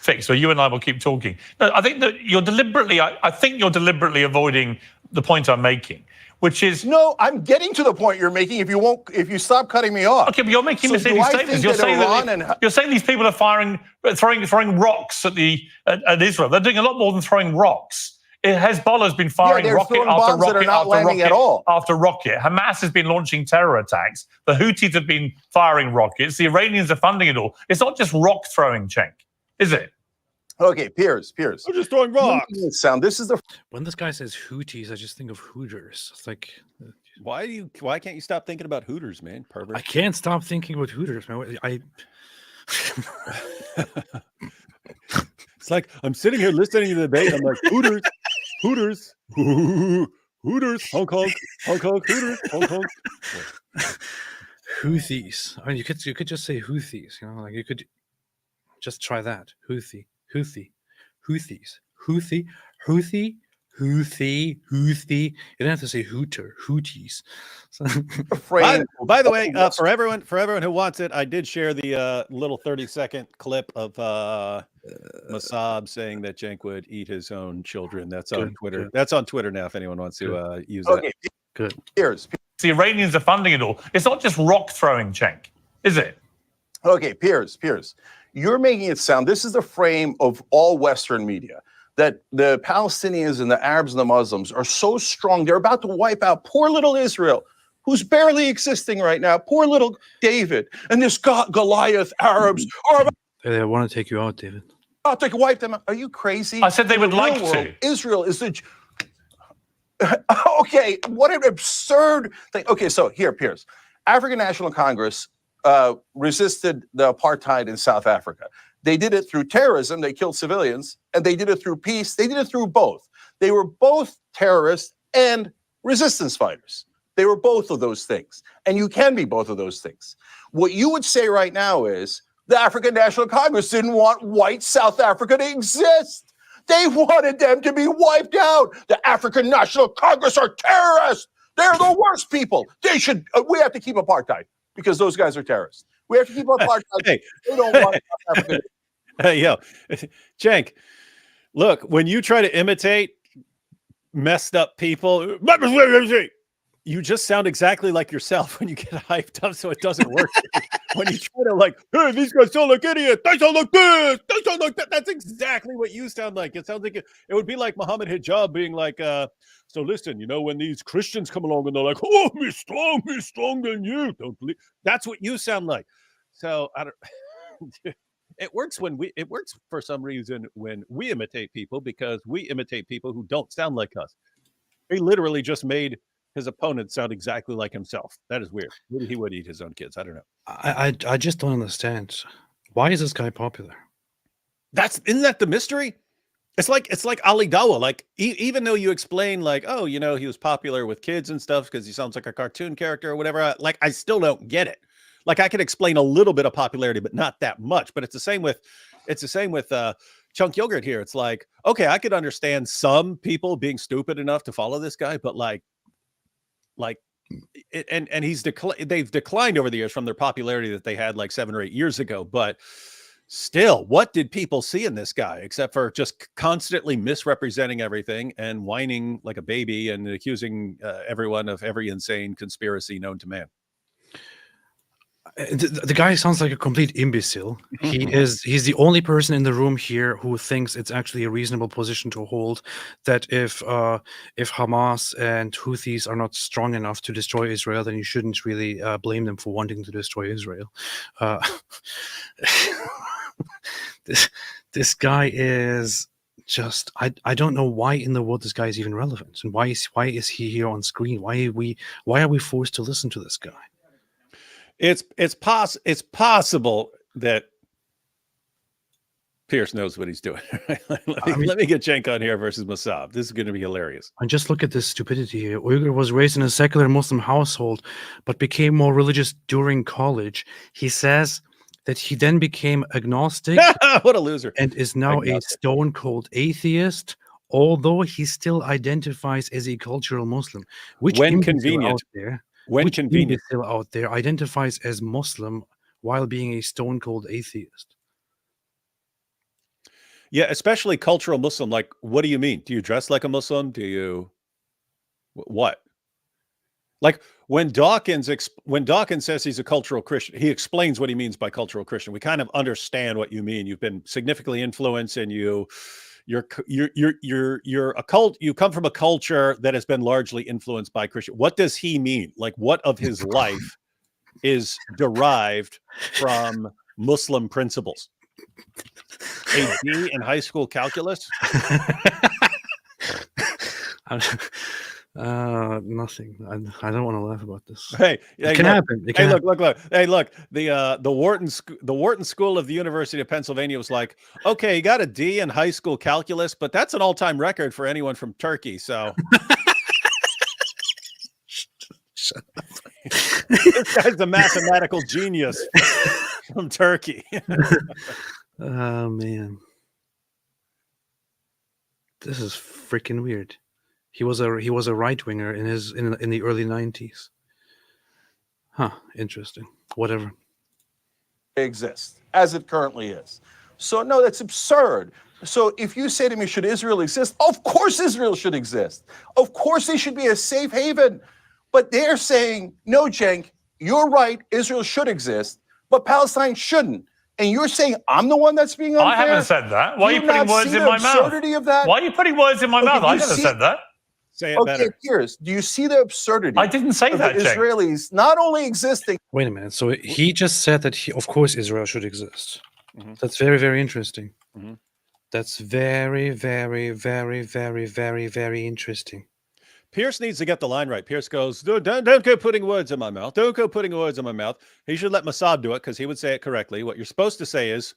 Fix. So you and I will keep talking. No, I think that you're deliberately. I think you're deliberately avoiding the point I'm making, which is no. I'm getting to the point you're making. If you stop cutting me off. Okay, but you're making misleading statements. You're saying these people are throwing rocks at Israel. They're doing a lot more than throwing rocks. Hezbollah's been firing rocket after rocket after rocket. Hamas has been launching terror attacks. The Houthis have been firing rockets. The Iranians are funding it all. It's not just rock throwing, Cenk, is it? Okay, Piers. I'm just throwing rocks. When this guy says Houthis, I just think of Hooters. It's like, why can't you stop thinking about Hooters, man? Pervert. I can't stop thinking about Hooters, man. It's like I'm sitting here listening to the debate. I'm like, Hooters, Hong Kong, Hooters, Hong Kong. Houthis. I mean, you could just say Houthis. Like you could just try that. Houthis. You don't have to say Hooter, Houthis. So. By the way, for everyone who wants it, I did share the little 30-second clip of Mosab saying that Cenk would eat his own children. That's on Twitter. Good. That's on Twitter now. If anyone wants to use that. Good. Piers. The Iranians are funding it all. It's not just rock throwing, Cenk, is it? Okay, Piers. You're making it sound, this is the frame of all Western media, that the Palestinians and the Arabs and the Muslims are so strong, they're about to wipe out poor little Israel. who's barely existing right now. Poor little David. And this Goliath Arabs are They want to take you out, David. about to wipe them out. Are you crazy? I said they In would the real like world, to. Israel is the... Okay, what an absurd thing. Okay, so here, Piers. African National Congress resisted the apartheid in South Africa. They did it through terrorism. They killed civilians. And they did it through peace. They did it through both. They were both terrorists and resistance fighters. They were both of those things. And you can be both of those things. What you would say right now is the African National Congress didn't want white South Africa to exist. They wanted them to be wiped out. The African National Congress are terrorists. They're the worst people. They should. We have to keep apartheid because those guys are terrorists. We have to keep apartheid. Hey. They don't want South Africa. Hey, yo, Cenk, look, when you try to imitate messed up people, you just sound exactly like yourself when you get hyped up, so it doesn't work. When you try to like, hey, these guys sound like idiots. They sound like this. They sound like that. That's exactly what you sound like. It sounds like it would be like Muhammad Hijab being like, so listen, you know, when these Christians come along and they're like, oh, me stronger than you. Don't believe. That's what you sound like. So I don't. It works it works for some reason when we imitate people because we imitate people who don't sound like us. He literally just made his opponent sound exactly like himself. That is weird. Maybe he would eat his own kids. I don't know. I just don't understand. Why is this guy popular? Isn't that the mystery? It's like Ali Dawah. Like even though you explain like, oh, you know, he was popular with kids and stuff because he sounds like a cartoon character or whatever. Like I still don't get it. Like I can explain a little bit of popularity, but not that much. But it's the same with Chunk Yogurt here. It's like, okay, I could understand some people being stupid enough to follow this guy, but they've declined over the years from their popularity that they had like 7 or 8 years ago. But still, what did people see in this guy except for just constantly misrepresenting everything and whining like a baby and accusing everyone of every insane conspiracy known to man? The guy sounds like a complete imbecile. He's the only person in the room here who thinks it's actually a reasonable position to hold that if Hamas and Houthis are not strong enough to destroy Israel, then you shouldn't really blame them for wanting to destroy Israel. This guy is just I don't know why in the world this guy is even relevant, and why is he here on screen? Why are we forced to listen to this guy? It's possible that Piers knows what he's doing. Let me get Cenk on here versus Mosab. This is going to be hilarious. And just look at this stupidity here. Uygur was raised in a secular Muslim household, but became more religious during college. He says that he then became agnostic. What a loser. And is now agnostic. A stone-cold atheist, although he still identifies as a cultural Muslim. Which when convenient. When convenient, still out there identifies as Muslim while being a stone-cold atheist. Yeah, especially cultural Muslim. Like, what do you mean? Do you dress like a Muslim? Do you what? Like when Dawkins says he's a cultural Christian, he explains what he means by cultural Christian. We kind of understand what you mean. You've been significantly influenced, and you're a cult. You come from a culture that has been largely influenced by Christian. What does he mean? Like, what of his life is derived from Muslim principles? A D in high school calculus? Nothing. I don't want to laugh about this. Hey, it can happen. It can happen. Look. Hey, look. The Wharton School of the University of Pennsylvania was like, okay, you got a D in high school calculus, but that's an all-time record for anyone from Turkey. So shut up. This guy's a mathematical genius from Turkey. Oh man, this is freaking weird. He was a right winger in the early 90s. Huh, interesting. Whatever. Exists as it currently is. So no, that's absurd. So if you say to me, should Israel exist? Of course Israel should exist. Of course they should be a safe haven. But they're saying, no, Cenk, you're right, Israel should exist, but Palestine shouldn't. And you're saying I'm the one that's being unfair? I haven't said that. Why are you putting words in my mouth? Of that? Why are you putting words in my mouth? I never said that. Say it Okay, better. Piers, do you see the absurdity I didn't say of that, the Cenk. Israelis not only existing? Wait a minute. So he just said that of course Israel should exist. Mhm. That's very, very interesting. Mhm. That's very, very, very, very, very, very interesting. Pierce needs to get the line right. Pierce goes, don't go putting words in my mouth. Don't go putting words in my mouth. He should let Mosab do it because he would say it correctly. What you're supposed to say is,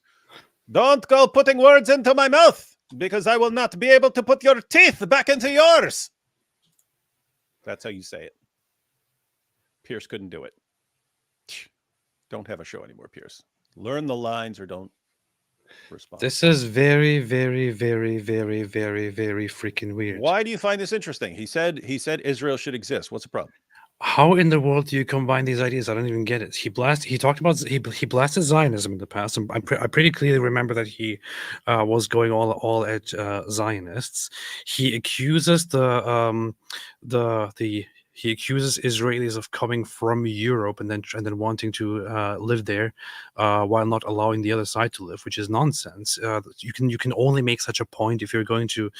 don't go putting words into my mouth because I will not be able to put your teeth back into yours. That's how you say it. Pierce couldn't do it. Don't have a show anymore, Pierce. Learn the lines or don't respond. This is very, very, very, very, very, very freaking weird. Why do you find this interesting? He said Israel should exist. What's the problem? How in the world do you combine these ideas? I don't even get it. He talked about he blasted Zionism in the past. I pretty clearly remember that he was going all at Zionists. He accuses he accuses Israelis of coming from Europe and then wanting to live there while not allowing the other side to live, which is nonsense. You can only make such a point if you're going to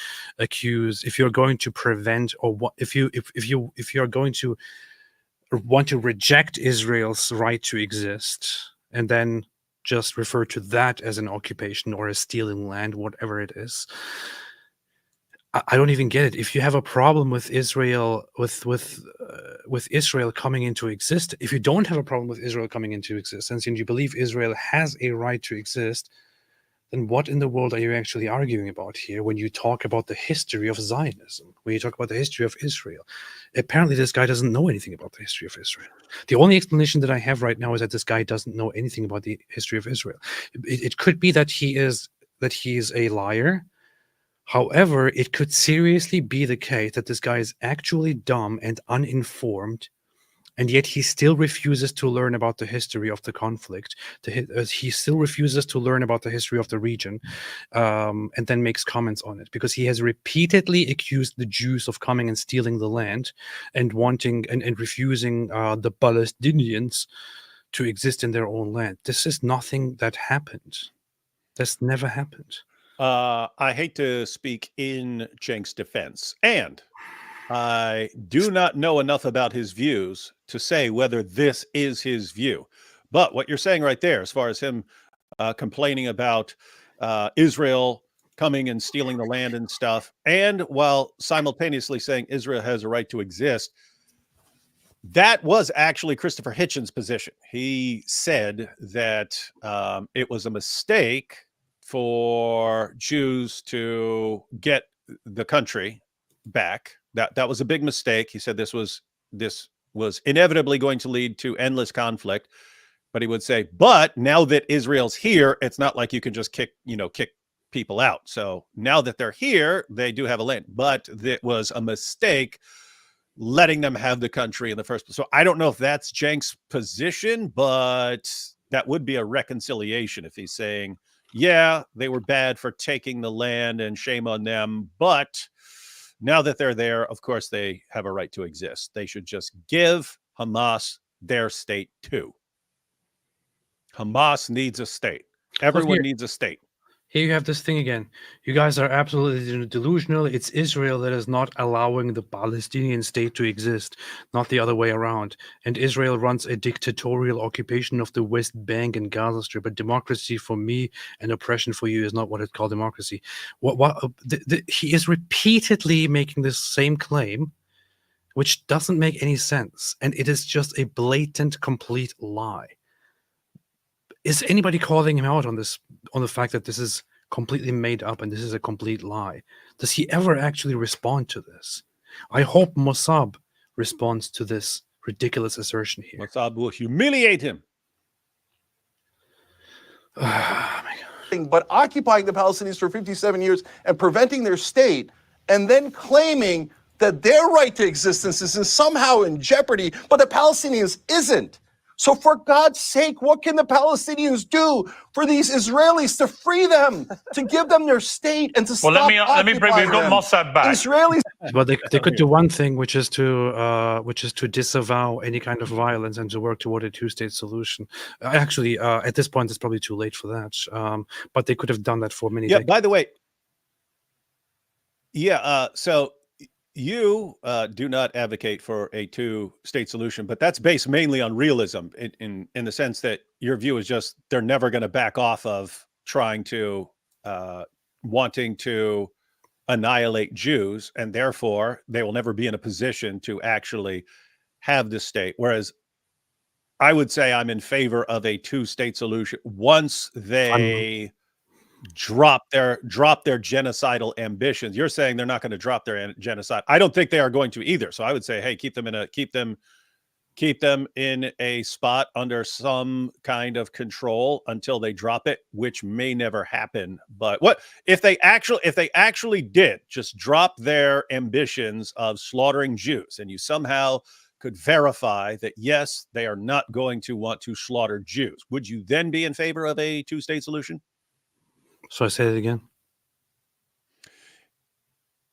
prevent, or if you're going to want to reject Israel's right to exist and then just refer to that as an occupation or as stealing land, whatever it is. I don't even get it. If you have a problem with Israel, with Israel coming into existence, if you don't have a problem with Israel coming into existence and you believe Israel has a right to exist, then what in the world are you actually arguing about here when you talk about the history of Zionism, when you talk about the history of Israel? Apparently, this guy doesn't know anything about the history of Israel. The only explanation that I have right now is that this guy doesn't know anything about the history of Israel. It could be that he is a liar. However, it could seriously be the case that this guy is actually dumb and uninformed, and yet he still refuses to learn about the history of the conflict. He still refuses to learn about the history of the region, and then makes comments on it because he has repeatedly accused the Jews of coming and stealing the land and wanting and refusing the Palestinians to exist in their own land. This is nothing that happened. This never happened. I hate to speak in Cenk's defense, and I do not know enough about his views to say whether this is his view. But what you're saying right there, as far as him complaining about Israel coming and stealing the land and stuff, and while simultaneously saying Israel has a right to exist, that was actually Christopher Hitchens' position. He said that it was a mistake for Jews to get the country back. That was a big mistake. He said this was inevitably going to lead to endless conflict. But he would say, but now that Israel's here, it's not like you can just kick people out. So now that they're here, they do have a land. But it was a mistake letting them have the country in the first place. So I don't know if that's Cenk's position, but that would be a reconciliation if he's saying, yeah, they were bad for taking the land and shame on them, but now that they're there, of course, they have a right to exist. They should just give Hamas their state too. Hamas needs a state. Everyone needs a state. Here you have this thing again. You guys are absolutely delusional. It's Israel that is not allowing the Palestinian state to exist, not the other way around. And Israel runs a dictatorial occupation of the West Bank and Gaza Strip. But democracy for me and oppression for you is not what it's called democracy. He is repeatedly making this same claim, which doesn't make any sense. And it is just a blatant, complete lie. Is anybody calling him out on the fact that this is completely made up and this is a complete lie? Does he ever actually respond to this? I hope Mosab responds to this ridiculous assertion here. Mosab will humiliate him. Oh my God. But occupying the Palestinians for 57 years and preventing their state, and then claiming that their right to existence is somehow in jeopardy, but the Palestinians isn't. So for God's sake, what can the Palestinians do for these Israelis to free them, to give them their state and to stop let me bring, we've got Mosab back. Israelis. But they could do one thing, which is to disavow any kind of violence and to work toward a two-state solution. Actually, at this point, it's probably too late for that. But they could have done that for many decades. By the way, so you do not advocate for a two-state solution, but that's based mainly on realism in the sense that your view is just they're never going to back off of trying to wanting to annihilate Jews, and therefore they will never be in a position to actually have this state. Whereas I would say I'm in favor of a two-state solution once they drop their genocidal ambitions. You're saying they're not going to drop their genocide. I don't think they are going to either. So I would say, hey, keep them in a spot under some kind of control until they drop it, which may never happen. But what if they actually did just drop their ambitions of slaughtering Jews, and you somehow could verify that yes, they are not going to want to slaughter Jews? Would you then be in favor of a two-state solution? So I say it again.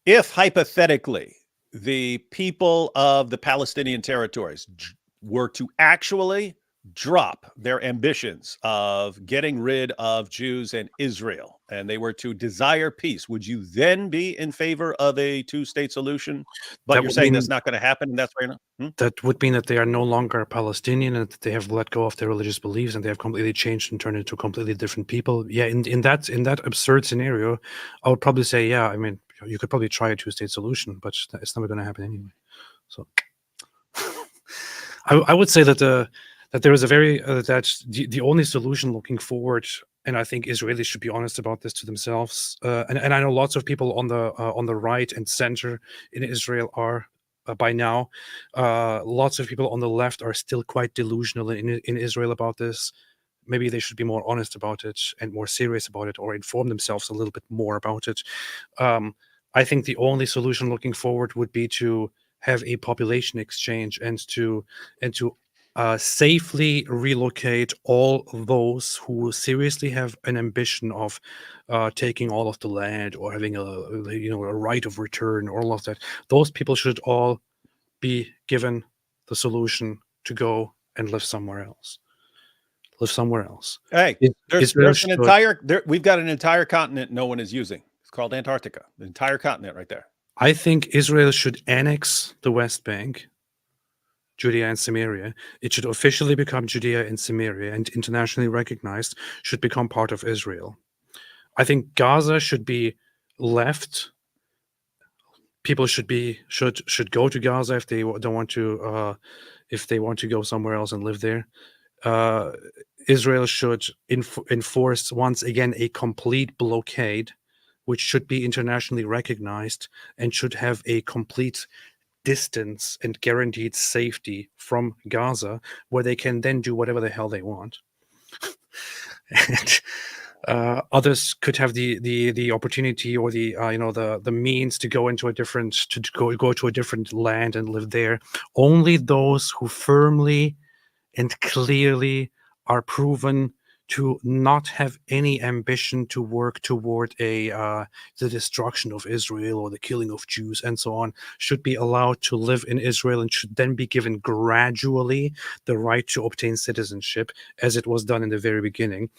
If hypothetically the people of the Palestinian territories were to actually drop their ambitions of getting rid of Jews and Israel, and they were to desire peace, would you then be in favor of a two-state solution? But you're saying that's not going to happen, and that's why you're not. That would mean that they are no longer Palestinian and that they have let go of their religious beliefs and they have completely changed and turned into completely different people. Yeah, in that absurd scenario, I would probably say, yeah, I mean, you could probably try a two-state solution, but it's never going to happen anyway. So I would say that there is a very that the only solution looking forward, and I think Israelis should be honest about this to themselves. And I know lots of people on the right and center in Israel are by now. Lots of people on the left are still quite delusional in Israel about this. Maybe they should be more honest about it and more serious about it, or inform themselves a little bit more about it. I think the only solution looking forward would be to have a population exchange and to safely relocate all those who seriously have an ambition of taking all of the land or having a right of return or all of that. Those people should all be given the solution to go and live somewhere else. Hey, there's an entire we've got an entire continent no one is using. It's called Antarctica. The entire continent right there. I think Israel should annex the West Bank, Judea and Samaria. It should officially become Judea and Samaria, and internationally recognized, should become part of Israel. I think Gaza should be left. People should go to Gaza if they don't want to, if they want to go somewhere else and live there. Israel should enforce once again a complete blockade, which should be internationally recognized and should have a complete distance and guaranteed safety from Gaza, where they can then do whatever the hell they want. And others could have the opportunity or the means to go into go to a different land and live there. Only those who firmly and clearly are proven to not have any ambition to work toward the destruction of Israel or the killing of Jews and so on, should be allowed to live in Israel and should then be given gradually the right to obtain citizenship, as it was done in the very beginning.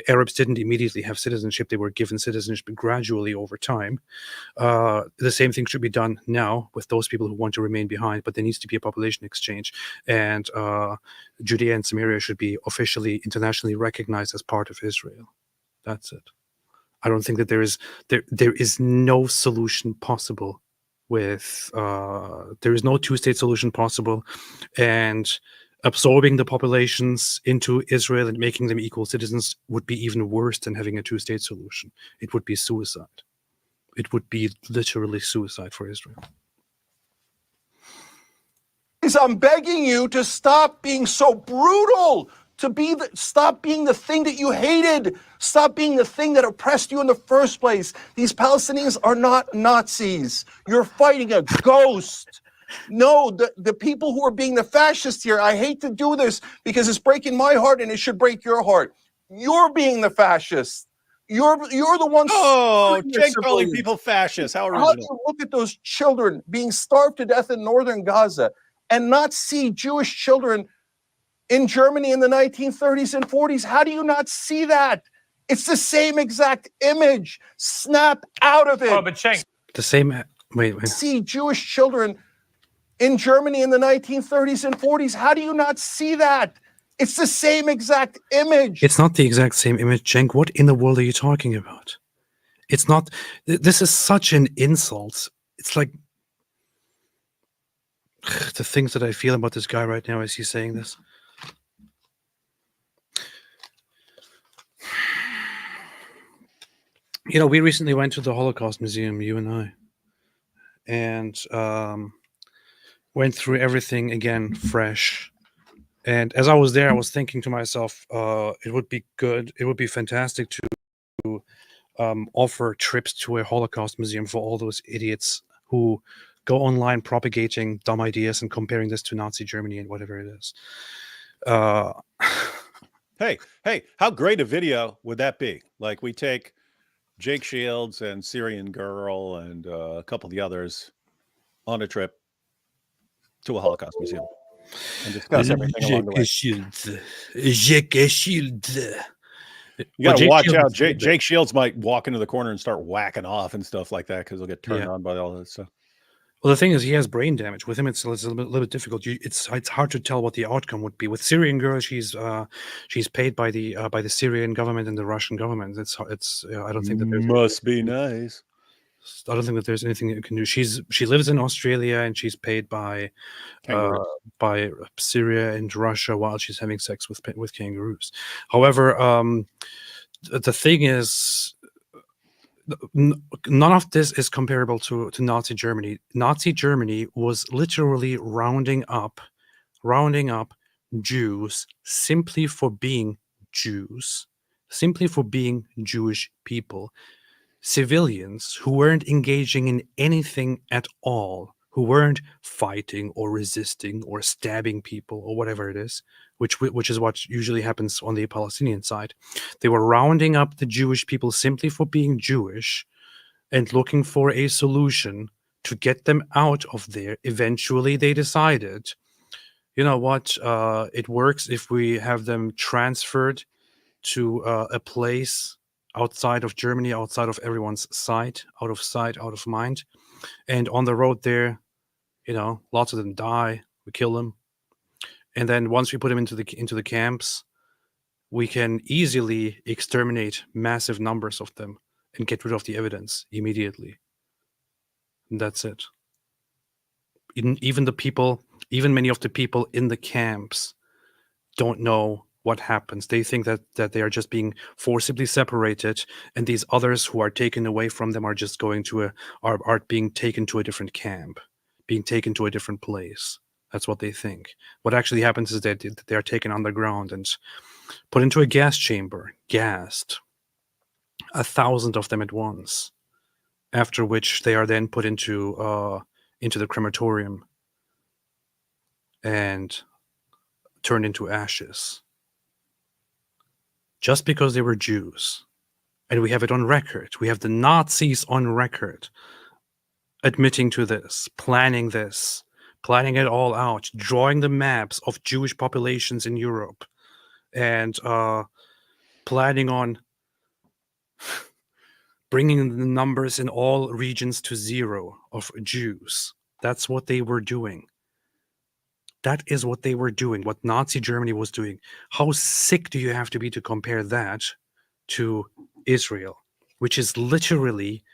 Arabs didn't immediately have citizenship. They were given citizenship gradually over time. The same thing should be done now with those people who want to remain behind, but there needs to be a population exchange, and Judea and Samaria should be officially internationally recognized as part of Israel. That's it. I don't think that there is no solution possible with there is no two-state solution possible, and absorbing the populations into Israel and making them equal citizens would be even worse than having a two-state solution. It would be suicide. It would be literally suicide for Israel. I'm begging you to stop being so brutal, stop being the thing that you hated, stop being the thing that oppressed you in the first place. These Palestinians are not Nazis. You're fighting a ghost. No, the people who are being the fascists here, I hate to do this because it's breaking my heart and it should break your heart. You're being the fascist. You're the ones. Oh, Cenk calling people fascists. How original. How do you look at those children being starved to death in northern Gaza and not see Jewish children in Germany in the 1930s and 40s? How do you not see that? It's the same exact image. Snap out of it. Oh, but Cenk, the same. Wait. See Jewish children in Germany in the 1930s and 40s. How do you not see that? It's the same exact image. It's not the exact same image, Cenk. What in the world are you talking about? It's not. This is such an insult. It's like the things that I feel about this guy right now as he's saying this. You know, we recently went to the Holocaust Museum, you and I, and went through everything again fresh. And as I was there, I was thinking to myself, it would be good, it would be fantastic to offer trips to a Holocaust museum for all those idiots who go online propagating dumb ideas and comparing this to Nazi Germany and whatever it is. Hey, how great a video would that be? Like, we take Jake Shields and Syrian Girl and a couple of the others on a trip to a Holocaust museum and discuss everything along the way. You got to watch out. Jake Shields might walk into the corner and start whacking off and stuff like that because he'll get turned on by all that stuff. Well, the thing is, he has brain damage. With him, it's a little bit difficult. It's hard to tell what the outcome would be. With Syrian Girl, she's paid by the Syrian government and the Russian government. It's I don't think that there's must be nice. I don't think that there's anything you can do. She lives in Australia and she's paid by Syria and Russia while she's having sex with kangaroos. However, the thing is, none of this is comparable to Nazi Germany. Nazi Germany was literally rounding up Jews simply for being Jews, simply for being Jewish people. Civilians who weren't engaging in anything at all, who weren't fighting or resisting or stabbing people or whatever it is, which is what usually happens on the Palestinian side. They were rounding up the Jewish people simply for being Jewish and looking for a solution to get them out of there. Eventually, they decided, you know what, it works if we have them transferred to a place outside of Germany, outside of everyone's sight, out of mind. And on the road there, you know, lots of them die. We kill them. And then once we put them into the camps, we can easily exterminate massive numbers of them and get rid of the evidence immediately. And that's it. Even many of the people in the camps don't know what happens. They think that they are just being forcibly separated, and these others who are taken away from them are just going to are being taken to a different camp, being taken to a different place. That's what they think. What actually happens is that they are taken underground and put into a gas chamber, gassed, 1,000 of them at once. After which they are then put into the crematorium and turned into ashes. Just because they were Jews. And we have it on record. We have the Nazis on record admitting to this, planning it all out, drawing the maps of Jewish populations in Europe, and planning on bringing the numbers in all regions to zero of Jews. That's what they were doing. That is what they were doing, what Nazi Germany was doing. How sick do you have to be to compare that to Israel, which is literally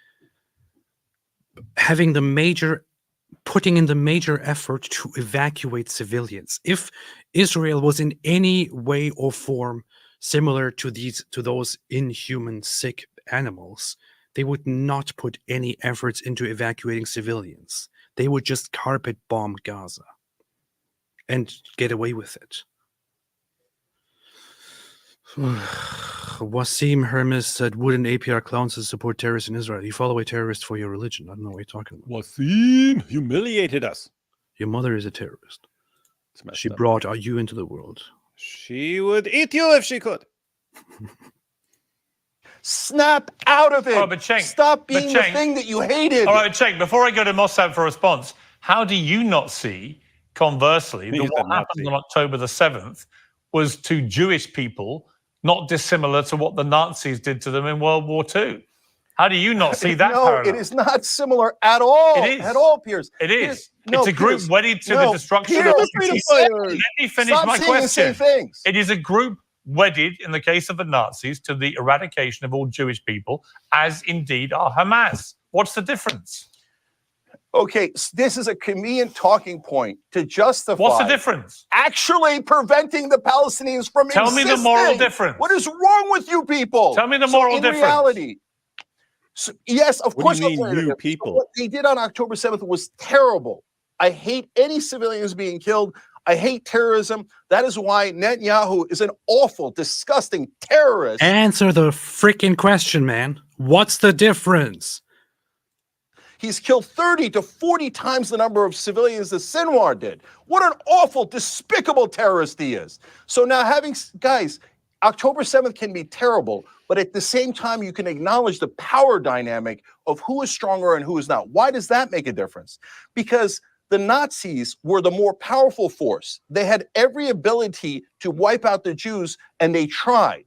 putting in the major effort to evacuate civilians? If Israel was in any way or form similar to those inhuman, sick animals, they would not put any efforts into evacuating civilians. They would just carpet bomb Gaza and get away with it. Wasim Hermes said, wouldn't APR clowns to support terrorists in Israel? You follow a terrorist for your religion. I don't know what you're talking about. Wasim humiliated us. Your mother is a terrorist. She brought you into the world. She would eat you if she could. Snap out of it. Oh, but Cenk, Stop being the thing that you hated. All right, Cenk, before I go to Mosab for a response, how do you not see, conversely, that what happened on October the 7th was to Jewish people not dissimilar to what the Nazis did to them in World War II? How do you not see that No, parallel? it is not similar at all. It is. At all, Piers. It is. No, It's a group Piers. wedded to No, the destruction Piers, of Piers. Let me finish Stop my saying the same question. things. It is a group wedded, in the case of the Nazis, to the eradication of all Jewish people, as indeed are Hamas. What's the difference? Okay, this is a convenient talking point to justify. What's the difference? Actually preventing the Palestinians from Tell existing. me the moral difference. What is wrong with you people? Tell me the moral in difference. reality, yes, of What course. do you mean, I'll tell you that. people? What they did on October 7th was terrible. I hate any civilians being killed. I hate terrorism. That is why Netanyahu is an awful, disgusting terrorist. Answer the freaking question, man. What's the difference? He's killed 30 to 40 times the number of civilians that Sinwar did. What an awful, despicable terrorist he is. So now guys, October 7th can be terrible, but at the same time, you can acknowledge the power dynamic of who is stronger and who is not. Why does that make a difference? Because the Nazis were the more powerful force. They had every ability to wipe out the Jews, and they tried.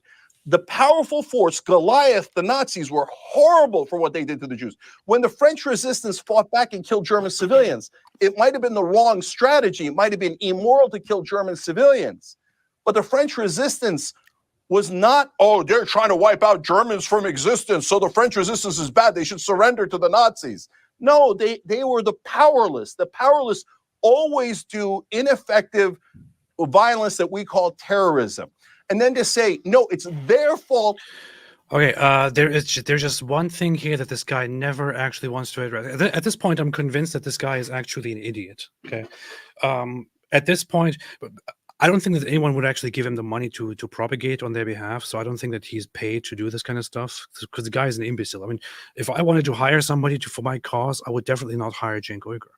The powerful force, Goliath, the Nazis were horrible for what they did to the Jews. When the French resistance fought back and killed German civilians, it might have been the wrong strategy. It might have been immoral to kill German civilians. But the French resistance was not, oh, they're trying to wipe out Germans from existence, so the French resistance is bad. They should surrender to the Nazis. No, they were the powerless. The powerless always do ineffective violence that we call terrorism. And then to say, no, it's their fault. Okay, there's just one thing here that this guy never actually wants to address. At this point, I'm convinced that this guy is actually an idiot. Okay, at this point, I don't think that anyone would actually give him the money to propagate on their behalf. So I don't think that he's paid to do this kind of stuff because the guy is an imbecile. I mean, if I wanted to hire somebody for my cause, I would definitely not hire Cenk Uygur.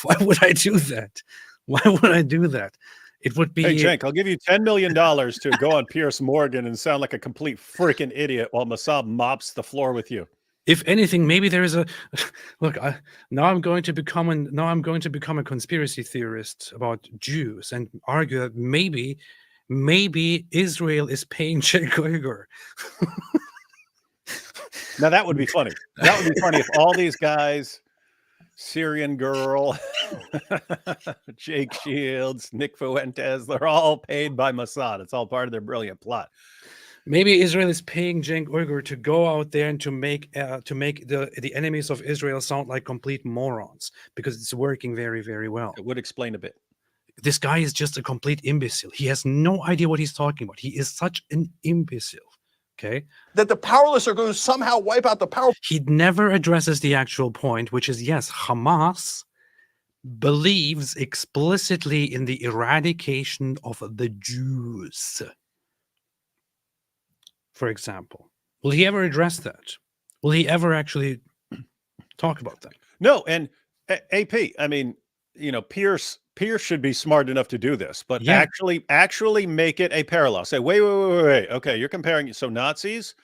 Why would I do that? Why would I do that? It would be. Hey, Cenk, I'll give you $10 million to go on Piers Morgan and sound like a complete freaking idiot while Mosab mops the floor with you. If anything, maybe there is a look. Now I'm going to become a conspiracy theorist about Jews and argue that maybe Israel is paying Cenk Uygur. Now that would be funny. That would be funny if all these guys, Syrian girl, Jake Shields, Nick Fuentes, they're all paid by Mossad. It's all part of their brilliant plot. Maybe Israel is paying Cenk Uygur to go out there and to make the enemies of Israel sound like complete morons because it's working very, very well. It would explain a bit. This guy is just a complete imbecile. He has no idea what he's talking about. He is such an imbecile. Okay. That the powerless are going to somehow wipe out the powerful. He never addresses the actual point, which is yes, Hamas believes explicitly in the eradication of the Jews. For example, will he ever address that? Will he ever actually talk about that? No, and AP, I mean, you know, Piers should be smart enough to do this, but Yeah. actually make it a parallel. Say, wait. Okay, you're comparing so Nazis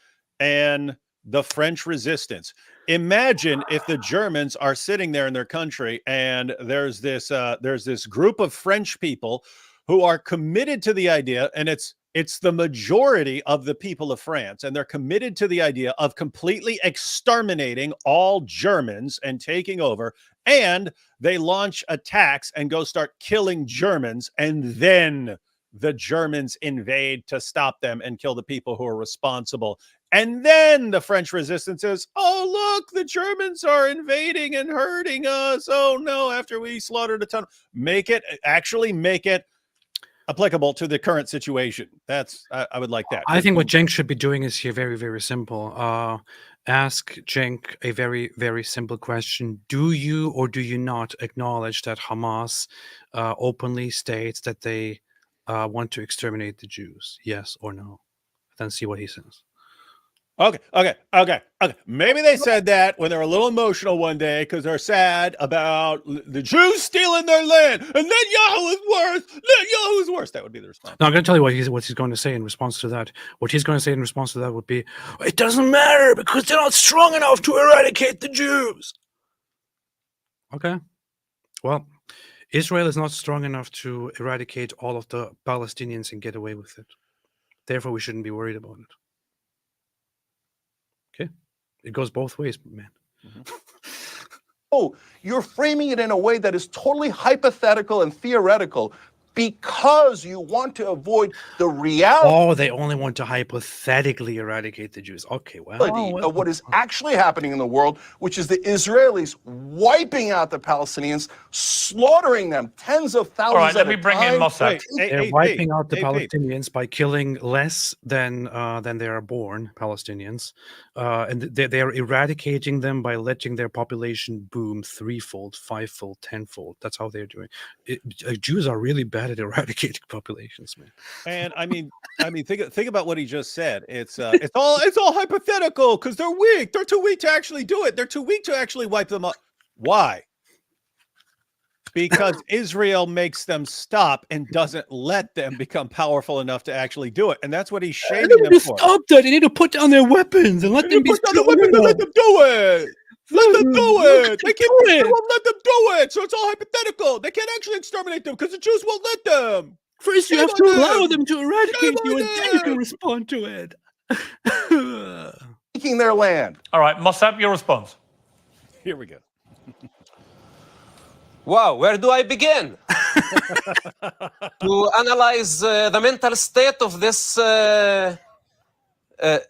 and the French resistance. Imagine if the Germans are sitting there in their country and there's this group of French people who are committed to the idea, and it's the majority of the people of France, and they're committed to the idea of completely exterminating all Germans and taking over, and they launch attacks and go start killing Germans, and then the Germans invade to stop them and kill the people who are responsible. And then the French resistance says, oh, look, the Germans are invading and hurting us. Oh, no, after we slaughtered a ton. Make it applicable to the current situation. That's I would like that. I think what Cenk should be doing is here very, very simple. Ask Cenk a very, very simple question. Do you or do you not acknowledge that Hamas openly states that they want to exterminate the Jews? Yes or no? Then see what he says. Okay. Maybe they said that when they're a little emotional one day because they're sad about the Jews stealing their land, and Netanyahu is worse. Netanyahu is worse. That would be the response. Now, I'm going to tell you what he's going to say in response to that. What he's going to say in response to that would be, it doesn't matter because they're not strong enough to eradicate the Jews. Okay. Well, Israel is not strong enough to eradicate all of the Palestinians and get away with it. Therefore, we shouldn't be worried about it. Okay. It goes both ways, man. Oh, you're framing it in a way that is totally hypothetical and theoretical because you want to avoid the reality Oh, they only want to hypothetically eradicate the Jews. Okay, well, of what is actually happening in the world, which is the Israelis wiping out the Palestinians, slaughtering them tens of thousands All right, let at me a bring in time. Mosab. they're wiping out the Palestinians by killing less than they are born Palestinians, and they are eradicating them by letting their population boom threefold, fivefold, tenfold. That's how they're doing it. Jews are really bad at eradicating populations, man. And I mean, think about what he just said. It's all hypothetical because they're weak. They're too weak to actually do it. They're too weak to actually wipe them up. Why? Because Israel makes them stop and doesn't let them become powerful enough to actually do it, and that's what he's They shaming need them to for. stop that. They need to put down their weapons and let them be Put down the weapons and let them do it. Let them do it. They won't let them do it. So it's all hypothetical. They can't actually exterminate them because the Jews won't let them. First, you Shame have to on allow them. them to eradicate Shame you, on and then you can them. respond to it. Taking their land. All right, Mosab, your response. Here we go. Wow, where do I begin? To analyze the mental state of this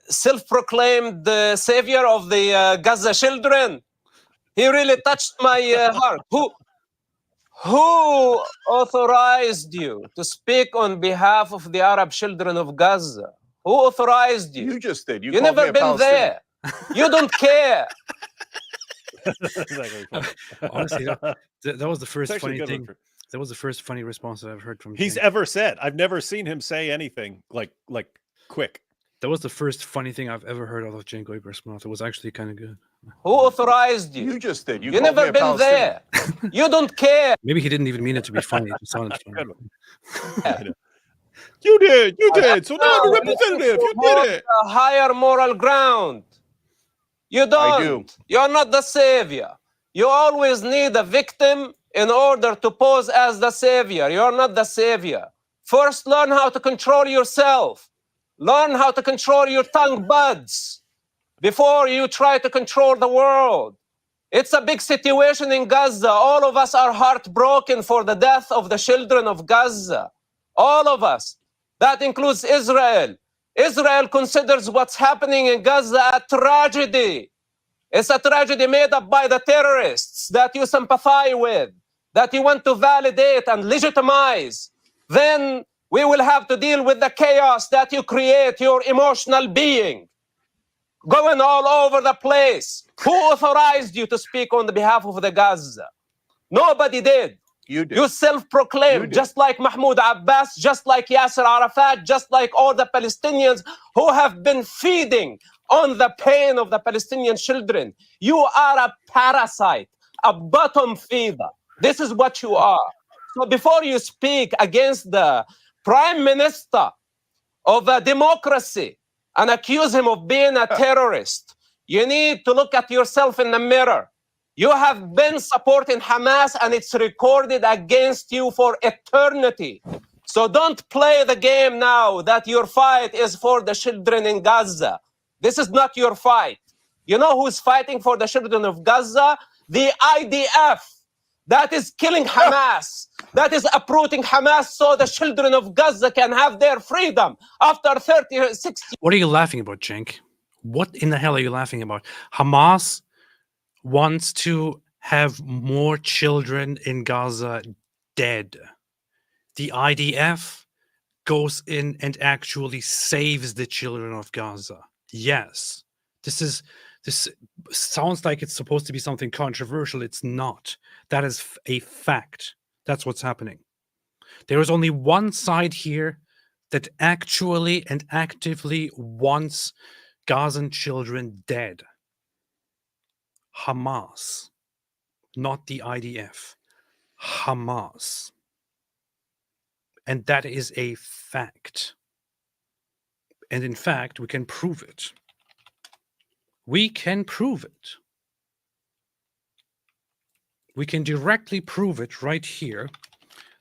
self-proclaimed savior of the Gaza children. He really touched my heart. Who authorized you to speak on behalf of the Arab children of Gaza? Who authorized you? You just did. You called me never a been Palestinian. there. You don't care. Honestly, that was the first It's actually funny a good thing. one. That was the first funny response that I've heard from. He's Cenk. ever said. I've never seen him say anything like quick. That was the first funny thing I've ever heard out of Cenk Uyghur's mouth. It was actually kind of good. Who authorized you? You just did. You called never me a been Palestinian. there. You don't care. Maybe he didn't even mean it to be funny. It just sounded funny. You did. You did. So now I'm a representative. You did it. A higher moral ground. You don't. I do. You're not the savior. You always need a victim in order to pose as the savior. You're not the savior. First, learn how to control yourself. Learn how to control your tongue buds before you try to control the world. It's a big situation in Gaza. All of us are heartbroken for the death of the children of Gaza. All of us. That includes Israel. Israel considers what's happening in Gaza a tragedy. It's a tragedy made up by the terrorists that you sympathize with, that you want to validate and legitimize. Then we will have to deal with the chaos that you create, your emotional being, going all over the place. Who authorized you to speak on the behalf of the Gaza? Nobody did. You did. You self-proclaimed, just like Mahmoud Abbas, just like Yasser Arafat, just like all the Palestinians who have been feeding on the pain of the Palestinian children. You are a parasite, a bottom feeder. This is what you are. So before you speak against the prime minister of a democracy and accuse him of being a terrorist, you need to look at yourself in the mirror. You have been supporting Hamas and it's recorded against you for eternity. So don't play the game now that your fight is for the children in Gaza. This is not your fight. You know who's fighting for the children of Gaza? The IDF. That is killing Hamas. That is uprooting Hamas so the children of Gaza can have their freedom after 36 What are you laughing about, Cenk? What in the hell are you laughing about? Hamas wants to have more children in Gaza dead. The IDF goes in and actually saves the children of Gaza. Yes. This sounds like it's supposed to be something controversial. It's not. That is a fact. That's what's happening. There is only one side here that actually and actively wants Gazan children dead. Hamas, not the IDF. Hamas. And that is a fact. And in fact, we can prove it. We can prove it. We can directly prove it right here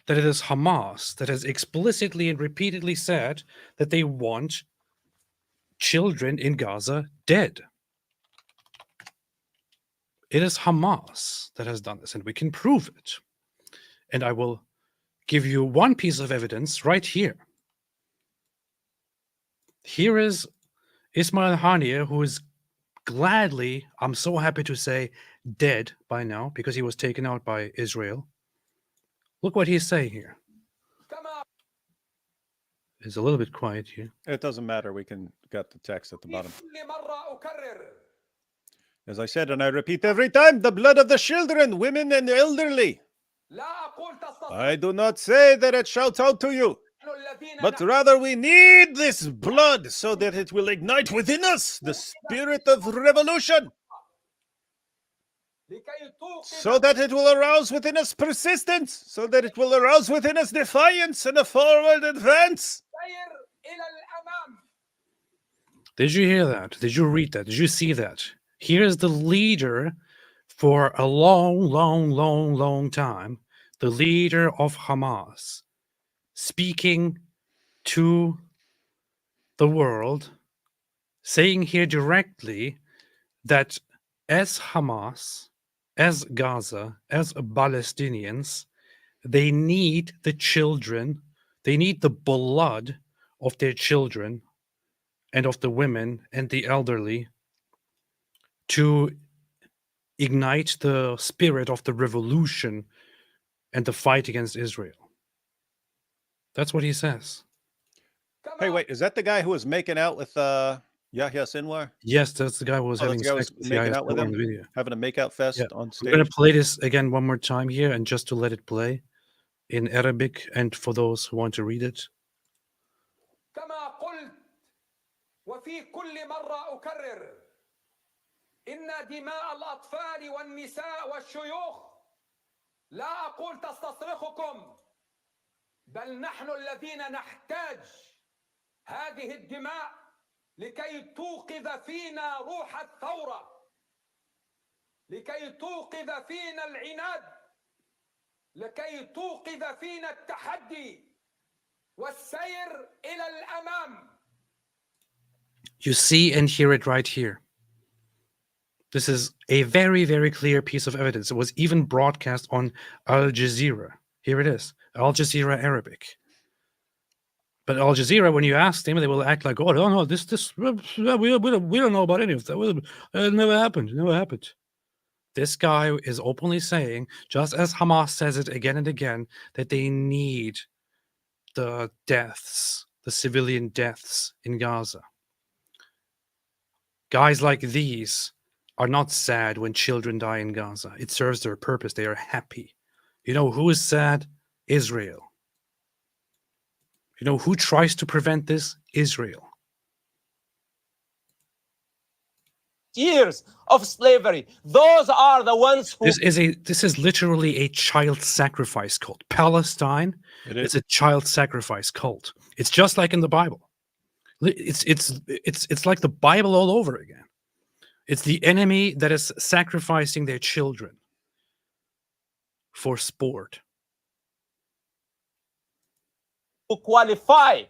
that it is Hamas that has explicitly and repeatedly said that they want children in Gaza dead. It is Hamas that has done this, and we can prove it. And I will give you one piece of evidence right here. Here is Ismail Haniyeh, who is gladly, I'm so happy to say, dead by now because he was taken out by Israel. Look what he's saying here. It's a little bit quiet here. It doesn't matter. We can get the text at the bottom. As I said, and I repeat every time, the blood of the children, women, and elderly. I do not say that it shouts out to you, but rather we need this blood so that it will ignite within us the spirit of revolution, so that it will arouse within us persistence, so that it will arouse within us defiance and a forward advance. Did you hear that? Did you read that? Did you see that? Here's the leader for a long time, the leader of Hamas, speaking to the world, saying here directly that as Hamas, as Gaza, as Palestinians, they need the children, they need the blood of their children and of the women and the elderly to ignite the spirit of the revolution and the fight against Israel. That's what he says. Hey, wait, is that the guy who was making out with Yahya Sinwar? Yes, that's the guy who was Oh, having that's the guy who sex was with making Yahya out with Sinwar him? in the video. Having a makeout fest Yeah. on I'm stage? going to play this again one more time here, and just to let it play in Arabic, and for those who want to read it. كما قلت وفي كل مرة أكرر إن دماء الأطفال والنساء والشيوخ لا أقول تستصرخكم بل نحن الذين نحتاج هذه الدماء لكي توقظ فينا روح الثورة لكي توقظ فينا العناد لكي توقظ فينا التحدي والسير إلى الأمام. You see and hear it right here. This is a very clear piece of evidence. It was even broadcast on Al Jazeera. Here it is, Al Jazeera Arabic. But Al Jazeera, when you ask them, they will act like, "Oh no, this we don't know about any of that. It never happened. It never happened." This guy is openly saying, just as Hamas says it again and again, that they need the deaths, the civilian deaths in Gaza. Guys like these are not sad when children die in Gaza. It serves their purpose. They are happy. You know who is sad? Israel. You know who tries to prevent this? Israel. Years of slavery. Those are the ones who... This is literally a child sacrifice cult. Palestine is a child sacrifice cult. It's just like in the Bible. It's like the Bible all over again. It's the enemy that is sacrificing their children for sport. Who qualify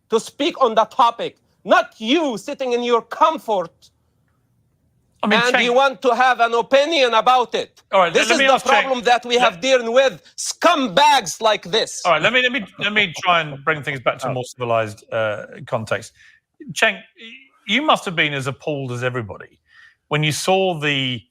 to speak on the topic, not you sitting in your comfort. I mean, and you want to have an opinion about it. All right, this is the problem that we have dealing with scumbags like this. All right, let me try and bring things back to a more civilized context. Cenk, you must have been as appalled as everybody when you saw the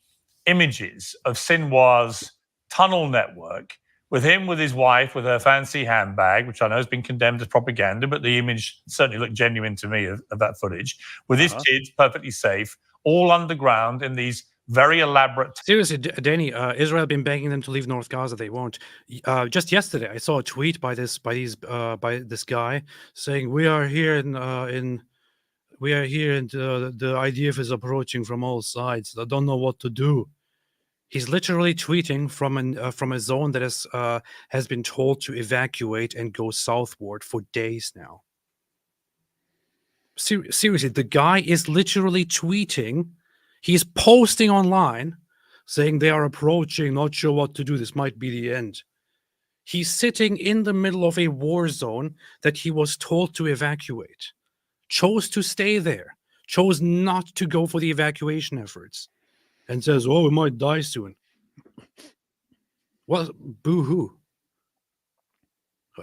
images of Sinwar's tunnel network with him, with his wife, with her fancy handbag, which I know has been condemned as propaganda, but the image certainly looked genuine to me of that footage, with his kids perfectly safe, all underground in these very elaborate... Seriously, Danny, Israel been begging them to leave North Gaza. They won't. Just yesterday, I saw a tweet by this guy saying, "We are here and the IDF is approaching from all sides. I don't know what to do." He's literally tweeting from a zone that has been told to evacuate and go southward for days now. Seriously, the guy is literally tweeting. He's posting online saying they are approaching, not sure what to do. This might be the end. He's sitting in the middle of a war zone that he was told to evacuate, chose to stay there, chose not to go for the evacuation efforts. and says, "Oh, we might die soon." Well, boo-hoo.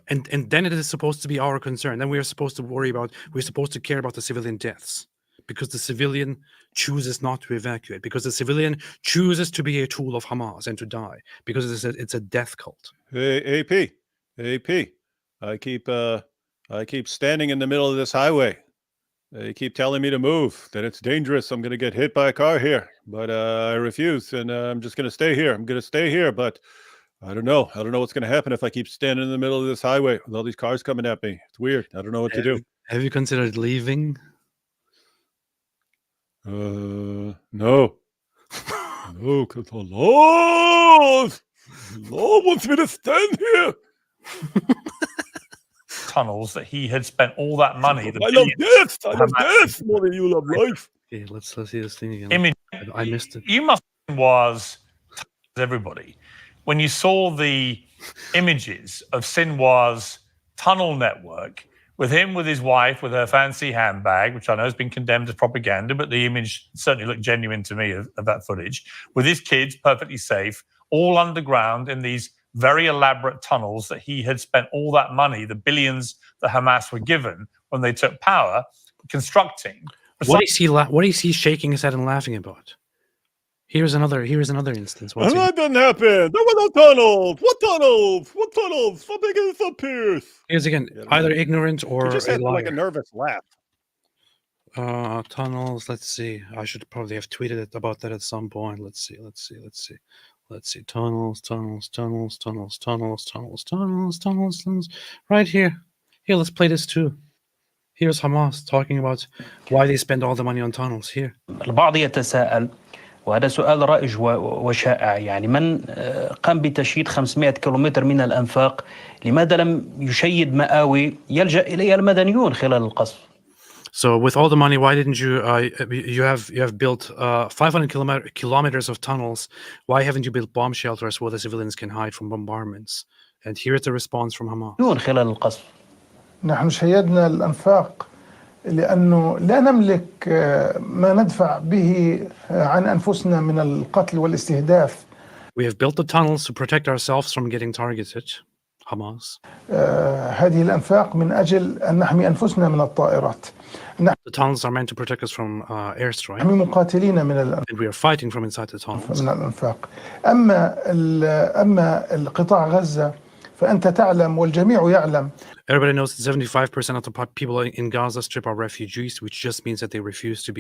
And then it is supposed to be our concern. Then we're supposed to care about the civilian deaths, because the civilian chooses not to evacuate, because the civilian chooses to be a tool of Hamas and to die, because it's a death cult. Hey, AP, I keep standing in the middle of this highway. They keep telling me to move, that it's dangerous. I'm going to get hit by a car here, but I refuse, and I'm just going to stay here. I'm going to stay here, but I don't know. I don't know what's going to happen if I keep standing in the middle of this highway with all these cars coming at me. It's weird. I don't know what to do. Have you considered leaving? No. No, because Allah wants me to stand here. Tunnels that he had spent all that money. I love death. I love death more than you love life. Okay, let's see this thing again. Image. I missed it. You must was everybody when you saw the images of Sinwar's tunnel network with him, with his wife, with her fancy handbag, which I know has been condemned as propaganda, but the image certainly looked genuine to me of that footage, with his kids perfectly safe, all underground in these very elaborate tunnels that he had spent all that money, the billions that Hamas were given when they took power, constructing. What is he shaking his head and laughing about? Here's another instance. And that didn't happen. There were no tunnels. What tunnels? What tunnels? How big is the Piers? Here's again, either ignorant or he just a had liar. like a nervous laugh. Tunnels. Let's see. I should probably have tweeted about that at some point. Let's see. Tunnels. Right here. Here, let's play this too. Here's Hamas talking about why they spend all the money on tunnels. Here. البعض يتساءل، وهذا سؤال رائج وشائع، يعني من قام بتشييد 500 كيلومتر من الأنفاق، لماذا لم يشيد مآوي يلجأ إليها المدنيون خلال القصف؟ So with all the money, why didn't you you have built 500 kilometers of tunnels? Why haven't you built bomb shelters where the civilians can hide from bombardments? And here's the response from Hamas. خلال القصف. نحن شيدنا الأنفاق لأنه لا نملك ما ندفع به عن أنفسنا من القتل والاستهداف. We have built the tunnels to protect ourselves from getting targeted. Hamas. هذه الأنفاق من أجل أن نحمي أنفسنا من الطائرات. The tunnels are meant to protect us from airstrike. نحمي مقاتلين من And we are fighting from inside the tunnels. من الأنفاق. أما القطاع غزة فأنت تعلم والجميع يعلم. Everybody knows that 75% of the people in Gaza Strip are refugees, which just means that they refuse to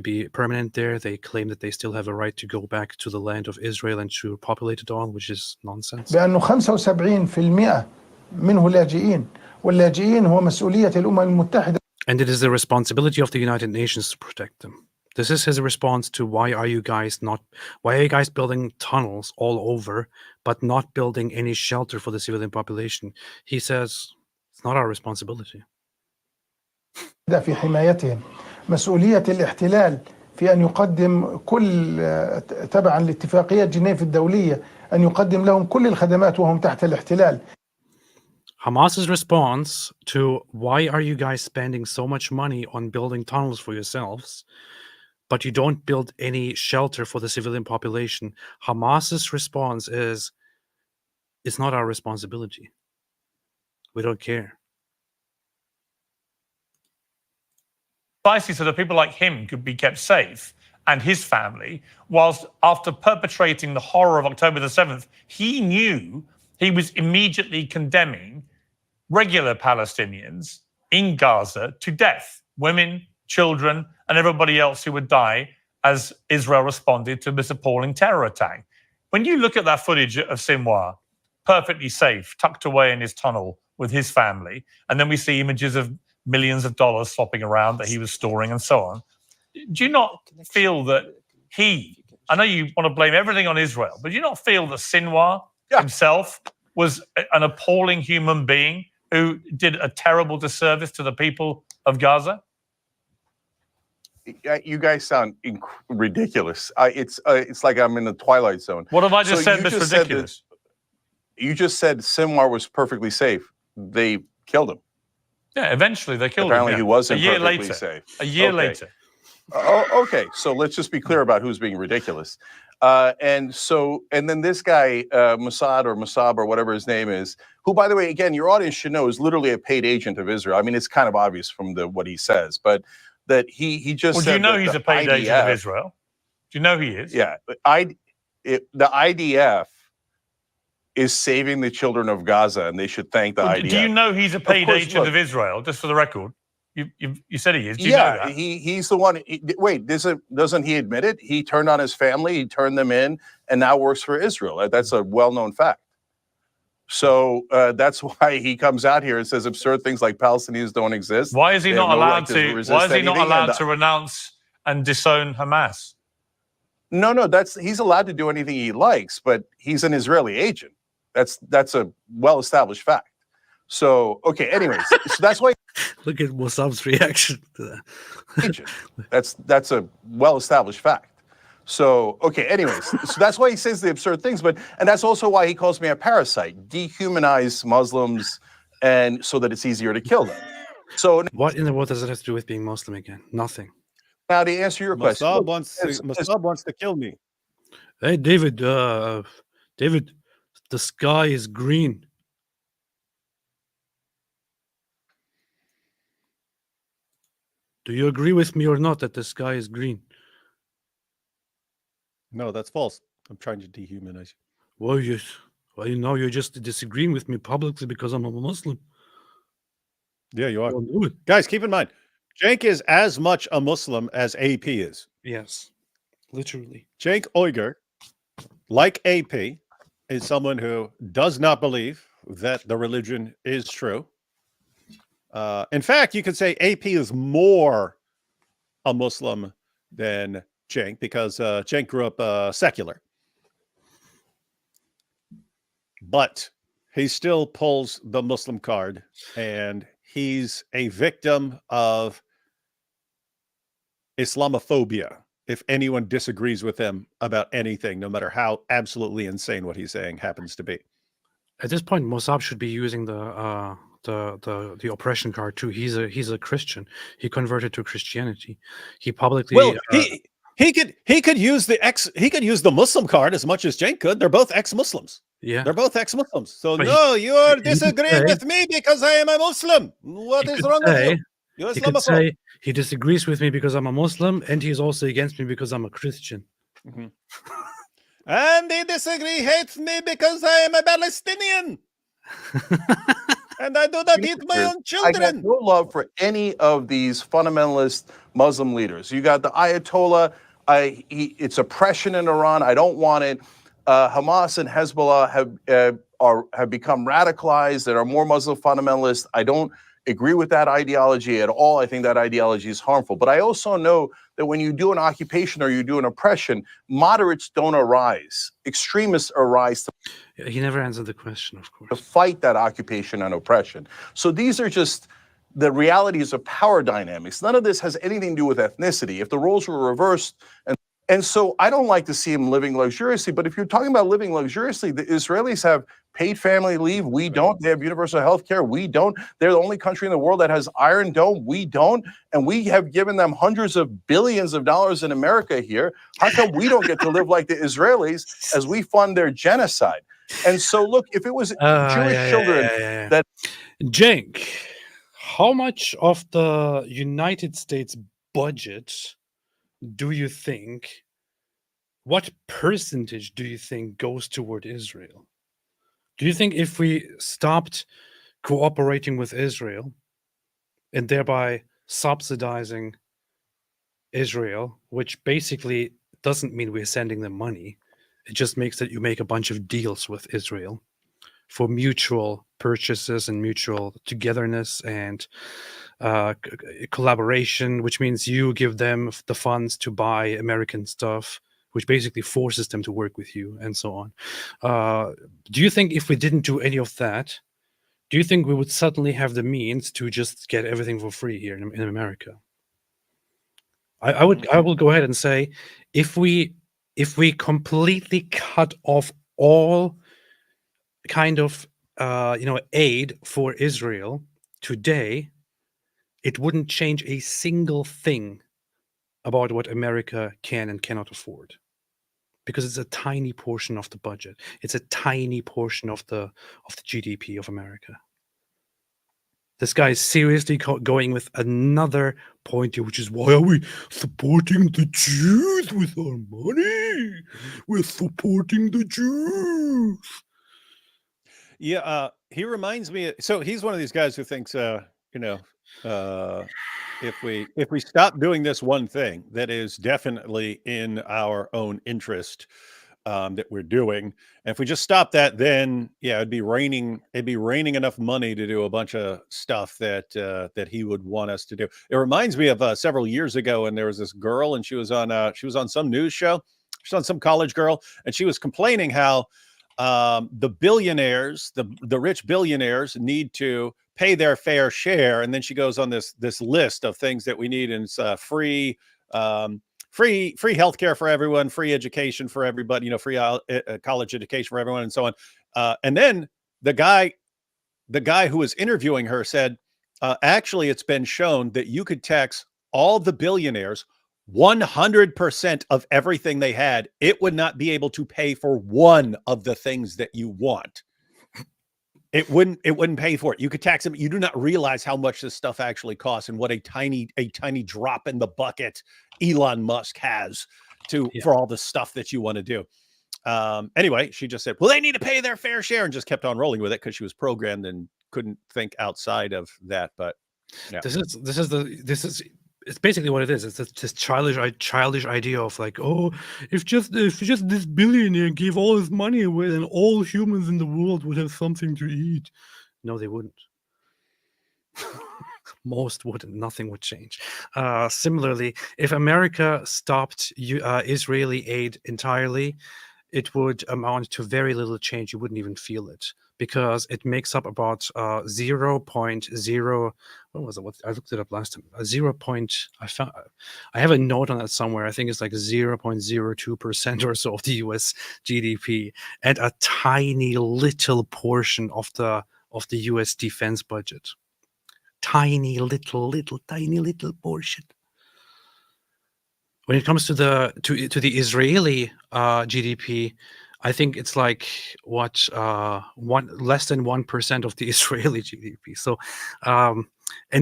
be permanent there. They claim that they still have a right to go back to the land of Israel and to populate it all, which is nonsense. بأنه 75% منه لاجئين، واللاجئين هو مسؤولية الأمم المتحدة. And it is the responsibility of the United Nations to protect them. This is his response to why are you guys building tunnels all over, but not building any shelter for the civilian population? He says it's not our responsibility. في حمايتهم مسؤولية الاحتلال في أن يقدم كل تبعا لاتفاقية جنيف الدولية أن يقدم لهم كل الخدمات وهم تحت الاحتلال. Hamas's response to why are you guys spending so much money on building tunnels for yourselves, but you don't build any shelter for the civilian population? Hamas's response is, it's not our responsibility. We don't care. Precisely so that people like him could be kept safe and his family, whilst after perpetrating the horror of October the 7th, he knew he was immediately condemning regular Palestinians in Gaza to death, women, children, and everybody else who would die as Israel responded to this appalling terror attack. When you look at that footage of Sinwar, perfectly safe, tucked away in his tunnel with his family, and then we see images of millions of dollars flopping around that he was storing and so on, do you not feel that I know you want to blame everything on Israel, but do you not feel that Sinwar himself was an appalling human being who did a terrible disservice to the people of Gaza? You guys sound ridiculous. It's like I'm in the Twilight Zone. What have I just said that's ridiculous? You just said Sinwar was perfectly safe. They killed him. Yeah, eventually they killed him. Apparently he wasn't a year perfectly later. safe. A year later. Okay, so let's just be clear about who's being ridiculous. And then this guy, Mosab or whatever his name is, who, by the way, again, your audience should know is literally a paid agent of Israel. I mean, it's kind of obvious from what he says, but that he just Well, said do you know that he's the a paid agent of IDF Israel? Do you know he is? Yeah, the IDF is saving the children of Gaza, and they should thank the Well, IDF. do you know he's a paid course, agent look. of Israel? Just for the record, you said he is. Do you know that? He's the one. Wait, doesn't he admit it? He turned on his family, he turned them in, and now works for Israel. That's a well-known fact. So that's why he comes out here and says absurd things like Palestinians don't exist. Why is he They have not no allowed right to? resist Why is he not anything, allowed to renounce and disown Hamas? No, he's allowed to do anything he likes, but he's an Israeli agent. That's a well-established fact. So, okay, anyways, so that's why Look at Mosab's reaction to that. agent. That's a well-established fact. So, okay, anyways, so that's why he says the absurd things, and that's also why he calls me a parasite, dehumanize Muslims, and so that it's easier to kill them. So What in the world does it have to do with being Muslim again? Nothing. now to answer your question, Mosab wants to kill me. Hey, David, David, the sky is green. Do you agree with me or not that the sky is green? No, that's false. I'm trying to dehumanize you. Well, now you're just disagreeing with me publicly because I'm a Muslim. Yeah, you are. Don't do it. Guys, keep in mind, Cenk is as much a Muslim as AP is. Yes, literally. Cenk Uygur, like AP, is someone who does not believe that the religion is true. In fact, you could say AP is more a Muslim than Cenk because Cenk grew up secular. But he still pulls the Muslim card, and he's a victim of Islamophobia. If anyone disagrees with him about anything, no matter how absolutely insane what he's saying happens to be. At this point, Mosab should be using the oppression card too. He's a Christian. He converted to Christianity. He publicly he could use the Muslim card as much as Cenk could. They're both ex-Muslims. Yeah, they're both ex-Muslims. So but no, you are disagreeing with me because I am a Muslim. What is wrong with you? You're he could say he disagrees with me because I'm a Muslim, and he's also against me because I'm a Christian. Mm-hmm. And he hates me because I am a Palestinian. And I do not eat my own children. I got no love for any of these fundamentalist Muslim leaders. You got the Ayatollah. It's oppression in Iran. I don't want it. Hamas and Hezbollah have become radicalized and are more Muslim fundamentalist. I don't agree with that ideology at all. I think that ideology is harmful. But I also know that when you do an occupation or you do an oppression, moderates don't arise. Extremists arise He never answered the question, of course. to fight that occupation and oppression. So these are just the realities of power dynamics. None of this has anything to do with ethnicity. If the roles were reversed, and so I don't like to see him living luxuriously, but if you're talking about living luxuriously, the Israelis have paid family leave. We don't. They have universal health care. We don't. They're the only country in the world that has Iron Dome. We don't. And we have given them hundreds of billions of dollars in America here. How come we don't get to live like the Israelis as we fund their genocide? And so, look, if it was Jewish children that... Cenk, how much of the United States budget do you think, what percentage do you think goes toward Israel? Do you think if we stopped cooperating with Israel and thereby subsidizing Israel, which basically doesn't mean we're sending them money, it just makes that you make a bunch of deals with Israel for mutual purchases and mutual togetherness and collaboration, which means you give them the funds to buy American stuff, which basically forces them to work with you and so on. Do you think if we didn't do any of that, do you think we would suddenly have the means to just get everything for free here in America? I will go ahead and say if we completely cut off all kind of aid for Israel today, it wouldn't change a single thing about what America can and cannot afford, because it's a tiny portion of the budget. It's a tiny portion of the GDP of America. This guy is seriously going with another point here, which is, why are we supporting the Jews with our money? We're supporting the Jews. Yeah, he reminds me. So he's one of these guys who thinks, if we stop doing this one thing that is definitely in our own interest, that we're doing, and if we just stop that, then yeah, it'd be raining enough money to do a bunch of stuff that he would want us to do. It reminds me of several years ago, and there was this girl, and she was on some news show. She was on some college girl, and she was complaining how the billionaires, the rich billionaires, need to pay their fair share. And then she goes on this list of things that we need, and it's free healthcare for everyone, free education for everybody, free college education for everyone, and so on. And then the guy who was interviewing her said, actually, it's been shown that you could tax all the billionaires 100% of everything they had. It would not be able to pay for one of the things that you want. It wouldn't pay for it. You could tax them. You do not realize how much this stuff actually costs, and what a tiny drop in the bucket Elon Musk has for all the stuff that you want to do. Anyway, she just said, well, they need to pay their fair share, and just kept on rolling with it because she was programmed and couldn't think outside of that. But yeah. It's basically what it is. It's this childish idea of like, oh, if just this billionaire gave all his money away, then all humans in the world would have something to eat. No, they wouldn't. Most wouldn't. Nothing would change. Similarly, if America stopped Israeli aid entirely, it would amount to very little change. You wouldn't even feel it, because it makes up about 0.0. What was it? I looked it up last time. I have a note on that somewhere. I think it's like 0.02% or so of the U.S. GDP, and a tiny little portion of the U.S. defense budget. Tiny little portion. When it comes to the Israeli GDP, I think it's like less than 1% of the Israeli GDP. So, and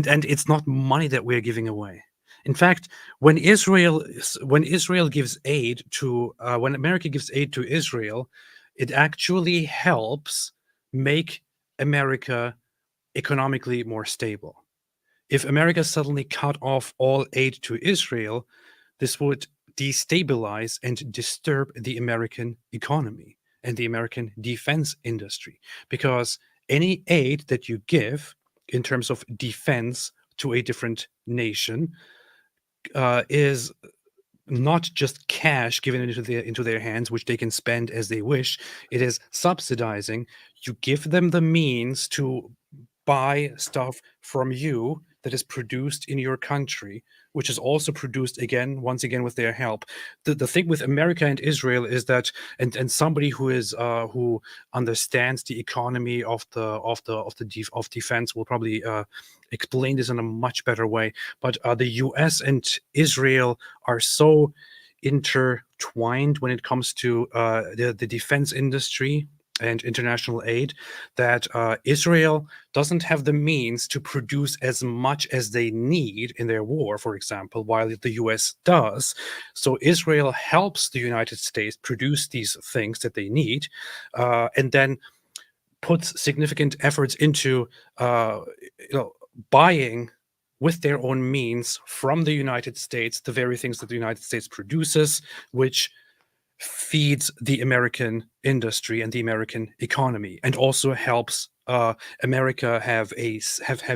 it's not money that we're giving away. In fact, when Israel gives aid to when America gives aid to Israel, it actually helps make America economically more stable. If America suddenly cut off all aid to Israel, this would destabilize and disturb the American economy and the American defense industry, because any aid that you give in terms of defense to a different nation is not just cash given into their hands, which they can spend as they wish. It is subsidizing. You give them the means to buy stuff from you that is produced in your country, which is also produced once again with their help. The thing with America and Israel is that, and somebody who understands the economy of defense will probably explain this in a much better way. But the U.S. and Israel are so intertwined when it comes to the defense industry and international aid, that Israel doesn't have the means to produce as much as they need in their war, for example, while the US does. So Israel helps the United States produce these things that they need, and then puts significant efforts into buying with their own means from the United States the very things that the United States produces, which feeds the American industry and the American economy, and also helps America have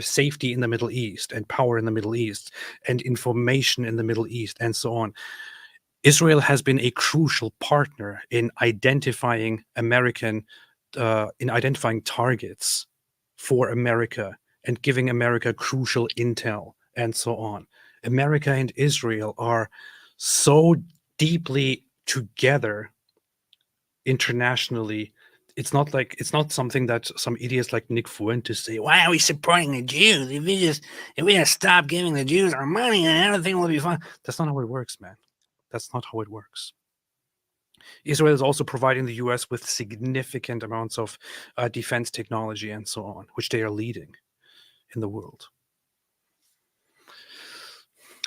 safety in the Middle East, and power in the Middle East, and information in the Middle East, and so on. Israel has been a crucial partner in identifying targets for America and giving America crucial intel, and so on. America and Israel are so deeply together internationally it's not something that some idiots like Nick Fuentes say. Why are we supporting the Jews? If we just stop giving the Jews our money, and everything will be fine. That's not how it works, man. That's not how it works. Israel is also providing the U.S. with significant amounts of defense technology and so on, which they are leading in the world.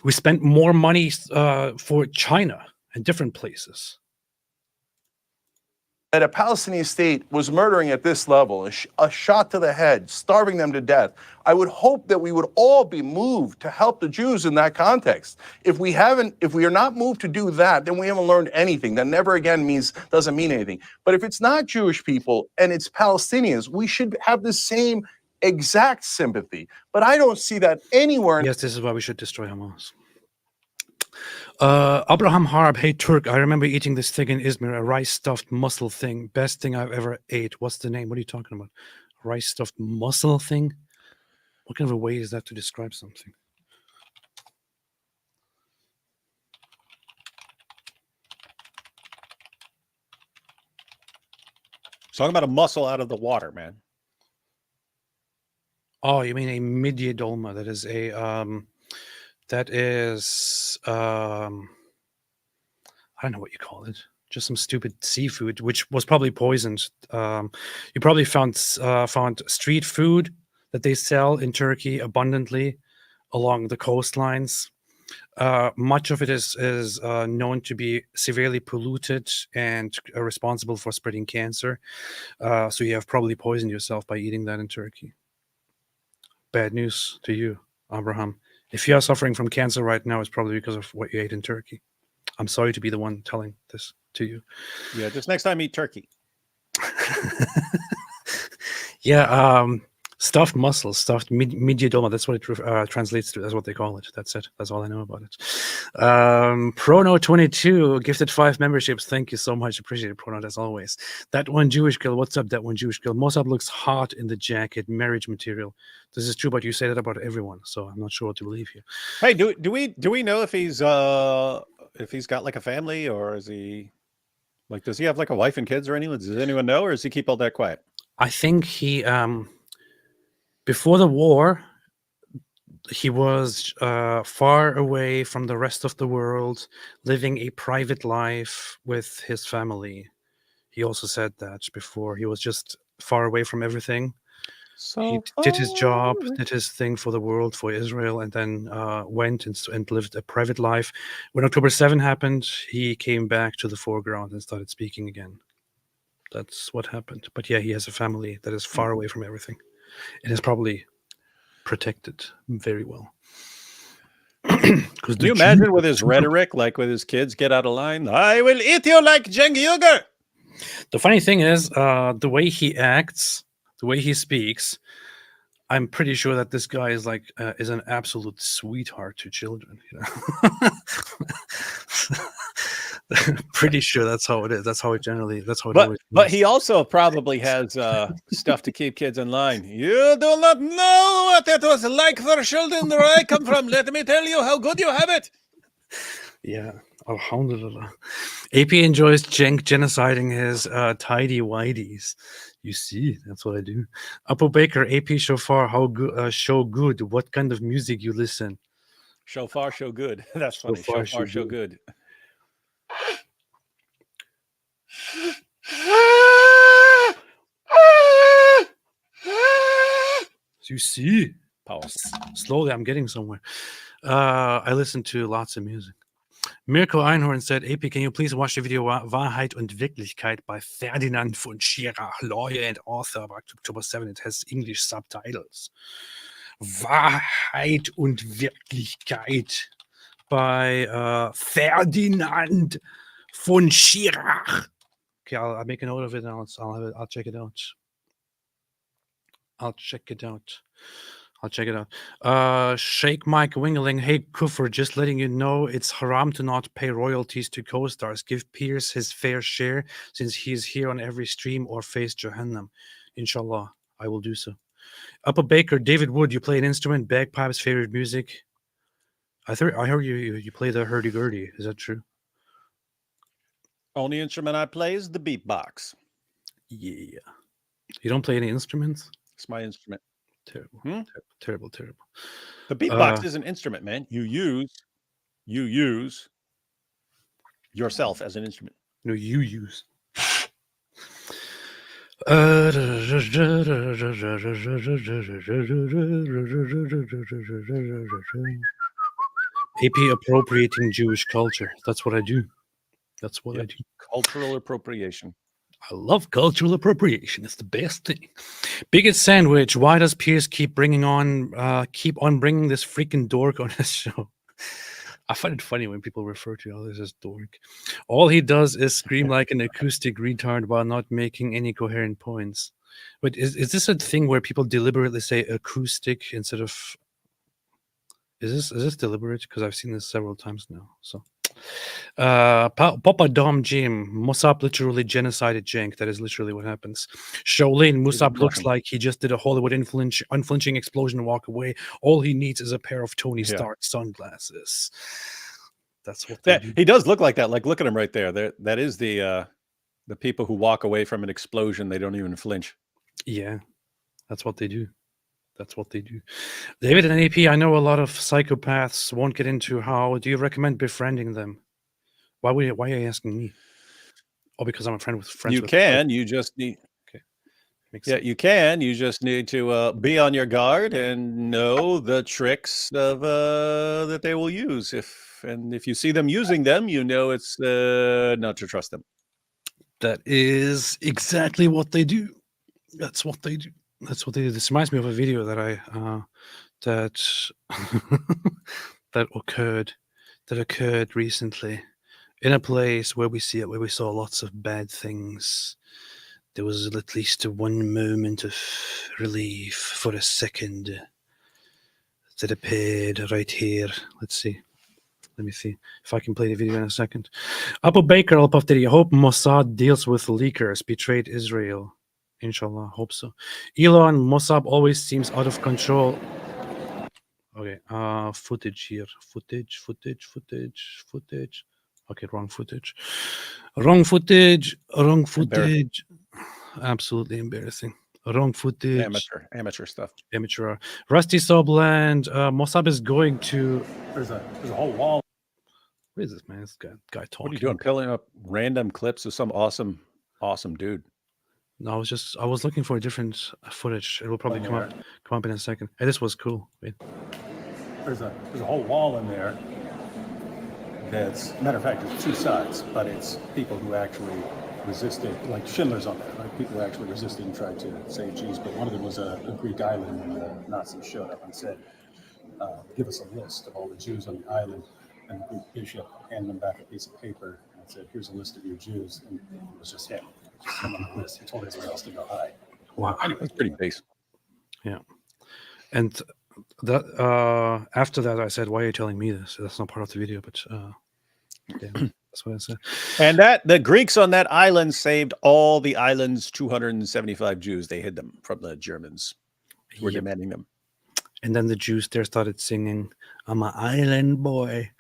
We spent more money for China and different places. That a Palestinian state was murdering at this level, a shot to the head, starving them to death, I would hope that we would all be moved to help the Jews in that context. If we are not moved to do that, then we haven't learned anything. That never again doesn't mean anything. But if it's not Jewish people and it's Palestinians, we should have the same exact sympathy. But I don't see that anywhere. Yes, this is why we should destroy Hamas. Abraham Harb, hey Turk, I remember eating this thing in Izmir, a rice-stuffed mussel thing. Best thing I've ever ate. What's the name? What are you talking about? Rice-stuffed mussel thing? What kind of a way is that to describe something? Talking about a mussel out of the water, man. Oh, you mean a midye dolma? That is a I don't know what you call it. Just some stupid seafood, which was probably poisoned. You probably found street food that they sell in Turkey abundantly along the coastlines. Much of it is known to be severely polluted and responsible for spreading cancer. So you have probably poisoned yourself by eating that in Turkey. Bad news to you, Abraham. If you are suffering from cancer right now, it's probably because of what you ate in Turkey. I'm sorry to be the one telling this to you. Yeah, just next time eat turkey. Yeah, stuffed mussels, stuffed midye dolma. That's what it translates to. That's what they call it. That's it. That's all I know about it. Prono22 gifted 5 memberships. Thank you so much. Appreciate it, Prono, as always. That one Jewish girl. What's up, that one Jewish girl? Mosab looks hot in the jacket. Marriage material. This is true, but you say that about everyone, so I'm not sure what to believe here. Hey, do we know if he's got like a family, or is he like, does he have like a wife and kids or anyone? Does anyone know, or does he keep all that quiet? I think he before the war, he was far away from the rest of the world, living a private life with his family. He also said that before. He was just far away from everything. So he did his job, did his thing for the world, for Israel, and then went and lived a private life. When October 7 happened, he came back to the foreground and started speaking again. That's what happened. But yeah, he has a family that is far away from everything. It is probably protected very well. Can you imagine with his rhetoric, like with his kids, get out of line? I will eat you like Cenk Uygur. The funny thing is, the way he acts, the way he speaks, I'm pretty sure that this guy is like is an absolute sweetheart to children. You know? Pretty sure that's how it is. That's how it generally. That's how it always. But he also probably has stuff to keep kids in line. You do not know what it was like for children where I come from. Let me tell you how good you have it. Yeah, alhamdulillah. AP enjoys Cenk genociding his tidy whiteys. You see, that's what I do. Abu Baker, AP Shofar, how good? Show good. What kind of music you listen? Shofar, show good. That's funny. Shofar, show good. You see, pause. Slowly, I'm getting somewhere. I listen to lots of music. Mirko Einhorn said, AP, can you please watch the video Wahrheit und Wirklichkeit by Ferdinand von Schirach, lawyer and author of October 7? It has English subtitles. Wahrheit und Wirklichkeit by Ferdinand von Schirach. Okay, I'll make a note of it and I'll check it out. I'll check it out. Sheikh Mike Wingeling, hey Kufr, just letting you know it's haram to not pay royalties to co-stars. Give Piers his fair share since he is here on every stream, or face Jahannam. Inshallah, I will do so. Upper Baker, David Wood, you play an instrument, bagpipes, favorite music. I heard you play the hurdy-gurdy. Is that true? Only instrument I play is the beatbox. Yeah. You don't play any instruments? It's my instrument. Terrible. Hmm? Terrible. Terrible. The beatbox is an instrument, man. You use yourself as an instrument. No, you use. AP appropriating Jewish culture. That's what I do. That's what I do. Cultural appropriation. I love cultural appropriation. It's the best thing. Biggest sandwich. Why does Piers keep bringing on this freaking dork on his show? I find it funny when people refer to others as dork. All he does is scream like an acoustic retard while not making any coherent points. But is this a thing where people deliberately say acoustic instead of? Is this deliberate? Because I've seen this several times now. So, Papa Dom Jim Mosab literally genocided Cenk. That is literally what happens. Shaolin Mosab looks like he just did a Hollywood unflinching explosion and walk away. All he needs is a pair of Tony Stark sunglasses. That's what they do. He does look like that. Like, look at him right there. That is the people who walk away from an explosion. They don't even flinch. Yeah, that's what they do. That's what they do. David and AP, I know a lot of psychopaths. Won't get into how. Do you recommend befriending them? Why are you asking me? Oh, because I'm a friend with friends. You can. You just need. Okay. You can. You just need to be on your guard and know the tricks of that they will use. If you see them using them, you know it's not to trust them. That is exactly what they do. That's what they do. That's what they do. This reminds me of a video that that occurred recently in a place where we saw lots of bad things. There was at least one moment of relief for a second that appeared right here. Let's see. Let me see if I can play the video in a second. Abu Baker al-Paftiri, I hope Mossad deals with leakers, betrayed Israel. Inshallah, hope so. Elon Mosab always seems out of control. Okay, footage here. Footage. Okay, wrong footage. Absolutely embarrassing. Wrong footage. Amateur stuff. Amateur. Rusty Sobland. Mosab is going to. There's a whole wall. What is this, man? This guy talking. What are you doing? Pulling up random clips of some awesome dude. No, I was looking for a different footage. It will probably come up in a second. Hey, this was cool. Wait. There's a whole wall in there. That's matter of fact, there's two sides, but it's people who actually resisted, like Schindler's on there, right? People who actually resisted and tried to save Jews. But one of them was a Greek island, and the Nazis showed up and said, "Give us a list of all the Jews on the island." And the Greek bishop handed them back a piece of paper and said, "Here's a list of your Jews," and it was just him. On the list. He told everyone else to go hide. Wow, anyway, it's pretty basic. Yeah, and that after that, I said, "Why are you telling me this?" That's not part of the video, but yeah, that's what I said. And the Greeks on that island saved all the island's 275 Jews. They hid them from the Germans who were demanding them. And then the Jews there started singing, "I'm an island boy."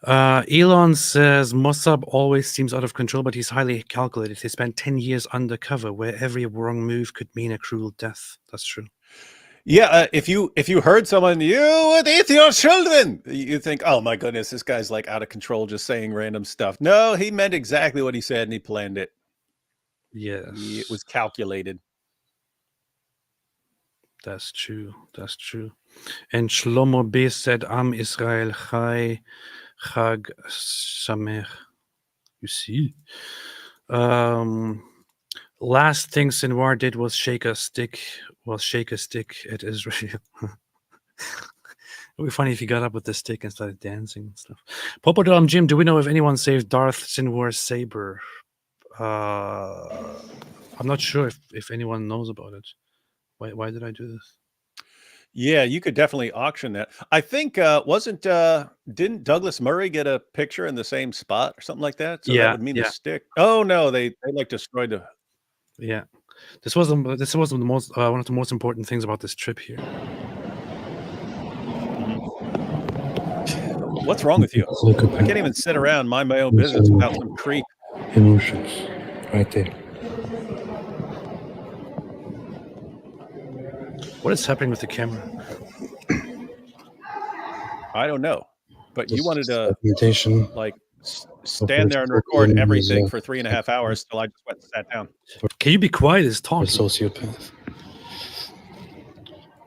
Elon says Mosab always seems out of control, but he's highly calculated. He spent 10 years undercover, where every wrong move could mean a cruel death. That's true. Yeah, if you heard someone, "You would eat your children," you think, "Oh my goodness, this guy's like out of control, just saying random stuff." No, he meant exactly what he said, and he planned it. Yes, it was calculated. That's true. That's true. And Shlomo B said, "Am Israel Chai Chag Samech." You see. Last thing Sinwar did was shake a stick at Israel. It would be funny if he got up with the stick and started dancing and stuff. Popodom Jim, do we know if anyone saved Darth Sinwar's saber? I'm not sure if anyone knows about it. Why did I do this? Yeah, you could definitely auction that. I think didn't Douglas Murray get a picture in the same spot or something like that? So that would mean the stick. Oh no, they like destroyed the. Yeah, this was the most one of the most important things about this trip here. What's wrong with you? I can't even sit around, mind my own business without some creep. Emotions, right there. What is happening with the camera? I don't know, but you This wanted to documentation like stand there and record everything for 3.5 hours till I just went and sat down. Can you be quiet? It's a talking. sociopath.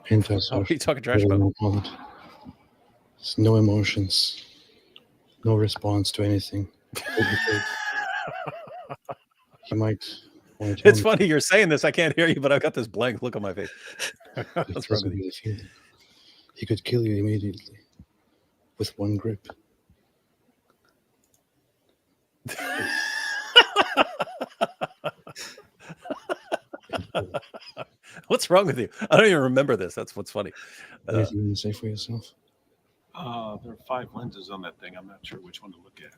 What are you talking trash about? There's no emotions, no response to anything. He might. It's funny you're saying this. I can't hear you, but I've got this blank look on my face. What's wrong with you? He could kill you immediately with one grip. What's wrong with you? I don't even remember this. That's what's funny. Anything you want to say for yourself? There are 5 lenses on that thing. I'm not sure which one to look at.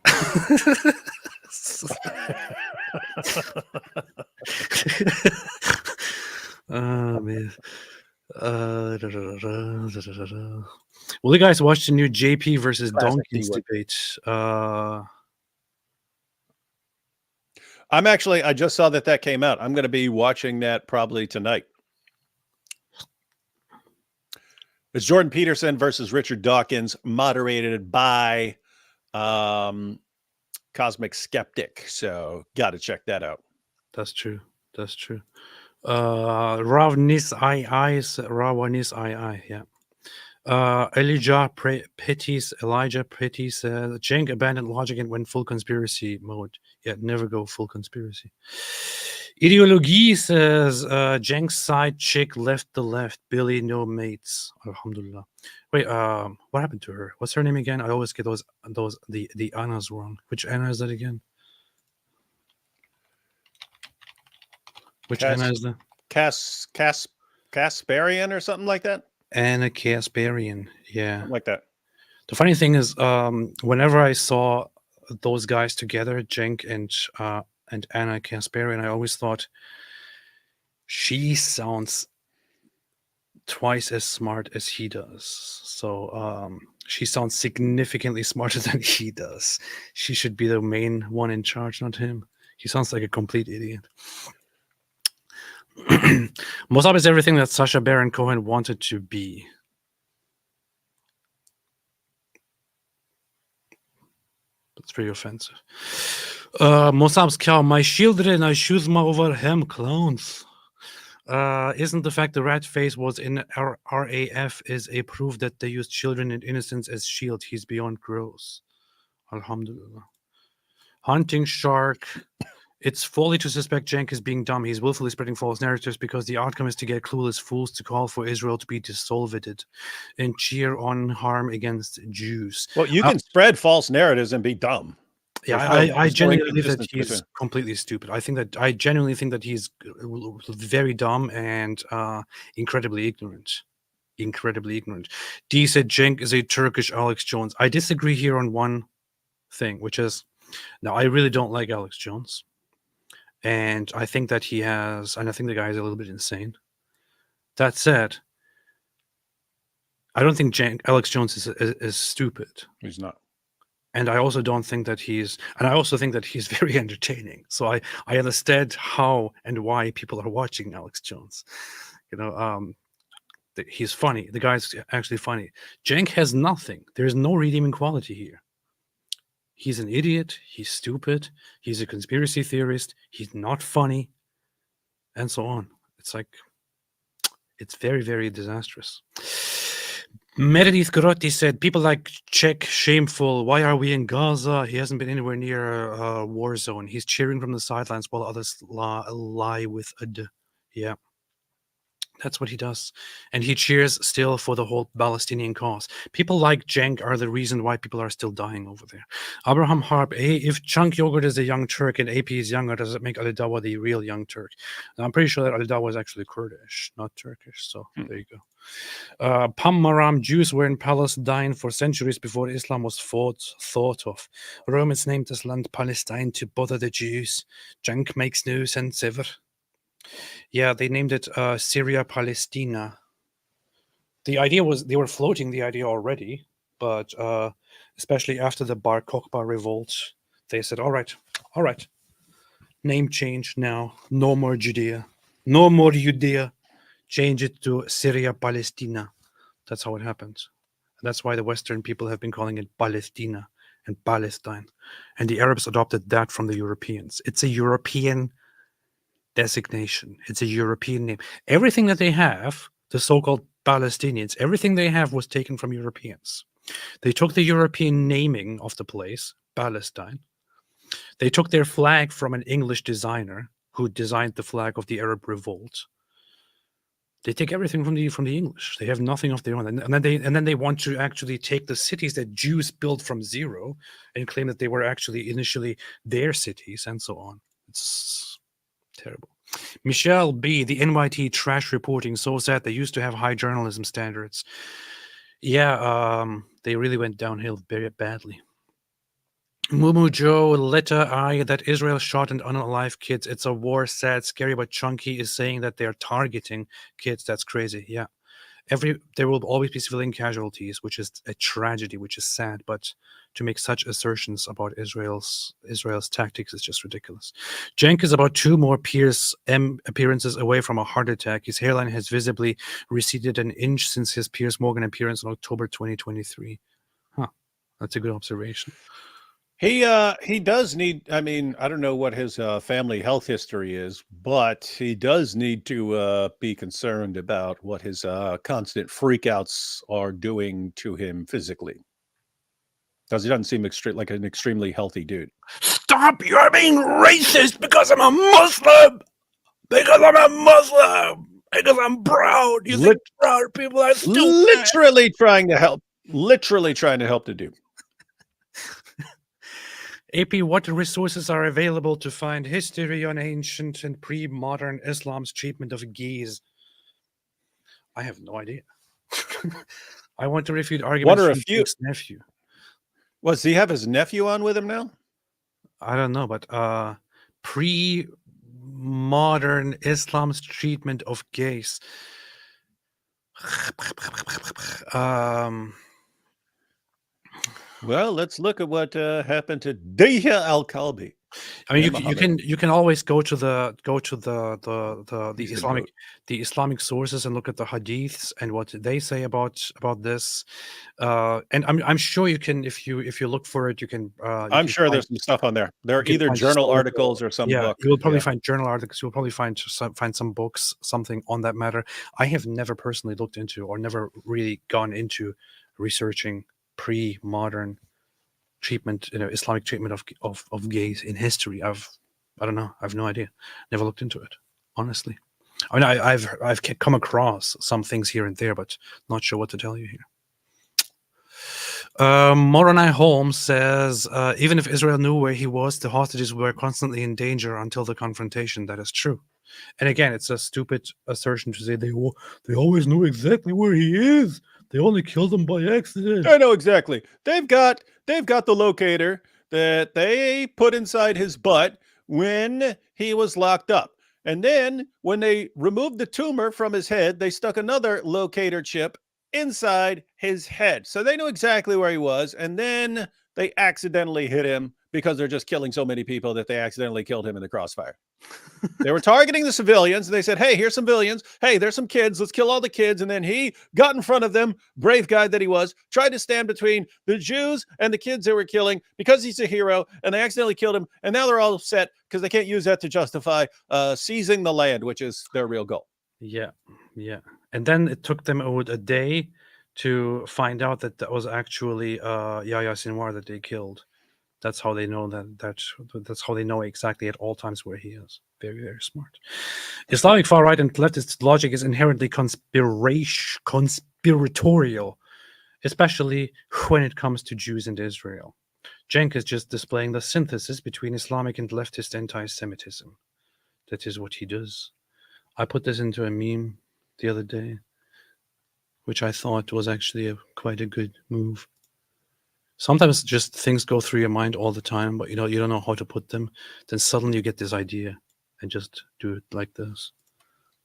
Oh man. Will you guys watch the new JP versus Classic Donkeys D-word. debate? I just saw that came out. I'm going to be watching that probably tonight. It's Jordan Peterson versus Richard Dawkins, moderated by Cosmic Skeptic. So got to check that out. That's true. That's true. Ravnis II, yeah. Elijah Pettis says Cenk abandoned logic and went full conspiracy mode. Yeah, never go full conspiracy. Ideology says Cenk's side chick left the left. Billy, no mates. Alhamdulillah. Wait, what happened to her? What's her name again? I always get the Annas wrong. Which Anna is that again? Which Anna is that? Kasparian or something like that? Anna Kasparian, yeah. Something like that. The funny thing is, whenever I saw those guys together, Cenk and Anna Kasparian, I always thought she sounds twice as smart as he does. So she sounds significantly smarter than he does. She should be the main one in charge, not him. He sounds like a complete idiot. Mosab is everything that Sacha Baron Cohen wanted to be. That's pretty offensive. Mosab's cow, my children, I choose my over him, clowns. Isn't the fact the rat face was in RAF is a proof that they used children and innocence as shield? He's beyond gross. Alhamdulillah. Hunting shark. It's folly to suspect Cenk is being dumb. He's willfully spreading false narratives because the outcome is to get clueless fools to call for Israel to be dissolved and cheer on harm against Jews. Well, you can spread false narratives and be dumb. Yeah, I genuinely believe that he's completely stupid. I genuinely think that he's very dumb and incredibly ignorant. Incredibly ignorant. D said Cenk is a Turkish Alex Jones. I disagree here on one thing, which is, now I really don't like Alex Jones. And I think that I think the guy is a little bit insane. That said, I don't think Alex Jones is stupid. He's not. And I also don't think that I also think that he's very entertaining. So I understand how and why people are watching Alex Jones. You know, he's funny. The guy's actually funny. Cenk has nothing. There's no redeeming quality here. He's an idiot. He's stupid. He's a conspiracy theorist. He's not funny, and so on. It's like, it's very, very disastrous. Meredith Garotti said, people like Cenk shameful. Why are we in Gaza? He hasn't been anywhere near a war zone. He's cheering from the sidelines while others lie with a d. Yeah. That's what he does. And he cheers still for the whole Palestinian cause. People like Cenk are the reason why people are still dying over there. Abraham Harp, if Chunk Yogurt is a young Turk and AP is younger, does it make Ali Dawa the real young Turk? Now, I'm pretty sure that Ali Dawa is actually Kurdish, not Turkish. So there you go. Pammaram, Jews were in Palestine for centuries before Islam was thought of. Romans named this land Palestine to bother the Jews. Cenk makes no sense ever. Yeah, they named it Syria Palestina. The idea was, they were floating the idea already, but especially after the Bar Kokhba revolt, they said, all right, name change now. No more Judea. No more Judea. change it to Syria Palestina. That's how it happened. That's why the Western people have been calling it Palestina and Palestine. And the Arabs adopted that from the Europeans. It's a European designation. It's a European name. Everything that they have, the so-called Palestinians, everything they have was taken from Europeans. They took the European naming of the place, Palestine. They took their flag from an English designer who designed the flag of the Arab Revolt. They take everything from the English. They have nothing of their own, and then they want to actually take the cities that Jews built from zero and claim that they were actually initially their cities and so on. It's terrible. Michelle B, the NYT trash reporting, so sad. They used to have high journalism standards. Yeah, they really went downhill very badly. Mumu Joe, letter I, that Israel shot and unalive kids. It's a war, sad, scary, but Chunky is saying that they're targeting kids. That's crazy. Yeah. There will always be civilian casualties, which is a tragedy, which is sad, but to make such assertions about Israel's tactics is just ridiculous. Cenk is about 2 more Piers M appearances away from a heart attack. His hairline has visibly receded an inch since his Piers Morgan appearance in October 2023. Huh. That's a good observation. He does need, I mean, I don't know what his family health history is, but he does need to be concerned about what his constant freakouts are doing to him physically. Because he doesn't seem like an extremely healthy dude. Stop! You're being racist because I'm a Muslim! Because I'm a Muslim! Because I'm proud! You think proud people are stupid! Literally trying to help the dude. AP, what resources are available to find history on ancient and pre-modern Islam's treatment of gays? I have no idea. I want to refute arguments from Jake's nephew. Does he have his nephew on with him now? I don't know, but pre-modern Islam's treatment of gays. Well, let's look at what happened to Dihya al-Kalbi. I mean, you can always go to the Islamic sources and look at the hadiths and what they say about this. And I'm sure you can, if you look for it, you can. I'm sure there's some stuff on there. There are either journal articles or some book. You will probably find journal articles. You'll probably find some books, something on that matter. I have never personally looked into or never really gone into researching pre-modern treatment, Islamic treatment of gays in history. I don't know. I have no idea. Never looked into it, honestly. I mean, I've come across some things here and there, but not sure what to tell you here. Moroni Holmes says, even if Israel knew where he was, the hostages were constantly in danger until the confrontation. That is true. And again, it's a stupid assertion to say they always knew exactly where he is. They only killed him by accident. I know exactly. They've got the locator that they put inside his butt when he was locked up. And then when they removed the tumor from his head, they stuck another locator chip inside his head. So they knew exactly where he was. And then they accidentally hit him because they're just killing so many people that they accidentally killed him in the crossfire. They were targeting the civilians, and they said, hey, here's some civilians. Hey, there's some kids. Let's kill all the kids. And then he got in front of them, brave guy that he was, tried to stand between the Jews and the kids they were killing because he's a hero, and they accidentally killed him. And now they're all upset because they can't use that to justify seizing the land, which is their real goal. Yeah. And then it took them a day to find out that that was actually Yahya Sinwar that they killed. That's how they know that's how they know exactly at all times where he is. Very, very smart. Islamic far right and leftist logic is inherently conspiratorial, especially when it comes to Jews and Israel. Cenk is just displaying the synthesis between Islamic and leftist anti-Semitism. That is what he does. I put this into a meme the other day, which I thought was actually quite a good move. Sometimes just things go through your mind all the time, but you don't know how to put them. Then suddenly you get this idea and just do it like this.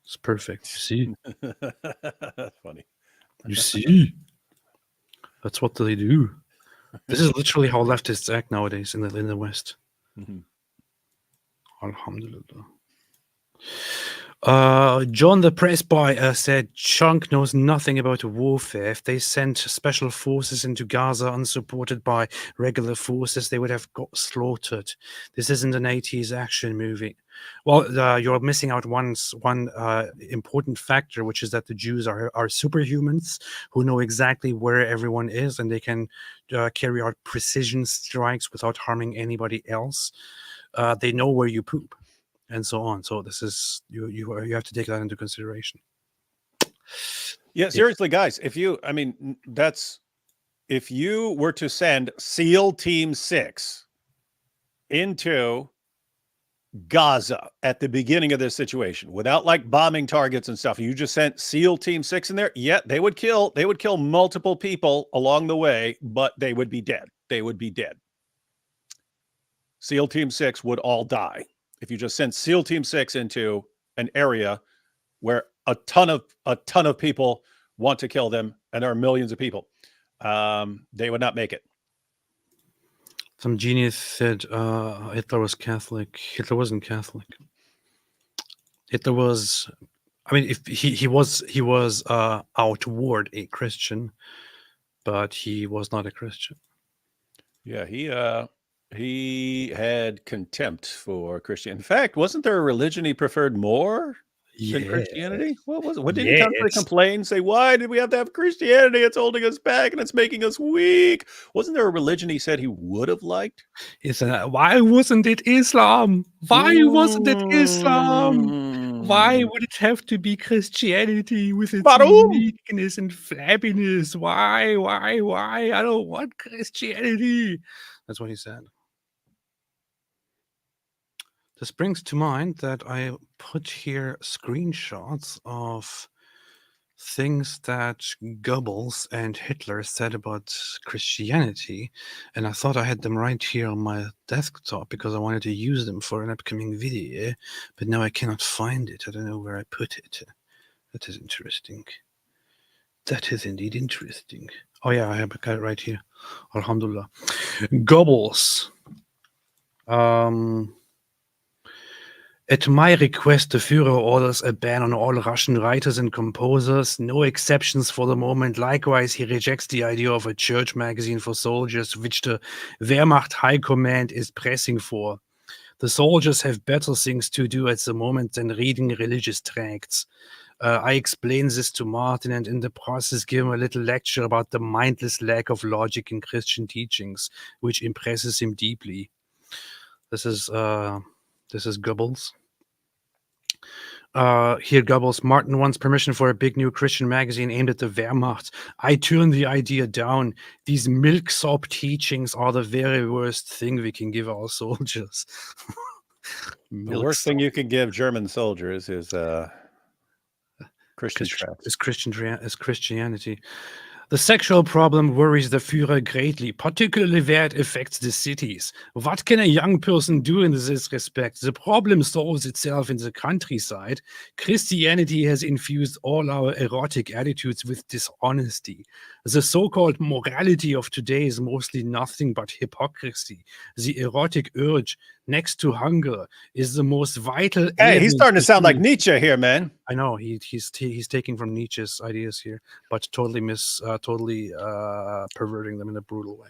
It's perfect. You see? That's funny. You see? That's what they do. This is literally how leftists act nowadays in the West. Mm-hmm. Alhamdulillah. John the Press Boy said Chunk knows nothing about warfare. If they sent special forces into Gaza unsupported by regular forces, they would have got slaughtered. This isn't an 80s action movie. Well, you're missing out one important factor, which is that the Jews are superhumans who know exactly where everyone is, and they can carry out precision strikes without harming anybody else. They know where you poop, and so on. So this is you have to take that into consideration. Yeah, seriously, guys. If you were to send SEAL Team 6 into Gaza at the beginning of this situation without like bombing targets and stuff, you just sent SEAL Team 6 in there, they would kill multiple people along the way, but they would be dead. SEAL Team 6 would all die if you just sent SEAL Team 6 into an area where a ton of people want to kill them, and there are millions of people. They would not make it. Some genius said Hitler was Catholic. Hitler wasn't Catholic. Hitler was, if he was outward a Christian, but he was not a Christian. Yeah, he had contempt for Christianity. In fact, wasn't there a religion he preferred more than Christianity? What was it? What did he constantly complain? Say, why did we have to have Christianity? It's holding us back and it's making us weak. Wasn't there a religion he said he would have liked? He said, why wasn't it Islam? Why wasn't it Islam? Why would it have to be Christianity with its weakness and flabbiness? Why? I don't want Christianity. That's what he said. This brings to mind that I put here screenshots of things that Goebbels and Hitler said about Christianity, and I thought I had them right here on my desktop because I wanted to use them for an upcoming video, but now I cannot find it. I don't know where I put it. That is interesting. That is indeed interesting. Oh yeah, I have got it right here. Alhamdulillah. Goebbels. At my request, the Führer orders a ban on all Russian writers and composers, no exceptions for the moment. Likewise, he rejects the idea of a church magazine for soldiers, which the Wehrmacht High Command is pressing for. The soldiers have better things to do at the moment than reading religious tracts. I explain this to Martin and in the process give him a little lecture about the mindless lack of logic in Christian teachings, which impresses him deeply. This is Goebbels. Here, Goebbels. Martin wants permission for a big new Christian magazine aimed at the Wehrmacht. I turn the idea down. These milksop teachings are the very worst thing we can give our soldiers. The worst thing you can give German soldiers is Christianity. The sexual problem worries the Führer greatly, particularly where it affects the cities. What can a young person do in this respect? The problem solves itself in the countryside. Christianity has infused all our erotic attitudes with dishonesty. The so-called morality of today is mostly nothing but hypocrisy. The erotic urge, next to hunger, is the most vital. Hey, he's starting to sound like Nietzsche here, man. I know he's taking from Nietzsche's ideas here, but totally perverting them in a brutal way.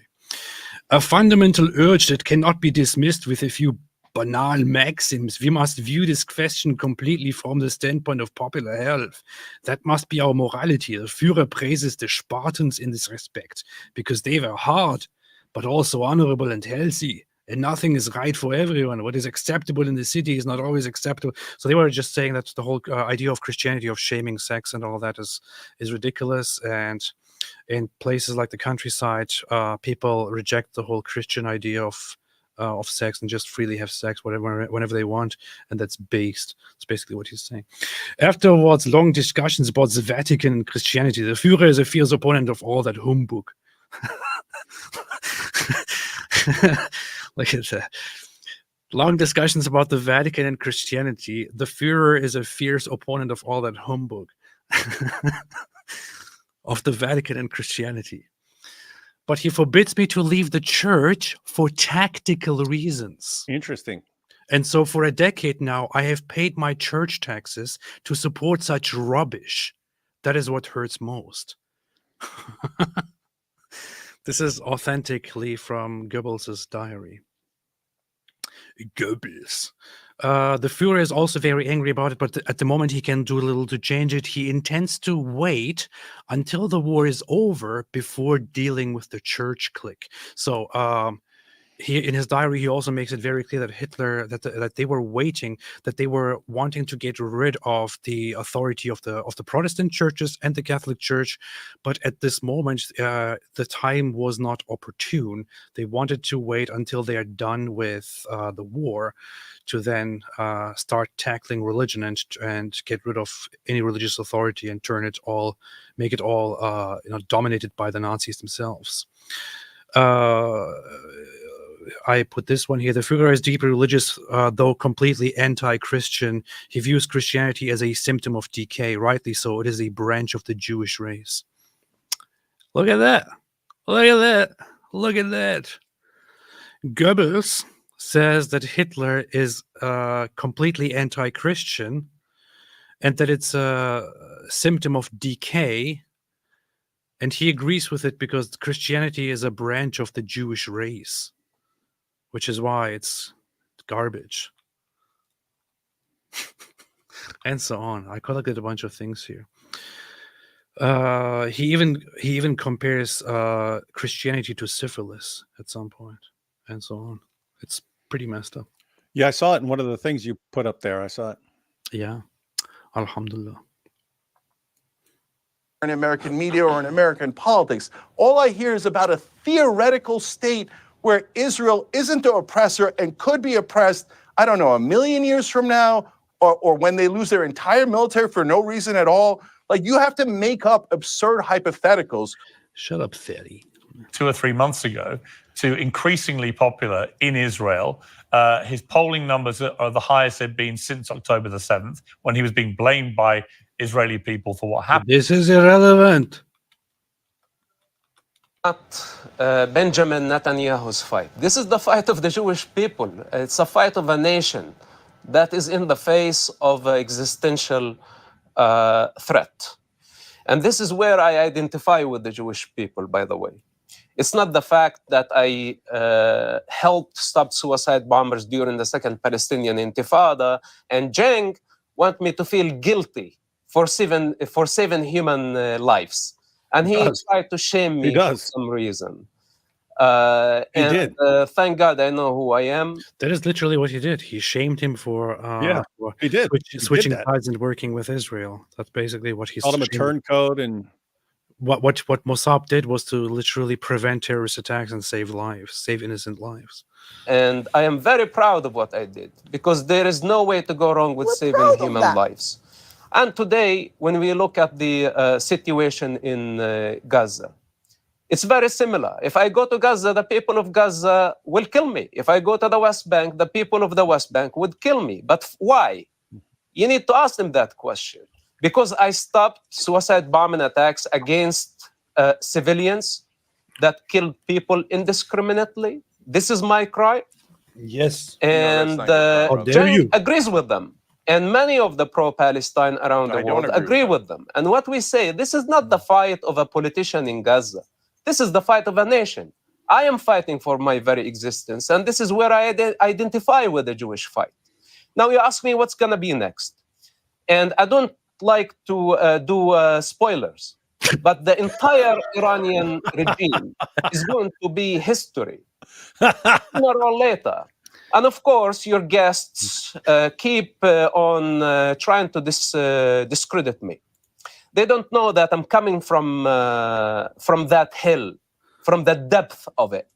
A fundamental urge that cannot be dismissed with a few banal maxims. We must view this question completely from the standpoint of popular health. That must be our morality. The Führer praises the Spartans in this respect because they were hard, but also honorable and healthy. And nothing is right for everyone. What is acceptable in the city is not always acceptable. So they were just saying that the whole idea of Christianity, of shaming sex and all that is ridiculous. And in places like the countryside, people reject the whole Christian idea of sex and just freely have sex whenever they want. And that's based. That's basically what he's saying. Afterwards, long discussions about the Vatican and Christianity. The Führer is a fierce opponent of all that humbug. Look at that. Long discussions about the Vatican and Christianity. The Führer is a fierce opponent of all that humbug. Of the Vatican and Christianity. But he forbids me to leave the church for tactical reasons. Interesting. And so for a decade now, I have paid my church taxes to support such rubbish. That is what hurts most. This is authentically from Goebbels' diary. Goebbels. The Führer is also very angry about it, but at the moment he can do little to change it. He intends to wait until the war is over before dealing with the church clique. So he, in his diary, he also makes it very clear that Hitler, that they were waiting, that they were wanting to get rid of the authority of the Protestant churches and the Catholic Church, but at this moment, the time was not opportune. They wanted to wait until they are done with the war, to then start tackling religion and get rid of any religious authority and make it all dominated by the Nazis themselves. I put this one here. The Führer is deeply religious, though completely anti-Christian. He views Christianity as a symptom of decay. Rightly so. It is a branch of the Jewish race. Look at that. Look at that. Look at that. Goebbels says that Hitler is completely anti-Christian and that it's a symptom of decay. And he agrees with it because Christianity is a branch of the Jewish race, which is why it's garbage. And so on. I collected a bunch of things here. He even compares Christianity to syphilis at some point, and so on. It's pretty messed up. Yeah, I saw it in one of the things you put up there. I saw it. Yeah. Alhamdulillah. In American media or in American politics. All I hear is about a theoretical state where Israel isn't the oppressor and could be oppressed, I don't know, 1,000,000 years from now, or when they lose their entire military for no reason at all. Like, you have to make up absurd hypotheticals. Shut up, Thierry. 2 or 3 months ago, to increasingly popular in Israel. His polling numbers are the highest they've been since October the 7th, when he was being blamed by Israeli people for what happened. This is irrelevant. Not Benjamin Netanyahu's fight. This is the fight of the Jewish people. It's a fight of a nation that is in the face of an existential threat. And this is where I identify with the Jewish people, by the way. It's not the fact that I helped stop suicide bombers during the Second Palestinian Intifada, and Cenk want me to feel guilty for saving human lives. And he tried to shame me for some reason. Thank God I know who I am. That is literally what he did. He shamed him for he did. switching sides and working with Israel. That's basically what he's called him a turncoat. And what Mosab did was to literally prevent terrorist attacks and save innocent lives. And I am very proud of what I did, because there is no way to go wrong with saving human lives. And today, when we look at the situation in Gaza, it's very similar. If I go to Gaza, the people of Gaza will kill me. If I go to the West Bank, the people of the West Bank would kill me. But why? You need to ask them that question. Because I stopped suicide bombing attacks against civilians that killed people indiscriminately. This is my cry. Yes. And Cenk agrees with them. And many of the pro-Palestine around the world agree with them. And what we say, this is not the fight of a politician in Gaza. This is the fight of a nation. I am fighting for my very existence. And this is where I identify with the Jewish fight. Now you ask me what's going to be next. And I don't like to do spoilers. But the entire Iranian regime is going to be history, sooner or later. And of course, your guests keep on trying to discredit me. They don't know that I'm coming from that hill, from the depth of it,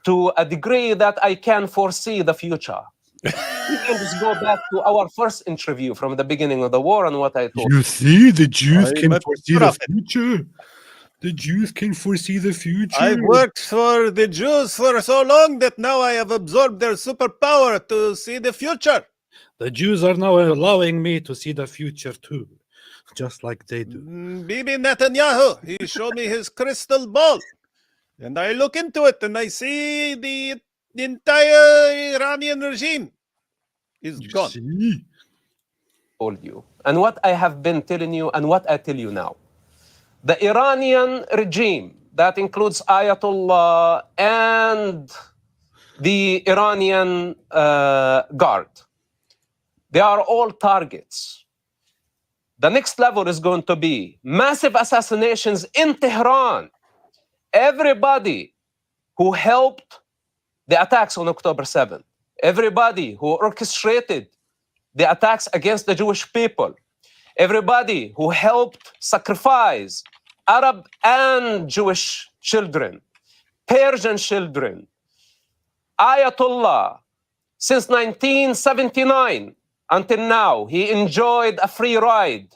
to a degree that I can foresee the future. You can just go back to our first interview from the beginning of the war and what I told you. You see, the Jews can foresee the future. The Jews can foresee the future. I've worked for the Jews for so long that now I have absorbed their superpower to see the future. The Jews are now allowing me to see the future too, just like they do. Bibi Netanyahu, he showed me his crystal ball. And I look into it and I see the The entire Iranian regime is gone. Told you, and what I have been telling you, and what I tell you now. The Iranian regime, that includes Ayatollah and the Iranian guard, they are all targets. The next level is going to be massive assassinations in Tehran. Everybody who helped the attacks on October 7th, everybody who orchestrated the attacks against the Jewish people, everybody who helped sacrifice Arab and Jewish children, Persian children, Ayatollah, since 1979 until now, he enjoyed a free ride.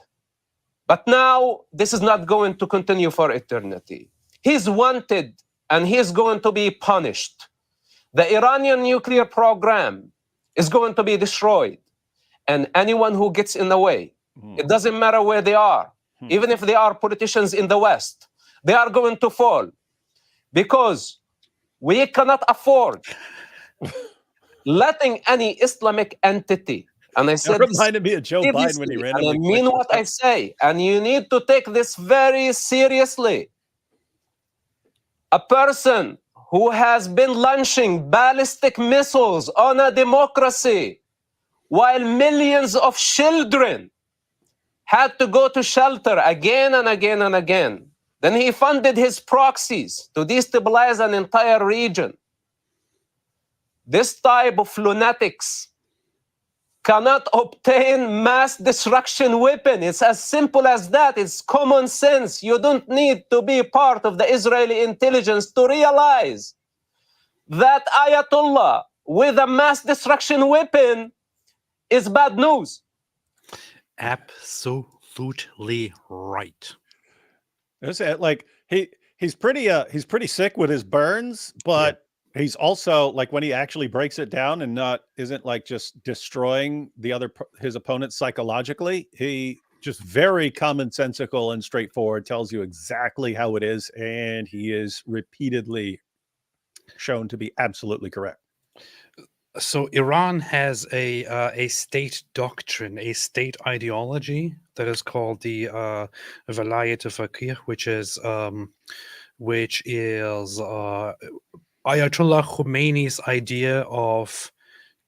But now, this is not going to continue for eternity. He's wanted and he's going to be punished. The Iranian nuclear program is going to be destroyed. And anyone who gets in the way, it doesn't matter where they are, even if they are politicians in the West, they are going to fall. Because we cannot afford letting any Islamic entity, and I said, that reminded me of Joe Biden when he ran. And I mean what I say, and you need to take this very seriously. A person who has been launching ballistic missiles on a democracy while millions of children had to go to shelter again and again and again. Then he funded his proxies to destabilize an entire region. This type of lunatics cannot obtain mass destruction weapon. It's as simple as that. It's common sense. You don't need to be part of the Israeli intelligence to realize that Ayatollah with a mass destruction weapon is bad news. Absolutely right. That's it. Like he's pretty sick with his burns, but he's also like when he actually breaks it down and isn't like just destroying his opponent psychologically. He just very commonsensical and straightforward, tells you exactly how it is, and he is repeatedly shown to be absolutely correct. So Iran has a state doctrine, a state ideology that is called the Velayat al-Faqih, which is Ayatollah Khomeini's idea of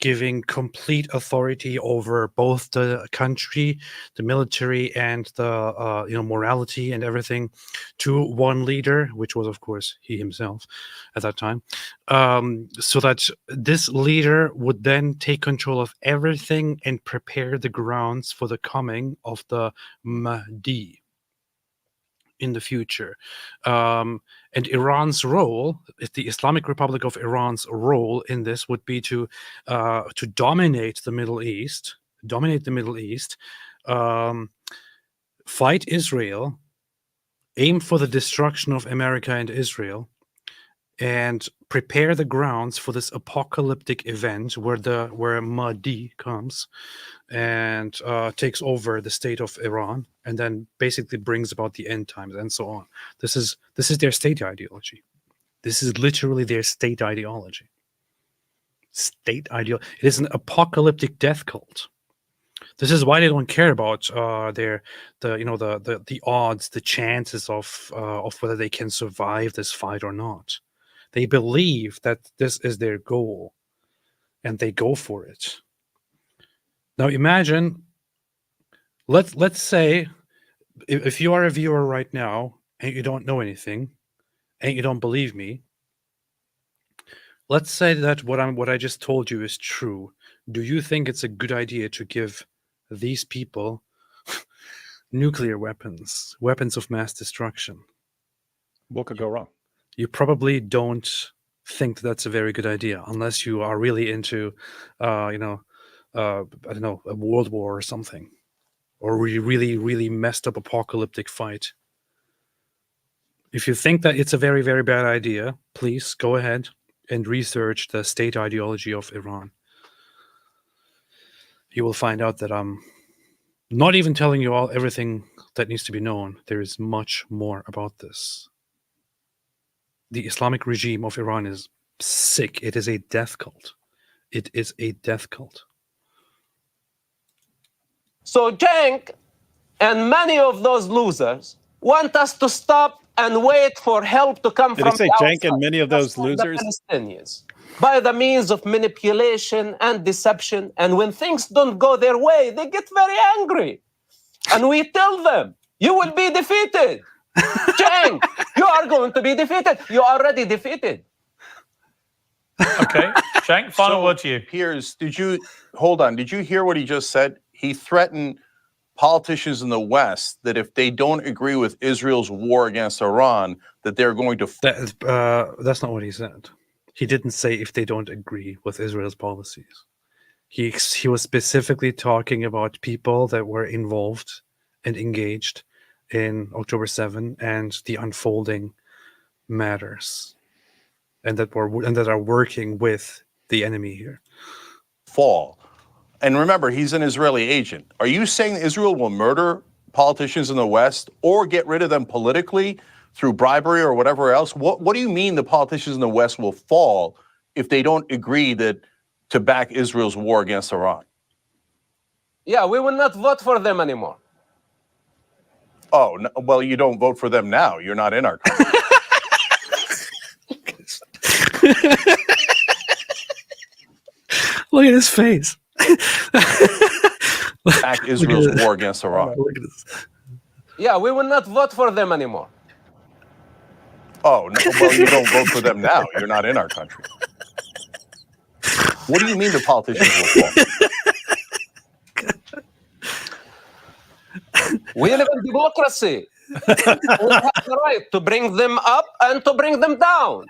giving complete authority over both the country, the military, and the morality and everything to one leader, which was, of course, he himself at that time, so that this leader would then take control of everything and prepare the grounds for the coming of the Mahdi in the future. And Iran's role, the Islamic Republic of Iran's role in this would be to dominate the Middle East, fight Israel, aim for the destruction of America and Israel, and prepare the grounds for this apocalyptic event where Mahdi comes and takes over the state of Iran, and then basically brings about the end times and so on. This is their state ideology. This is literally their state ideology. It is an apocalyptic death cult. This is why they don't care about the odds, the chances of whether they can survive this fight or not. They believe that this is their goal, and they go for it. Now imagine, let's say, if you are a viewer right now and you don't know anything, and you don't believe me, let's say that what I just told you is true. Do you think it's a good idea to give these people nuclear weapons of mass destruction? What could go wrong? You probably don't think that's a very good idea, unless you are really into, I don't know, a world war or something, or really, really messed up apocalyptic fight. If you think that it's a very, very bad idea, please go ahead and research the state ideology of Iran. You will find out that I'm not even telling you everything that needs to be known. There is much more about this. The Islamic regime of Iran is sick. It is a death cult. It is a death cult. So Cenk and many of those losers want us to stop and wait for help to come Did from he say the Cenk outside, and many of those just like losers? the Palestinians, by the means of manipulation and deception. And when things don't go their way, they get very angry. And we tell them, you will be defeated. Cenk, you are going to be defeated. You are already defeated. Okay, Cenk, final So, word to you. Piers, did you hear what he just said? He threatened politicians in the West that if they don't agree with Israel's war against Iran, that they're going to. That's not what he said. He didn't say if they don't agree with Israel's policies. He was specifically talking about people that were involved and engaged in October 7 and the unfolding matters, and that are working with the enemy here. Fall. And remember, he's an Israeli agent. Are you saying Israel will murder politicians in the West or get rid of them politically through bribery or whatever else? What do you mean the politicians in the West will fall if they don't agree to back Israel's war against Iran? Yeah, we will not vote for them anymore. Oh, no, well, you don't vote for them now. You're not in our country. Look at his face. Back Israel's war against Iran. Look at this. Yeah, we will not vote for them anymore. Oh, no, well, you don't vote for them now. You're not in our country. What do you mean the politicians will fall? We live in democracy. We have the right to bring them up and to bring them down.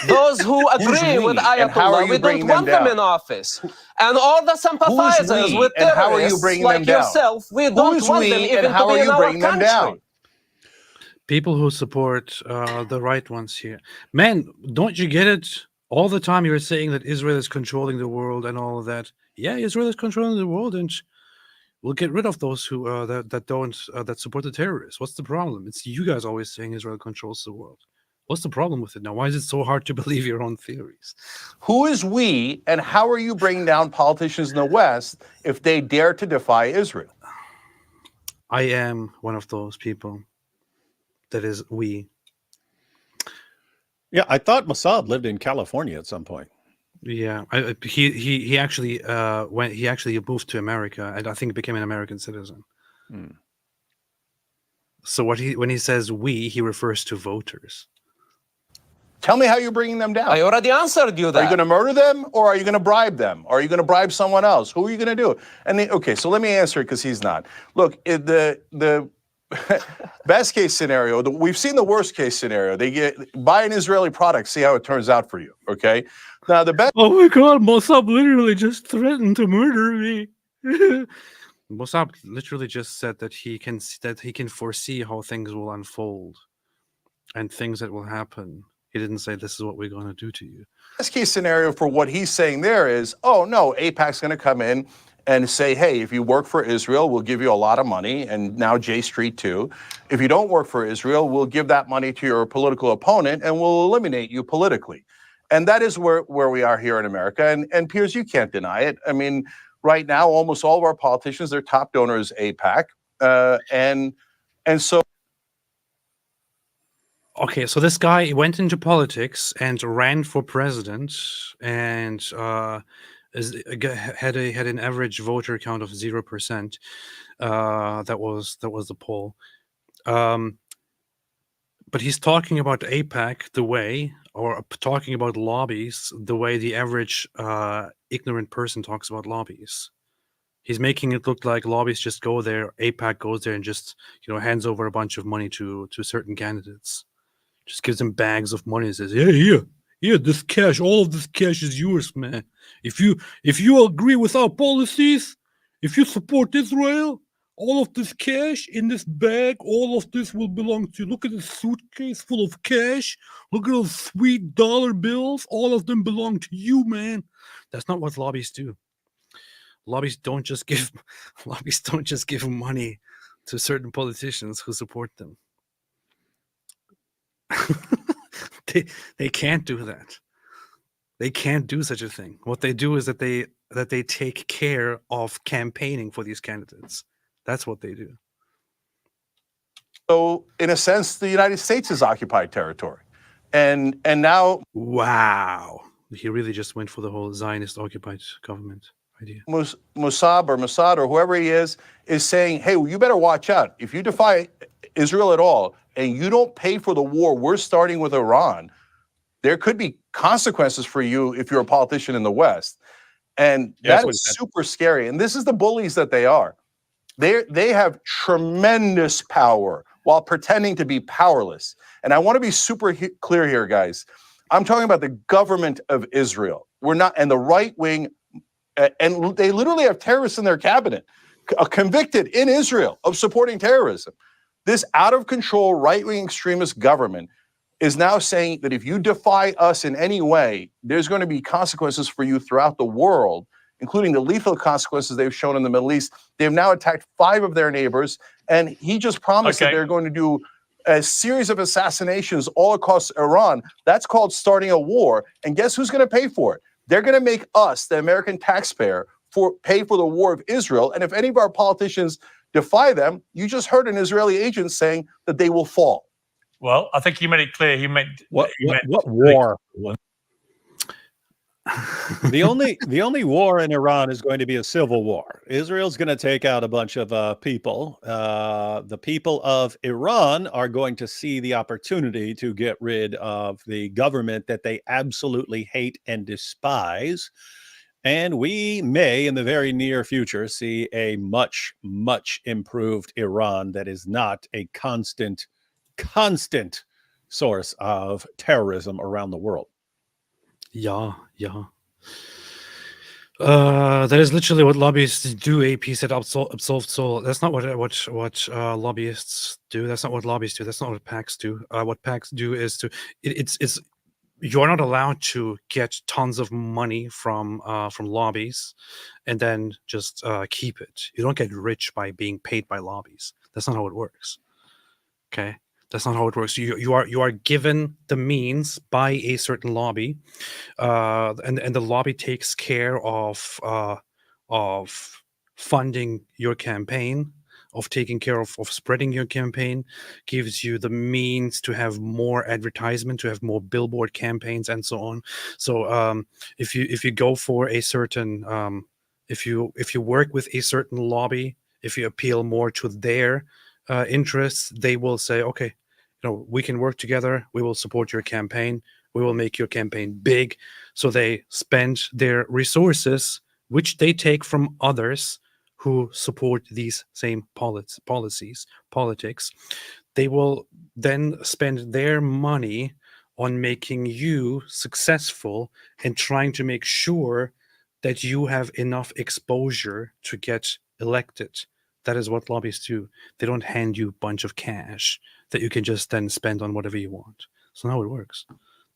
Those who agree with Ayatollah, we don't want them in office. And all the sympathizers with terrorists like yourself, we don't want them even to be in our country. People who support the right ones here. Man, don't you get it? All the time you're saying that Israel is controlling the world and all of that. Yeah, Israel is controlling the world, and we'll get rid of those who that support the terrorists. What's the problem? It's you guys always saying Israel controls the world. What's the problem with it now? Why is it so hard to believe your own theories? Who is we, and how are you bringing down politicians in the West if they dare to defy Israel? I am one of those people. That is we. Yeah, I thought Mosab lived in California at some point. Yeah, he actually moved to America, and I think became an American citizen. So when he says we, he refers to voters. Tell me how you're bringing them down. I already answered you that. Are you going to murder them, or are you going to bribe them? Are you going to bribe someone else? Who are you going to do? And okay, so let me answer it because he's not. Look, the best case scenario, we've seen the worst case scenario. They buy an Israeli product, see how it turns out for you. Okay. Now the best. Oh my God, Mosab literally just threatened to murder me. Mosab literally just said that he can foresee how things will unfold and things that will happen. He didn't say this is what we're going to do to you. Best case scenario for what he's saying there is, oh no, AIPAC's going to come in and say, hey, if you work for Israel, we'll give you a lot of money, and now J Street too. If you don't work for Israel, we'll give that money to your political opponent and we'll eliminate you politically. And that is where we are here in America. And Piers, you can't deny it. I mean, right now, almost all of our politicians, their top donor is AIPAC. And so. Okay, so this guy went into politics and ran for president and had an average voter count of 0%. That was the poll. But he's talking about AIPAC the way, or talking about lobbies the way the average ignorant person talks about lobbies. He's making it look like lobbies just go there, AIPAC goes there and just hands over a bunch of money to certain candidates. Just gives them bags of money and says, "Hey, here, this cash, all of this cash is yours, man. If you agree with our policies, if you support Israel, all of this cash in this bag, all of this will belong to you. Look at this suitcase full of cash. Look at those sweet dollar bills. All of them belong to you, man." That's not what lobbies do. Lobbies don't just give money to certain politicians who support them. They can't do that. They can't do such a thing. What they do is that they take care of campaigning for these candidates. That's what they do. So, in a sense, the United States is occupied territory. And now Wow. He really just went for the whole Zionist occupied government idea. Mosab or Mossad or whoever he is saying, hey, well, you better watch out. If you defy Israel at all and you don't pay for the war we're starting with Iran, there could be consequences for you if you're a politician in the West. And Yes, that is super scary. And this is the bullies that they are. They have tremendous power while pretending to be powerless. And I want to be super clear here, guys. I'm talking about the government of Israel. We're not, and the right wing, and they literally have terrorists in their cabinet, convicted in Israel of supporting terrorism. This out of control right wing extremist government is now saying that if you defy us in any way, there's going to be consequences for you throughout the world, including the lethal consequences they've shown in the Middle East. They've now attacked 5 of their neighbors, and he just promised that they're going to do a series of assassinations all across Iran. That's called starting a war. And guess who's going to pay for it? They're going to make us, the American taxpayer, pay for the war of Israel. And if any of our politicians defy them, you just heard an Israeli agent saying that they will fall. Well, I think he made it clear. He meant what war? The only war in Iran is going to be a civil war. Israel's going to take out a bunch of people. The people of Iran are going to see the opportunity to get rid of the government that they absolutely hate and despise. And we may, in the very near future, see a much, much improved Iran that is not a constant source of terrorism around the world. Yeah. That is literally what lobbyists do. AP said absolved soul. That's not what lobbyists do. That's not what lobbyists do. That's not what PACs do. What PACs do is it's you're not allowed to get tons of money from lobbies and then just keep it. You don't get rich by being paid by lobbies. That's not how it works. Okay. That's not how it works. You are given the means by a certain lobby, and the lobby takes care of funding your campaign, of taking care of spreading your campaign, gives you the means to have more advertisement, to have more billboard campaigns, and so on. So if you go for a certain if you work with a certain lobby, if you appeal more to their interests, they will say, okay, we can work together. We will support your campaign. We will make your campaign big. So they spend their resources, which they take from others who support these same politics. They will then spend their money on making you successful and trying to make sure that you have enough exposure to get elected. That is what lobbyists do. They don't hand you a bunch of cash that you can just then spend on whatever you want. That's not how it works.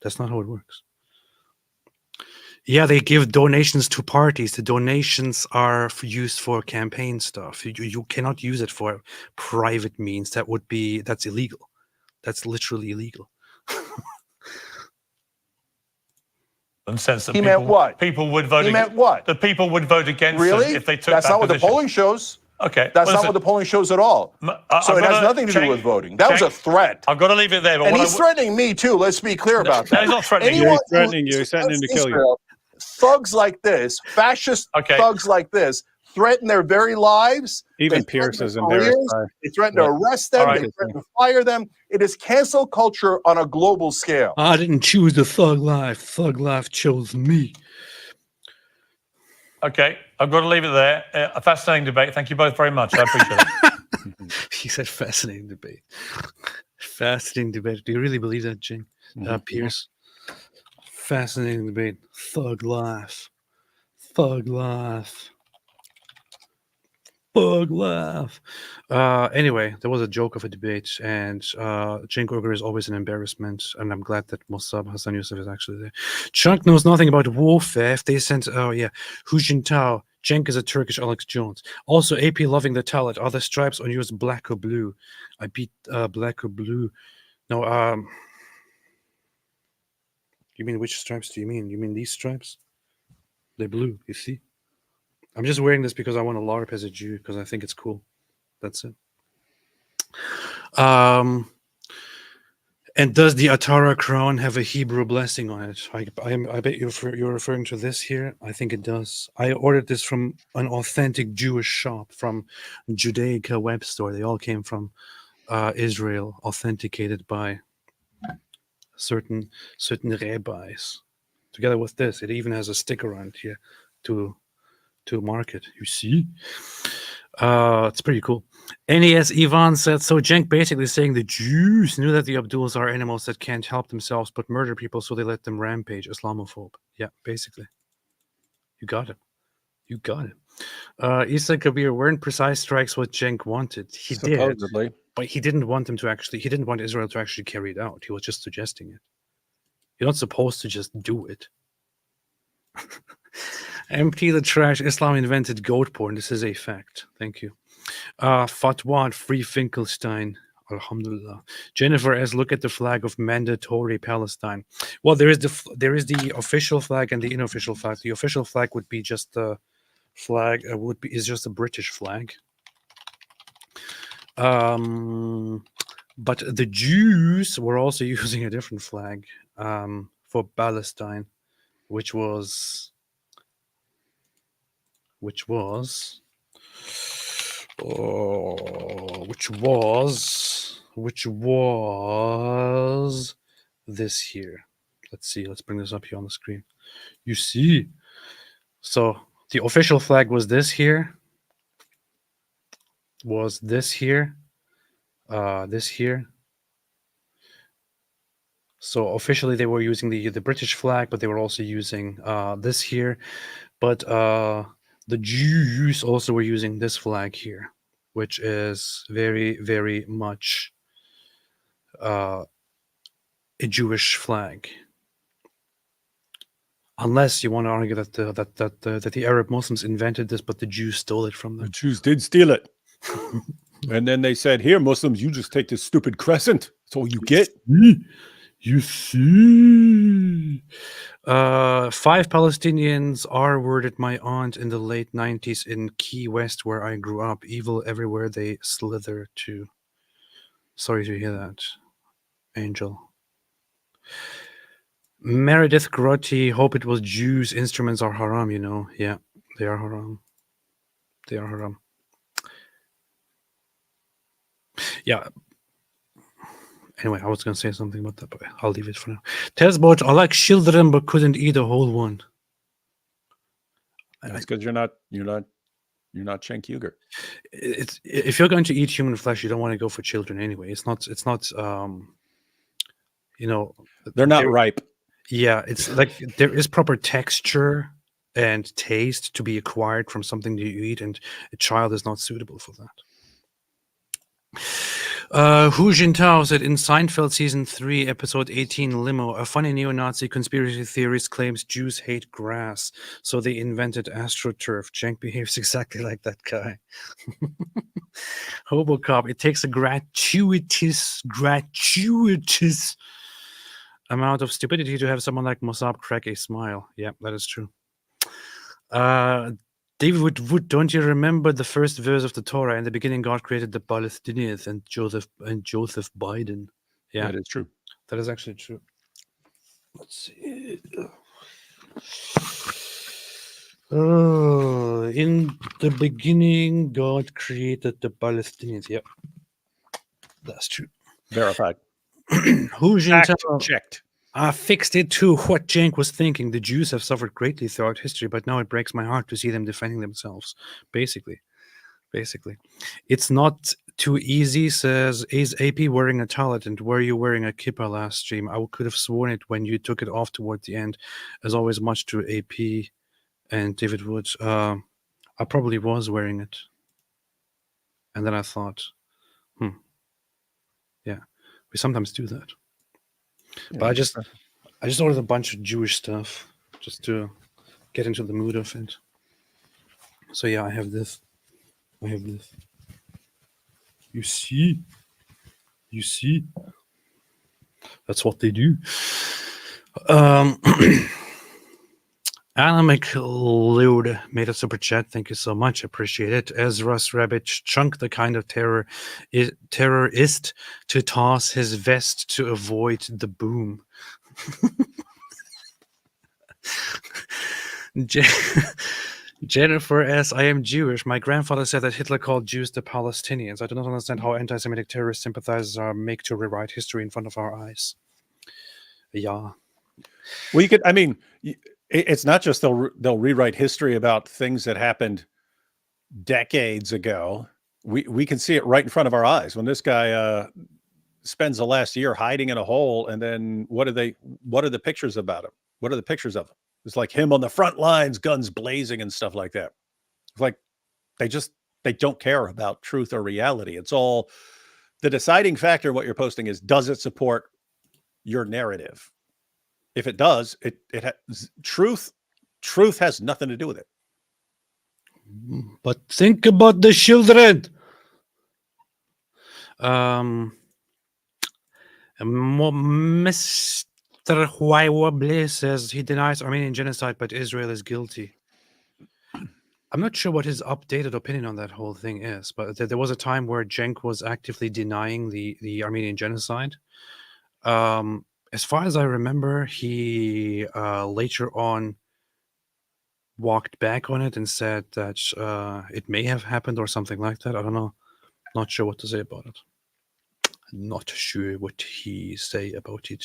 That's not how it works. Yeah, they give donations to parties. The donations are used for campaign stuff. You cannot use it for private means. That's illegal. That's literally illegal. In the sense that He meant what? People would vote. He meant what? That people would vote against really? If they took That's that not what position. the polling shows. Okay, that's not what the polling shows at all. So it has nothing to do with voting. That was a threat. I've got to leave it there. But and he's threatening me too. Let's be clear about that. No, he's not threatening you. He's threatening you. He's threatening to kill you. Thugs like this, fascist thugs like this, threaten their very lives. Even Piers is embarrassed. They threaten to arrest them. They threaten to fire them. It is cancel culture on a global scale. I didn't choose the thug life. Thug life chose me. Okay, I've got to leave it there. A fascinating debate. Thank you both very much. I appreciate it. He said fascinating debate. Fascinating debate. Do you really believe that, Cenk? Piers? Fascinating debate. Thug life. Thug life. Thug life. Anyway, there was a joke of a debate, and Cenk Uygur is always an embarrassment, and I'm glad that Mosab, Hassan, Yousef is actually there. Cenk knows nothing about warfare. If they sent, Hu Jintao, Cenk is a Turkish Alex Jones. Also, AP loving the talent. Are the stripes on yours black or blue? I beat black or blue. No, You mean which stripes do you mean? You mean these stripes? They're blue, you see? I'm just wearing this because I want to LARP as a Jew because I think it's cool. That's it. And does the Atara crown have a Hebrew blessing on it? I bet you're referring to this here. I think it does. I ordered this from an authentic Jewish shop from Judaica web store. They all came from Israel, authenticated by certain rabbis. Together with this, it even has a sticker on it here to mark it. You see? It's pretty cool. NES Ivan said, so Cenk basically saying the Jews knew that the Abduls are animals that can't help themselves but murder people, so they let them rampage. Islamophobe. Yeah, basically. You got it. You got it. Isa Kabir, weren't precise strikes what Cenk wanted? He Supposedly. did, but he didn't want them to actually, he didn't want Israel to actually carry it out. He was just suggesting it. You're not supposed to just do it. Empty the trash. Islam invented goat porn. This is a fact. Thank you. Fatwa Free Finkelstein. Alhamdulillah. Jennifer S. Look at the flag of mandatory Palestine. Well, there is the official flag and the unofficial flag. The official flag would be just the flag. Is just a British flag. But the Jews were also using a different flag for Palestine, which was this here. Let's see. Let's bring this up here on the screen. You see. So the official flag was this here. This here. So officially they were using the British flag, but they were also using this here. But the Jews also were using this flag here, which is very, very much a Jewish flag. Unless you want to argue that the Arab Muslims invented this, but the Jews stole it from them. The Jews did steal it. And then they said, here, Muslims, you just take this stupid crescent. That's all you get. You see. 5 Palestinians R-worded my aunt in the late 90s in Key West, where I grew up. Evil everywhere they slither to. Sorry to hear that, Angel. Meredith Grotti, hope it was Jews. Instruments are haram, you know. Yeah, they are haram. They are haram. Yeah. Anyway, I was going to say something about that, but I'll leave it for now. Tezbot, I like children, but couldn't eat a whole one. That's because you're not Cenk Uygur. It's if you're going to eat human flesh, you don't want to go for children anyway. It's not. You know, they're not ripe. Yeah, it's like there is proper texture and taste to be acquired from something that you eat, and a child is not suitable for that. Hu Jintao said in Seinfeld season 3, episode 18, Limo, a funny neo-Nazi conspiracy theorist claims Jews hate grass, so they invented AstroTurf. Cenk behaves exactly like that guy. Hobocop, it takes a gratuitous amount of stupidity to have someone like Mosab crack a smile. Yeah, that is true. David Wood, don't you remember the first verse of the Torah? In the beginning, God created the Palestinians and Joseph Biden. Yeah, that is true. That is actually true. Let's see. In the beginning, God created the Palestinians. Yep, that's true. Verified. Who's checked? I fixed it too. What Cenk was thinking. The Jews have suffered greatly throughout history, but now it breaks my heart to see them defending themselves. Basically. It's not too easy, says, is AP wearing a tallit and were you wearing a kippah last stream? I could have sworn it when you took it off toward the end. As always, much to AP and David Wood. I probably was wearing it. And then I thought, yeah, we sometimes do that. Yeah, but I just ordered a bunch of Jewish stuff just to get into the mood of it. So yeah, I have this. You see? That's what they do. Anna McLeod made a super chat. Thank you so much. Appreciate it. Ezra's Rabbit Chunk, the kind of terrorist to toss his vest to avoid the boom. Jennifer S. I am Jewish. My grandfather said that Hitler called Jews the Palestinians. I do not understand how anti-Semitic terrorist sympathizers are make to rewrite history in front of our eyes. Yeah. Well, you could. I mean, it's not just they'll rewrite history about things that happened decades ago. We can see it right in front of our eyes when this guy spends the last year hiding in a hole, and then what are the pictures about him? What are the pictures of him? It's like him on the front lines, guns blazing and stuff like that. It's like they don't care about truth or reality. It's all the deciding factor in what you're posting is, does it support your narrative? If it does, truth has nothing to do with it. But think about the children. Mr. Huawable says he denies Armenian genocide, but Israel is guilty. I'm not sure what his updated opinion on that whole thing is, but there was a time where Cenk was actively denying the Armenian genocide. As far as I remember, he later on walked back on it and said that it may have happened or something like that. I don't know. Not sure what to say about it. Not sure what he say about it.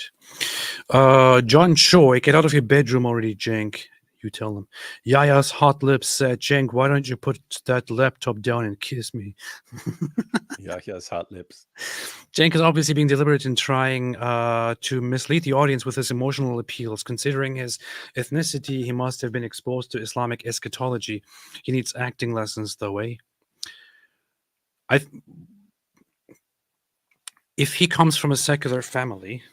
John Choi, get out of your bedroom already, Cenk. You tell him. Yaya's hot lips said, Cenk, why don't you put that laptop down and kiss me? Yaya's hot lips. Cenk is obviously being deliberate in trying to mislead the audience with his emotional appeals. Considering his ethnicity, he must have been exposed to Islamic eschatology. He needs acting lessons, though, eh? If he comes from a secular family,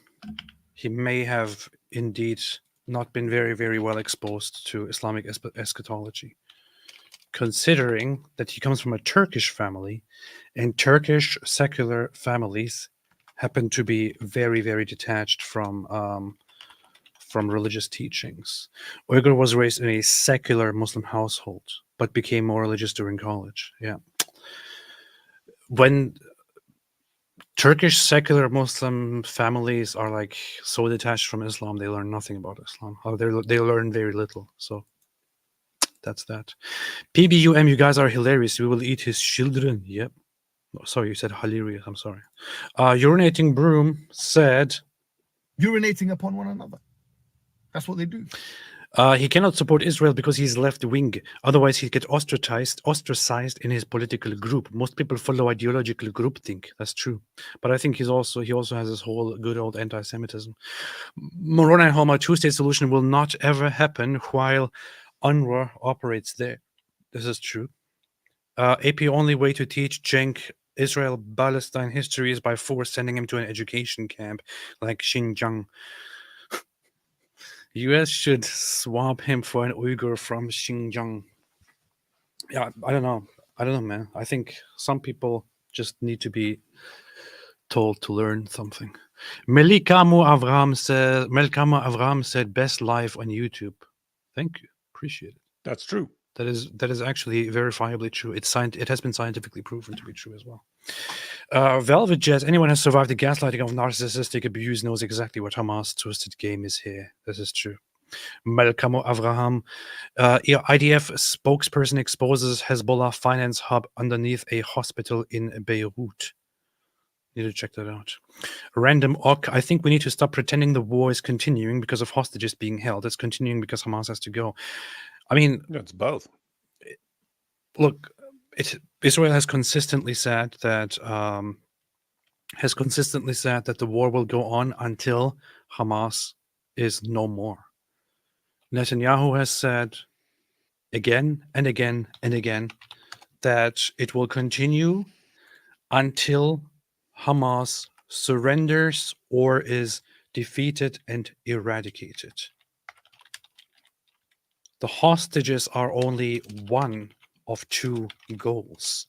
he may have indeed not been very, very well exposed to Islamic eschatology. Considering that he comes from a Turkish family, and Turkish secular families happen to be very, very detached from religious teachings. Uygur was raised in a secular Muslim household, but became more religious during college. Yeah. When Turkish secular Muslim families are like so detached from Islam, they learn nothing about Islam. They learn very little. So that's that. PBUM, you guys are hilarious. We will eat his children. Yep. Oh, sorry, you said hilarious. I'm sorry. Urinating Broom said, urinating upon one another. That's what they do. He cannot support Israel because he's left wing. Otherwise, he'd get ostracized in his political group. Most people follow ideological groupthink. That's true. But I think he also has this whole good old anti-Semitism. Moroni and Homa, two-state solution will not ever happen while UNRWA operates there. This is true. AP only way to teach Cenk Israel-Palestine history is by force, sending him to an education camp like Xinjiang. US should swap him for an Uyghur from Xinjiang. Yeah, I don't know, man. I think some people just need to be told to learn something. Melikamu Avram said best live on YouTube. Thank you. Appreciate it. That's true. That is actually verifiably true. It has been scientifically proven to be true as well. Velvet Jet, anyone has survived the gaslighting of narcissistic abuse knows exactly what Hamas' twisted game is here. This is true. Malkamo Avraham, IDF spokesperson exposes Hezbollah finance hub underneath a hospital in Beirut. Need to check that out. Random Ock, I think we need to stop pretending the war is continuing because of hostages being held. It's continuing because Hamas has to go. I mean, it's both. Look, Israel has consistently said that the war will go on until Hamas is no more. Netanyahu has said again and again and again that it will continue until Hamas surrenders or is defeated and eradicated. The hostages are only one of two goals.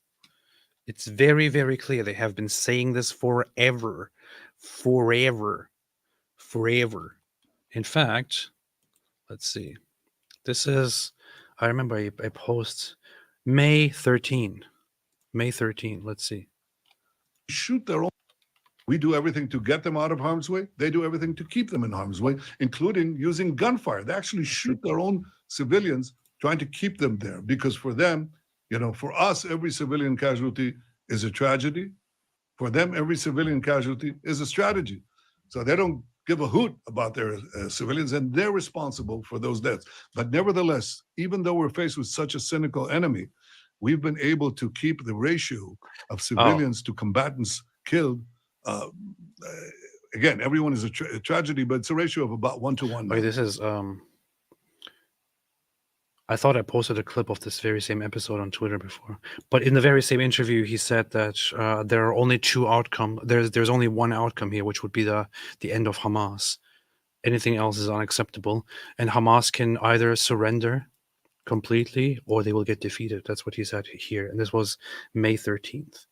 It's very, very clear. They have been saying this forever. In fact, let's see. This is, I remember a post May 13. May 13. Let's see. Shoot their own. We do everything to get them out of harm's way. They do everything to keep them in harm's way, including using gunfire. They actually shoot their own civilians, trying to keep them there. Because for them, for us, every civilian casualty is a tragedy. For them, every civilian casualty is a strategy. So they don't give a hoot about their civilians, and they're responsible for those deaths. But nevertheless, even though we're faced with such a cynical enemy, we've been able to keep the ratio of civilians to combatants killed. Again, everyone is a tragedy, but it's a ratio of about 1 to 1. Wait, this is I thought I posted a clip of this very same episode on Twitter before, but in the very same interview, he said that there are only two outcomes. There's only one outcome here, which would be the end of Hamas. Anything else is unacceptable, and Hamas can either surrender completely or they will get defeated. That's what he said here, and this was May 13th,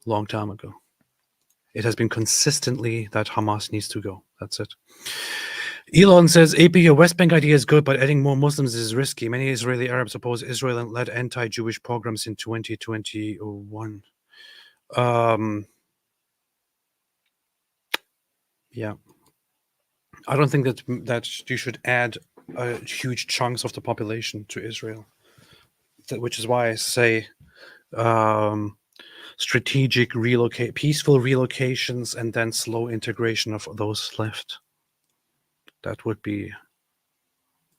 long time ago. It has been consistently that Hamas needs to go. That's it. Elon says, AP, your West Bank idea is good, but adding more Muslims is risky. Many Israeli Arabs oppose Israel and led anti-Jewish pogroms in 2021. Yeah. I don't think that you should add huge chunks of the population to Israel, which is why I say strategic peaceful relocations and then slow integration of those left. That would be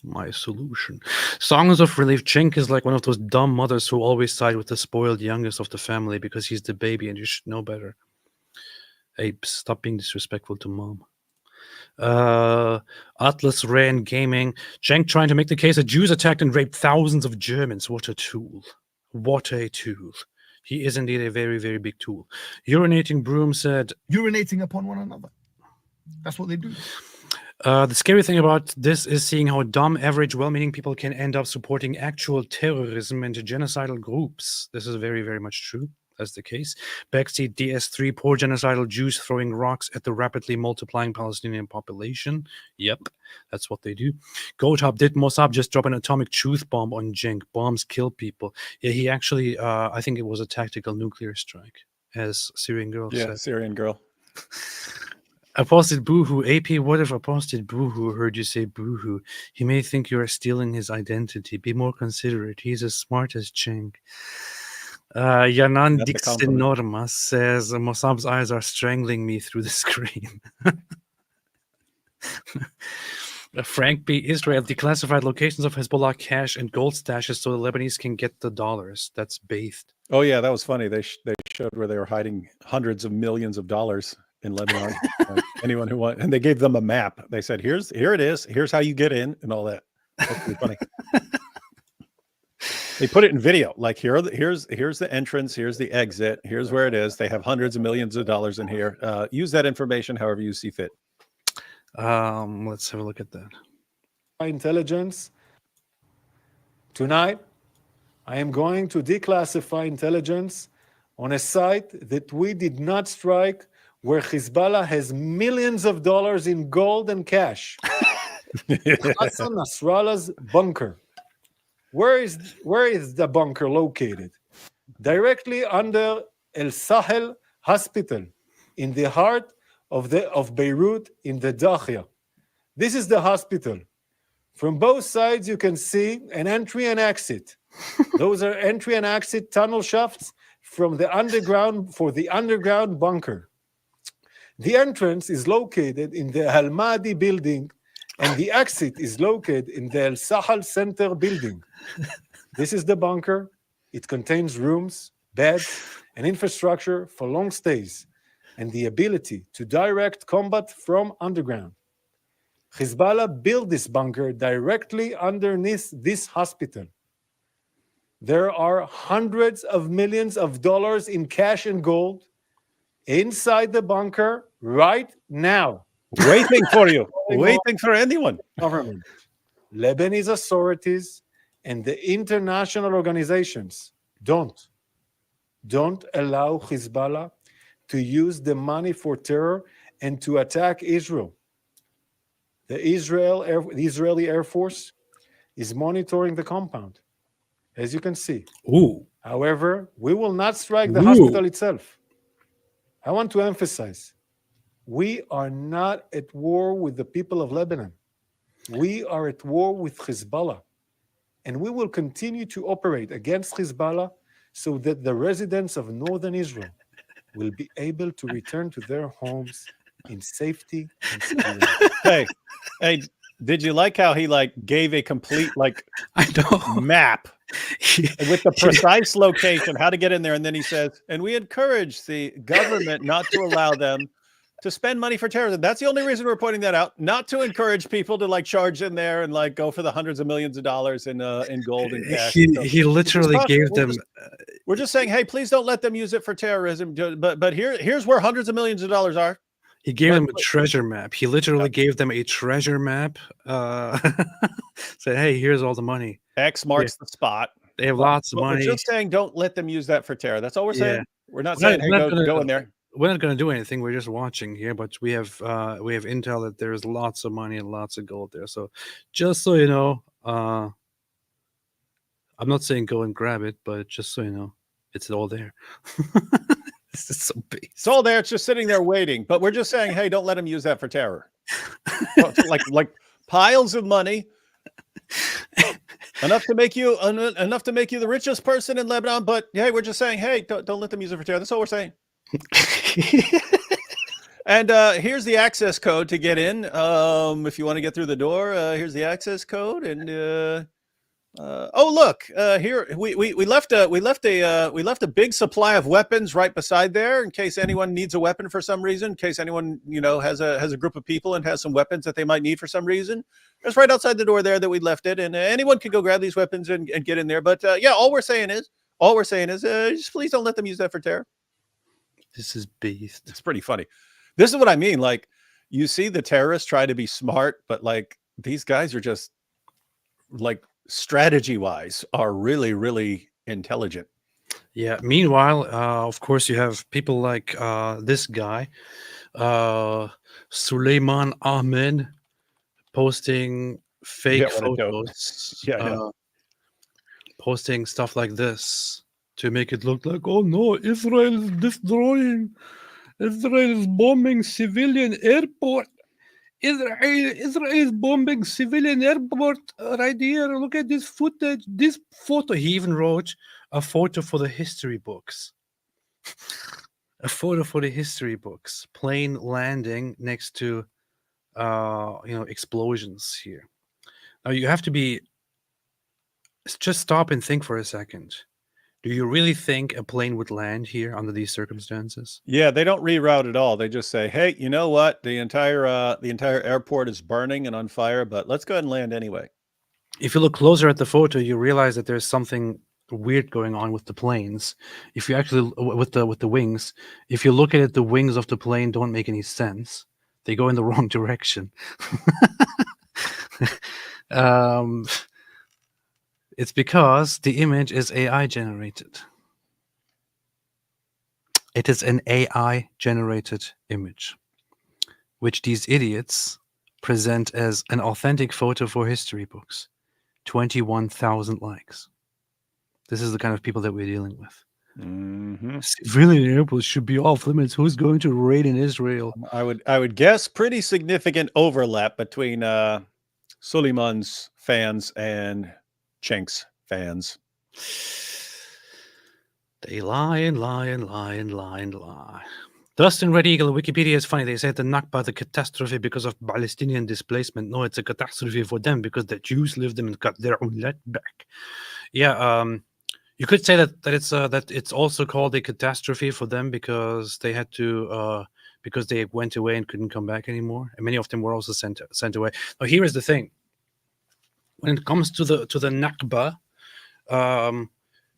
my solution. Songs of Relief. Cenk is like one of those dumb mothers who always side with the spoiled youngest of the family because he's the baby and you should know better. Hey, stop being disrespectful to mom. Atlas Ran Gaming. Cenk trying to make the case that Jews attacked and raped thousands of Germans. What a tool. What a tool. He is indeed a very, very big tool. Urinating Broom said... Urinating upon one another. That's what they do. The scary thing about this is seeing how dumb, average, well-meaning people can end up supporting actual terrorism and genocidal groups. This is very, very much true. That's the case. Backseat DS3, poor genocidal Jews throwing rocks at the rapidly multiplying Palestinian population. Yep, that's what they do. Goat Hub, did Mosab just drop an atomic truth bomb on Cenk? Bombs kill people. Yeah, he actually, I think it was a tactical nuclear strike, as Syrian Girl said. Yeah, Syrian Girl. Apostate Boohoo. AP, what if Apostate Boohoo heard you say Boohoo? He may think you are stealing his identity. Be more considerate. He's as smart as Cenk. Yanan Dixenorma says, Mosab's eyes are strangling me through the screen. Frank B. Israel declassified locations of Hezbollah cash and gold stashes so the Lebanese can get the dollars. That's bathed. Oh, yeah, that was funny. They showed where they were hiding hundreds of millions of dollars in Lebanon. Anyone who wants, and they gave them a map. They said, here it is. Here's how you get in and all that. That's pretty funny. They put it in video. Like here's the entrance. Here's the exit. Here's where it is. They have hundreds of millions of dollars in here. Use that information however you see fit. Let's have a look at that. Intelligence. Tonight, I am going to declassify intelligence on a site that we did not strike, where Hezbollah has millions of dollars in gold and cash. Hassan Nasrallah's bunker. Where is the bunker located? Directly under El Sahel Hospital, in the heart of Beirut, in the Dakhia. This is the hospital. From both sides, you can see an entry and exit. Those are entry and exit tunnel shafts from the underground for the underground bunker. The entrance is located in the Al Mahdi building, and the exit is located in the El Sahel Center building. This is the bunker. It contains rooms, beds, and infrastructure for long stays, and the ability to direct combat from underground. Hezbollah built this bunker directly underneath this hospital. There are hundreds of millions of dollars in cash and gold inside the bunker right now. Waiting for you. Waiting for anyone. Government, Lebanese authorities, and the international organizations don't allow Hezbollah to use the money for terror and to attack Israel. The Israeli Air Force is monitoring the compound, as you can see. Ooh. However, we will not strike the Ooh. hospital itself. I want to emphasize, we are not at war with the people of Lebanon. We are at war with Hezbollah. And we will continue to operate against Hezbollah so that the residents of northern Israel will be able to return to their homes in safety and security. Hey, did you like how he gave a complete I know map with the precise location, how to get in there, and then he says, and we encourage the government not to allow them to spend money for terrorism. That's the only reason we're pointing that out, not to encourage people to charge in there and go for the hundreds of millions of dollars in gold and cash. He literally gave them. We're just saying, hey, please don't let them use it for terrorism. But here's where hundreds of millions of dollars are. He gave them a treasure map. He literally gave them a treasure map. Said, hey, here's all the money. X marks the spot. They have lots of money. We're just saying, don't let them use that for terror. That's all we're saying. Yeah. We're not saying, hey, go in there. We're not going to do anything. We're just watching here, but we have intel that there's lots of money and lots of gold there. So just so you know, I'm not saying go and grab it, but just so you know, it's all there. This is so big. It's all there. It's just sitting there waiting. But we're just saying, hey, don't let them use that for terror. like piles of money, enough to make you the richest person in Lebanon. But hey, we're just saying, hey, don't let them use it for terror. That's all we're saying. And here's the access code to get in. If you want to get through the door, here's the access code. And oh, look, here we left a big supply of weapons right beside there in case anyone needs a weapon for some reason. In case anyone has a group of people and has some weapons that they might need for some reason. It's right outside the door there that we left it, and anyone can go grab these weapons and get in there. But yeah, all we're saying is just please don't let them use that for terror. This is beast. It's pretty funny. This is what I mean. You see the terrorists try to be smart, but these guys are just strategy wise are really, really intelligent. Yeah. Meanwhile, of course, you have people like this guy, Suleiman Ahmed, posting fake photos. Posting stuff like this to make it look like, oh no, Israel is bombing civilian airport. Israel is bombing civilian airport right here. Look at this footage. This photo. He even wrote a photo for the history books. A photo for the history books. Plane landing next to, explosions here. Now you have to just stop and think for a second. Do you really think a plane would land here under these circumstances? Yeah, they don't reroute at all. They just say, "Hey, you know what? The entire airport is burning and on fire, but let's go ahead and land anyway." If you look closer at the photo, you realize that there's something weird going on with the planes. If you actually with the wings, if you look at it, the wings of the plane don't make any sense. They go in the wrong direction. It's because the image is AI generated. It is an AI generated image, which these idiots present as an authentic photo for history books. 21,000 likes. This is the kind of people that we're dealing with. Mm-hmm. Civilian airports should be off limits. Who's going to raid in Israel? I would guess pretty significant overlap between Suleiman's fans and Cenk's fans. They lie and lie and lie and lie and lie. Dustin Red Eagle, Wikipedia is funny. They said the Nakba, the catastrophe because of Palestinian displacement. No, it's a catastrophe for them because the Jews lived them and got their own land back. Yeah, you could say that it's also called a catastrophe for them because they had to because they went away and couldn't come back anymore, and many of them were also sent away. Now, here is the thing: when it comes to the Nakba,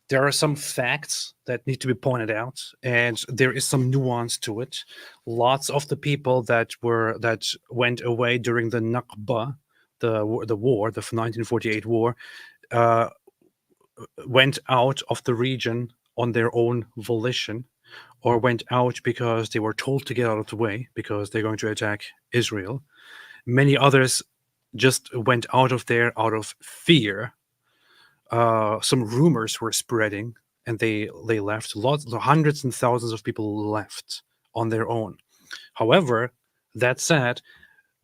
there are some facts that need to be pointed out, and there is some nuance to it. Lots of the people that went away during the Nakba, the war, the 1948 war, went out of the region on their own volition, or went out because they were told to get out of the way because they're going to attack Israel. Many others just went out of there out of fear. Some rumors were spreading, and they left. Hundreds and thousands of people left on their own. However, that said,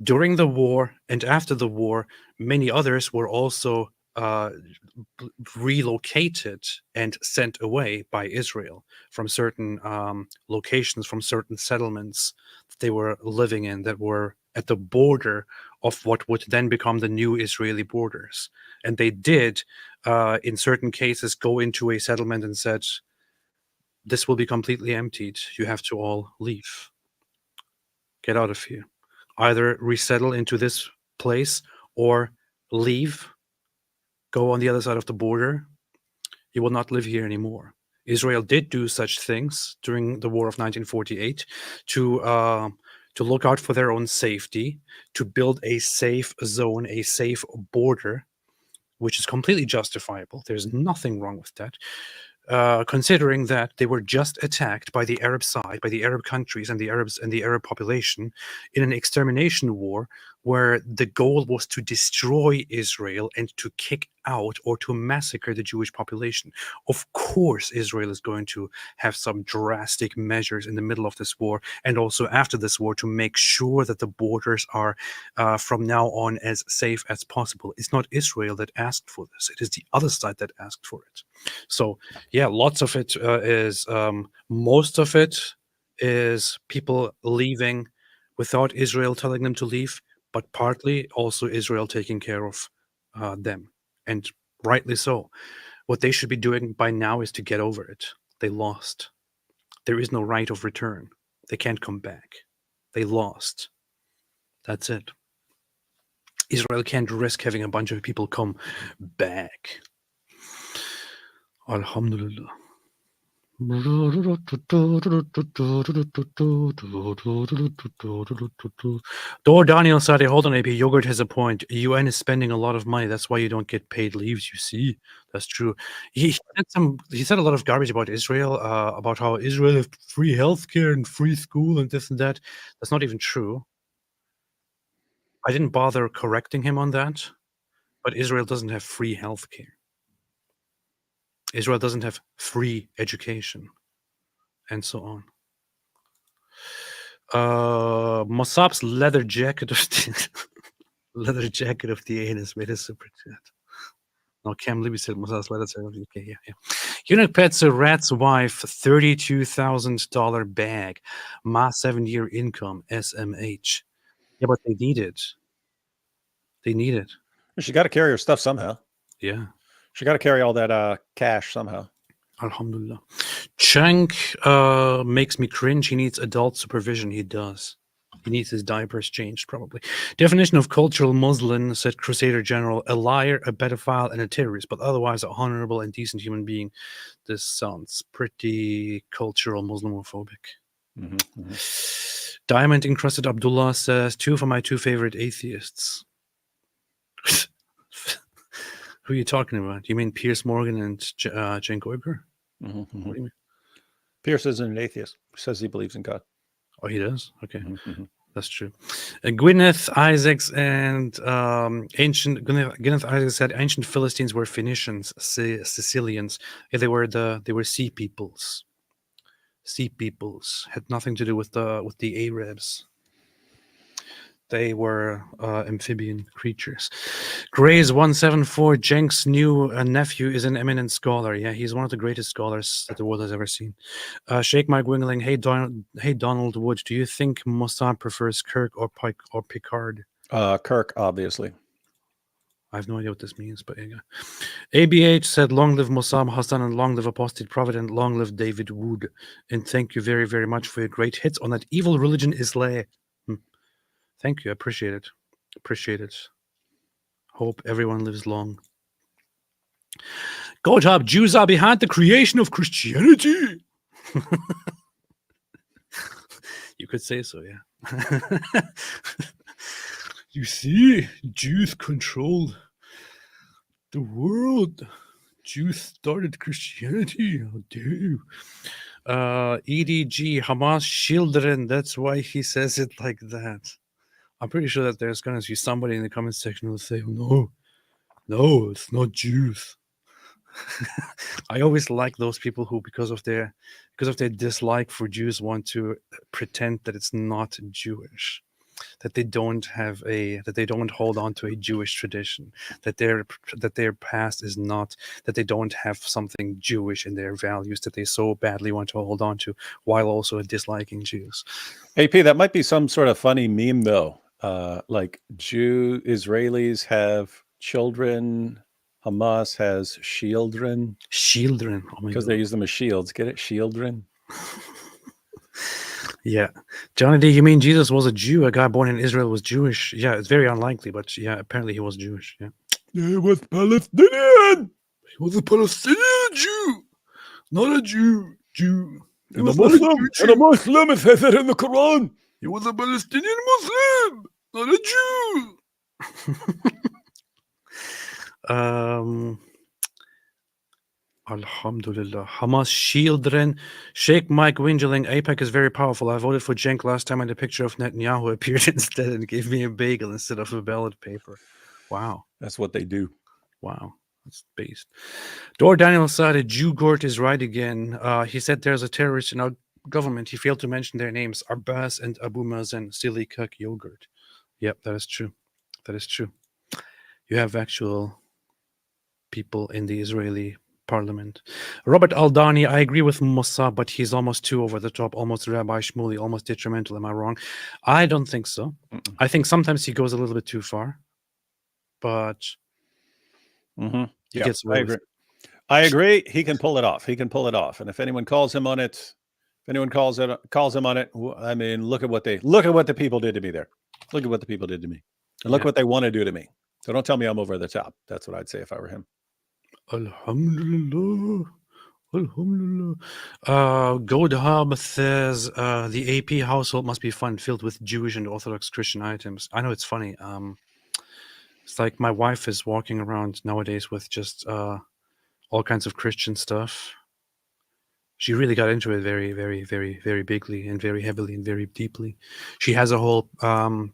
during the war and after the war, many others were also relocated and sent away by Israel from certain locations, from certain settlements that they were living in, that were at the border of what would then become the new Israeli borders. And they did, in certain cases, go into a settlement and said, this will be completely emptied. You have to all leave. Get out of here. Either resettle into this place or leave, go on the other side of the border. You will not live here anymore. Israel did do such things during the war of 1948 to look out for their own safety, to build a safe zone, a safe border, which is completely justifiable. There's nothing wrong with that. Considering that they were just attacked by the Arab side, by the Arab countries and the Arabs and the Arab population in an extermination war where the goal was to destroy Israel and to kick out or to massacre the Jewish population. Of course, Israel is going to have some drastic measures in the middle of this war and also after this war to make sure that the borders are from now on as safe as possible. It's not Israel that asked for this. It is the other side that asked for it. So, yeah, lots of it is, most of it is people leaving without Israel telling them to leave, but partly also Israel taking care of them. And rightly so. What they should be doing by now is to get over it. They lost. There is no right of return. They can't come back. They lost. That's it. Israel can't risk having a bunch of people come back. Alhamdulillah. Door Daniel said, hold on, AP, Yogurt has a point. UN is spending a lot of money. That's why you don't get paid leaves, you see. That's true. He said a lot of garbage about Israel, about how Israel has free healthcare and free school and this and that. That's not even true. I didn't bother correcting him on that, but Israel doesn't have free healthcare. Israel doesn't have free education, and so on. Mosab's leather jacket of the anus made a super chat. No, Cam Libby said Mosab's leather jacket of the UK. Yeah. Eunuch pets a rat's wife $32,000 bag. Ma 7-year income SMH. Yeah, but they need it. They need it. She got to carry her stuff somehow. Yeah. She got to carry all that cash somehow. Alhamdulillah. Cenk makes me cringe. He needs adult supervision. He does. He needs his diapers changed, probably. Definition of cultural Muslim, said Crusader General, a liar, a pedophile, and a terrorist, but otherwise a honorable and decent human being. This sounds pretty cultural Muslimophobic. Diamond Encrusted Abdullah says, 2 for my 2 favorite atheists. Who are you talking about? You mean Piers Morgan and Cenk Uygur? What do you mean? Piers isn't an atheist. He says he believes in God. Oh, he does? Okay. That's true. Gwyneth Isaacs and Gwyneth Isaacs said ancient Philistines were Phoenicians, Sicilians. Yeah, they were sea peoples. Sea peoples had nothing to do with the Arabs. They were amphibian creatures. Grays 174, Cenk's new nephew is an eminent scholar. Yeah, he's one of the greatest scholars that the world has ever seen. Sheikh Mike Wingling, hey Donald Wood, do you think Mosab prefers Kirk or Picard? Kirk, obviously. I have no idea what this means, but yeah. ABH said, long live Mosab Hassan and long live Apostate Prophet and long live David Wood. And thank you very, very much for your great hits on that evil religion Islam. Thank you. I appreciate it. Appreciate it. Hope everyone lives long. God, Jews are behind the creation of Christianity. You could say so, yeah. You see, Jews controlled the world. Jews started Christianity. How dare you? EDG, Hamas children. That's why he says it like that. I'm pretty sure that there's going to be somebody in the comment section who will say, no, it's not Jews. I always like those people who, because of their dislike for Jews, want to pretend that it's not Jewish, that they don't hold on to a Jewish tradition, that their past is not, that they don't have something Jewish in their values that they so badly want to hold on to, while also disliking Jews. AP, that might be some sort of funny meme though. Like Israelis have children, Hamas has shieldren. Shieldren, oh my because God. they use them as shields. Get it, shieldren. Yeah, Johnny D, you mean Jesus was a Jew? A guy born in Israel was Jewish? Yeah, it's very unlikely, but yeah, apparently he was Jewish. Yeah, He was Palestinian. He was a Palestinian Jew, not a Jew. He And was a Muslim, it says it in the Quran. He was a Palestinian Muslim, not a Jew. Alhamdulillah. Hamas children. Sheikh Mike Wingeling. APEC is very powerful. I voted for Cenk last time and a picture of Netanyahu appeared instead and gave me a bagel instead of a ballot paper. Wow. That's what they do. Wow. That's based. Dor Daniel said Jew Gort is right again. He said there's a terrorist in our government. He failed to mention their names, Abbas and Abu Mazen, silly cuck yogurt. Yep, that is true. That is true. You have actual people in the Israeli parliament. Robert Aldani, I agree with Mosab, but he's almost too over the top, almost Rabbi Shmuley, almost detrimental. Am I wrong? I don't think so. I think sometimes he goes a little bit too far, but he gets away I with agree. I agree. He can pull it off. He can pull it off. And if anyone calls him on it, if anyone calls him on it, I mean, look at what the people did to me there. Look at what the people did to me. And look what they want to do to me. So don't tell me I'm over the top. That's what I'd say if I were him. Alhamdulillah. Alhamdulillah. Godhab says the AP household must be fun, filled with Jewish and Orthodox Christian items. I know it's funny. It's like my wife is walking around nowadays with just all kinds of Christian stuff. She really got into it very, very, very, very bigly and very heavily and very deeply. She has a whole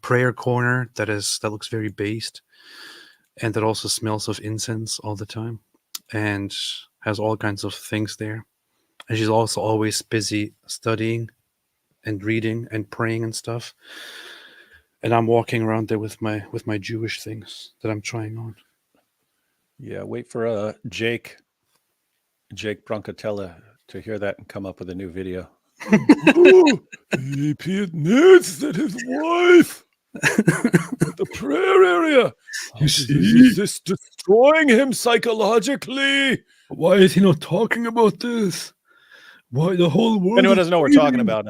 prayer corner that looks very based, and that also smells of incense all the time, and has all kinds of things there. And she's also always busy studying and reading and praying and stuff. And I'm walking around there with my Jewish things that I'm trying on. Yeah, wait for Jake Broncatella to hear that and come up with a new video. AP admits that his wife at the prayer area. Is this destroying him psychologically? Why is he not talking about this? Why the whole world? Anyone doesn't know what we're talking about?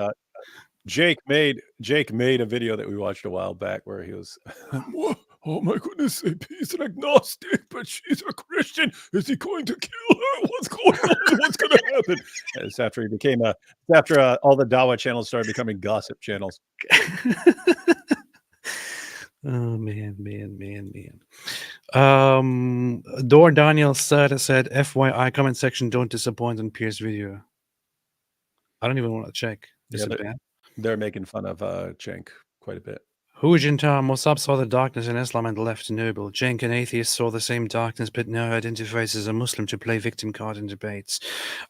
Jake made a video that we watched a while back where he was. Oh my goodness, he's an agnostic, but she's a Christian. Is he going to kill her? What's going on? What's going to happen? It's after he became after all the Dawa channels started becoming gossip channels. Oh man. Dor Daniel said, FYI, comment section, don't disappoint on Piers video. I don't even want to check. Is it bad? They're making fun of Cenk quite a bit. Hujinta Mosab saw the darkness in Islam and left noble. Cenk, an atheist, saw the same darkness but now identifies as a Muslim to play victim card in debates.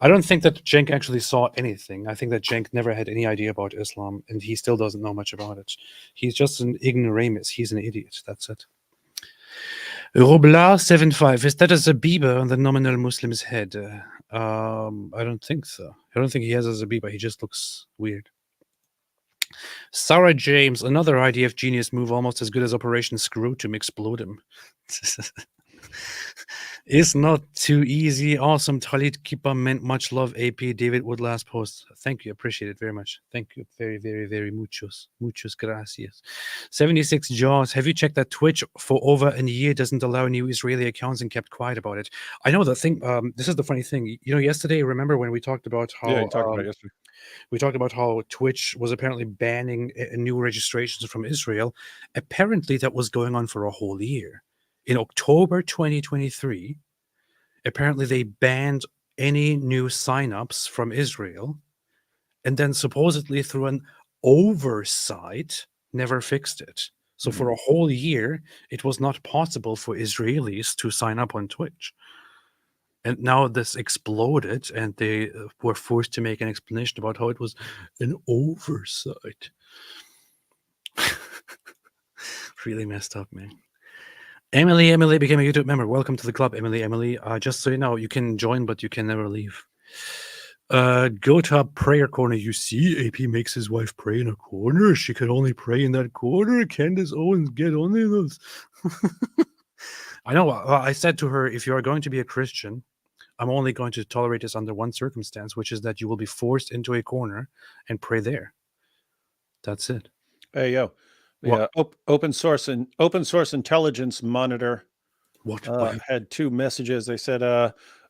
I don't think that Cenk actually saw anything. I think that Cenk never had any idea about Islam, and he still doesn't know much about it. He's just an ignoramus. He's an idiot. That's it. Roblar75, is that a Zabiba on the nominal Muslim's head? I don't think so. I don't think he has a Zabiba. He just looks weird. Sarah James, another IDF genius move, almost as good as Operation Scrotum Explode him. It's not too easy. Awesome. Khalid Kipa meant much love. AP David Wood last post. Thank you. Appreciate it very much. Thank you. Very, very, very muchos. Muchos gracias. 76 Jaws. Have you checked that Twitch for over a year doesn't allow new Israeli accounts and kept quiet about it? I know the thing. This is the funny thing. You know, yesterday, remember when we talked about how you talked about it yesterday. We talked about how Twitch was apparently banning new registrations from Israel. Apparently, that was going on for a whole year. In October 2023, apparently they banned any new signups from Israel, and then supposedly through an oversight, never fixed it. So for a whole year, it was not possible for Israelis to sign up on Twitch. And now this exploded, and they were forced to make an explanation about how it was an oversight. Really messed up, man. Emily became a YouTube member. Welcome to the club, Emily. Just so you know, you can join, but you can never leave. Go to a prayer corner. You see, AP makes his wife pray in a corner. She can only pray in that corner. Candace Owens, get on those. I know. I said to her, if you are going to be a Christian, I'm only going to tolerate this under one circumstance, which is that you will be forced into a corner and pray there. That's it. Hey, yo. The open source intelligence monitor had two messages. They said,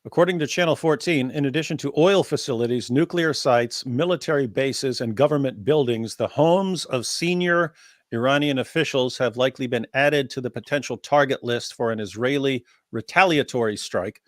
according to Channel 14, in addition to oil facilities, nuclear sites, military bases, and government buildings, the homes of senior Iranian officials have likely been added to the potential target list for an Israeli retaliatory strike.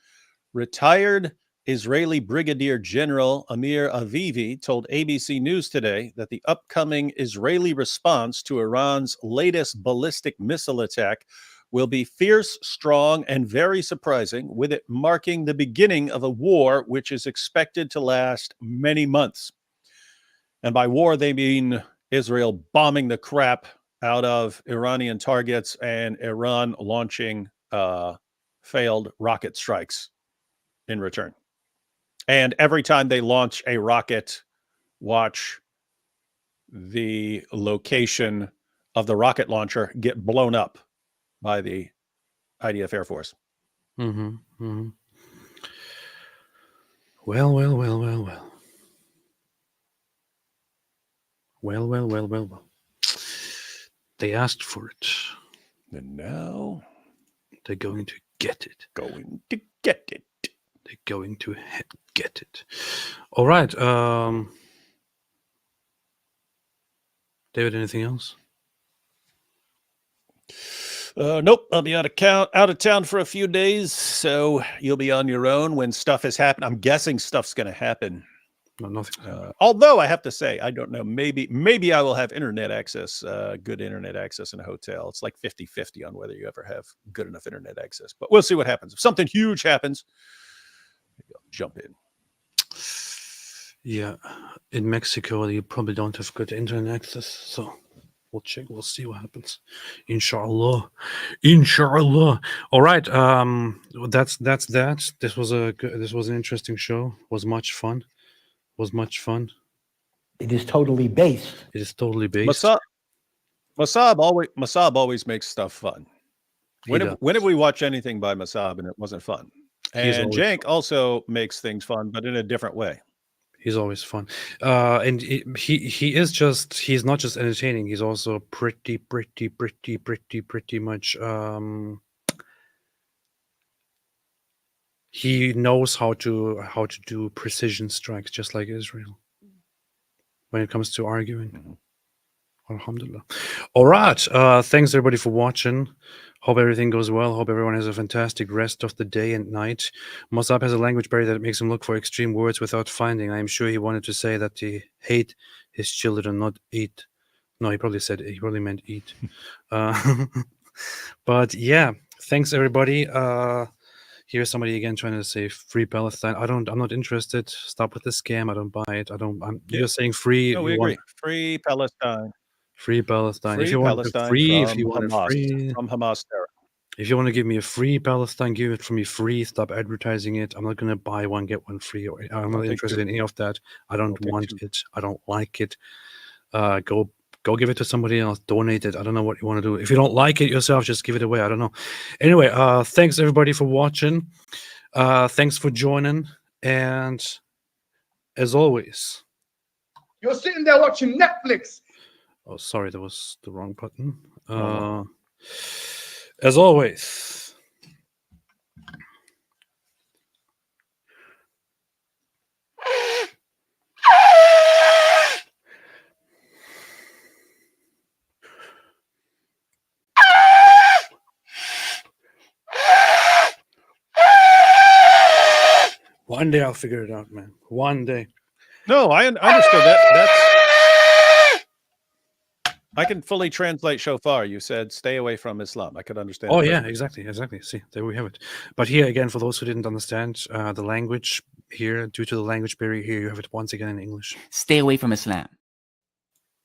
Retired Israeli Brigadier General Amir Avivi told ABC News today that the upcoming Israeli response to Iran's latest ballistic missile attack will be fierce, strong, and very surprising, with it marking the beginning of a war which is expected to last many months. And by war, they mean Israel bombing the crap out of Iranian targets and Iran launching failed rocket strikes in return. And every time they launch a rocket, watch the location of the rocket launcher get blown up by the IDF Air Force. Mm-hmm. Mm-hmm. Well. They asked for it. And now they're going to get it. Going to get it. They're going to get it. All right. David, anything else? Nope. I'll be out of town for a few days, so you'll be on your own when stuff has happened. I'm guessing stuff's going to happen. No, nothing. Although I have to say, I don't know. Maybe I will have internet access, good internet access in a hotel. It's like 50-50 on whether you ever have good enough internet access. But we'll see what happens. If something huge happens, maybe I'll jump in. Yeah, in Mexico, you probably don't have good internet access, so we'll check. We'll see what happens. Inshallah. All right. That's that. This was an interesting show. Was much fun. It is totally based. Mosab always makes stuff fun. When have we watched anything by Mosab and it wasn't fun? And Cenk also makes things fun, but in a different way. He's always fun. And he's not just entertaining, he's also pretty much he knows how to do precision strikes, just like Israel, when it comes to arguing. Alhamdulillah. All right. Thanks everybody for watching. Hope everything goes well. Hope everyone has a fantastic rest of the day and night. Mosab has a language barrier that makes him look for extreme words without finding. I am sure he wanted to say that he hate his children, not eat. No, he probably meant eat. But yeah, thanks everybody. Here's somebody again trying to say free Palestine. I'm not interested. Stop with the scam. I don't buy it. You're saying free. No, we agree. Free Palestine. Free Palestine. Free if you Palestine want free, from Hamas, from Hamas terror. If you want to give me a free Palestine, give it for me free. Stop advertising it. I'm not going to buy one, get one free. I'm not interested in any of that. I don't want it. I don't like it. Go give it to somebody else. Donate it. I don't know what you want to do. If you don't like it yourself, just give it away. I don't know. Anyway, thanks everybody for watching. Thanks for joining. And as always, you're sitting there watching Netflix. Oh, sorry, that was the wrong button. As always, one day I'll figure it out, man. One day. No, I understood that. I can fully translate shofar. You said stay away from Islam. I could understand. Oh it yeah, perfectly. exactly. See, there we have it. But here again, for those who didn't understand the language here, due to the language barrier here, you have it once again in English. Stay away from Islam.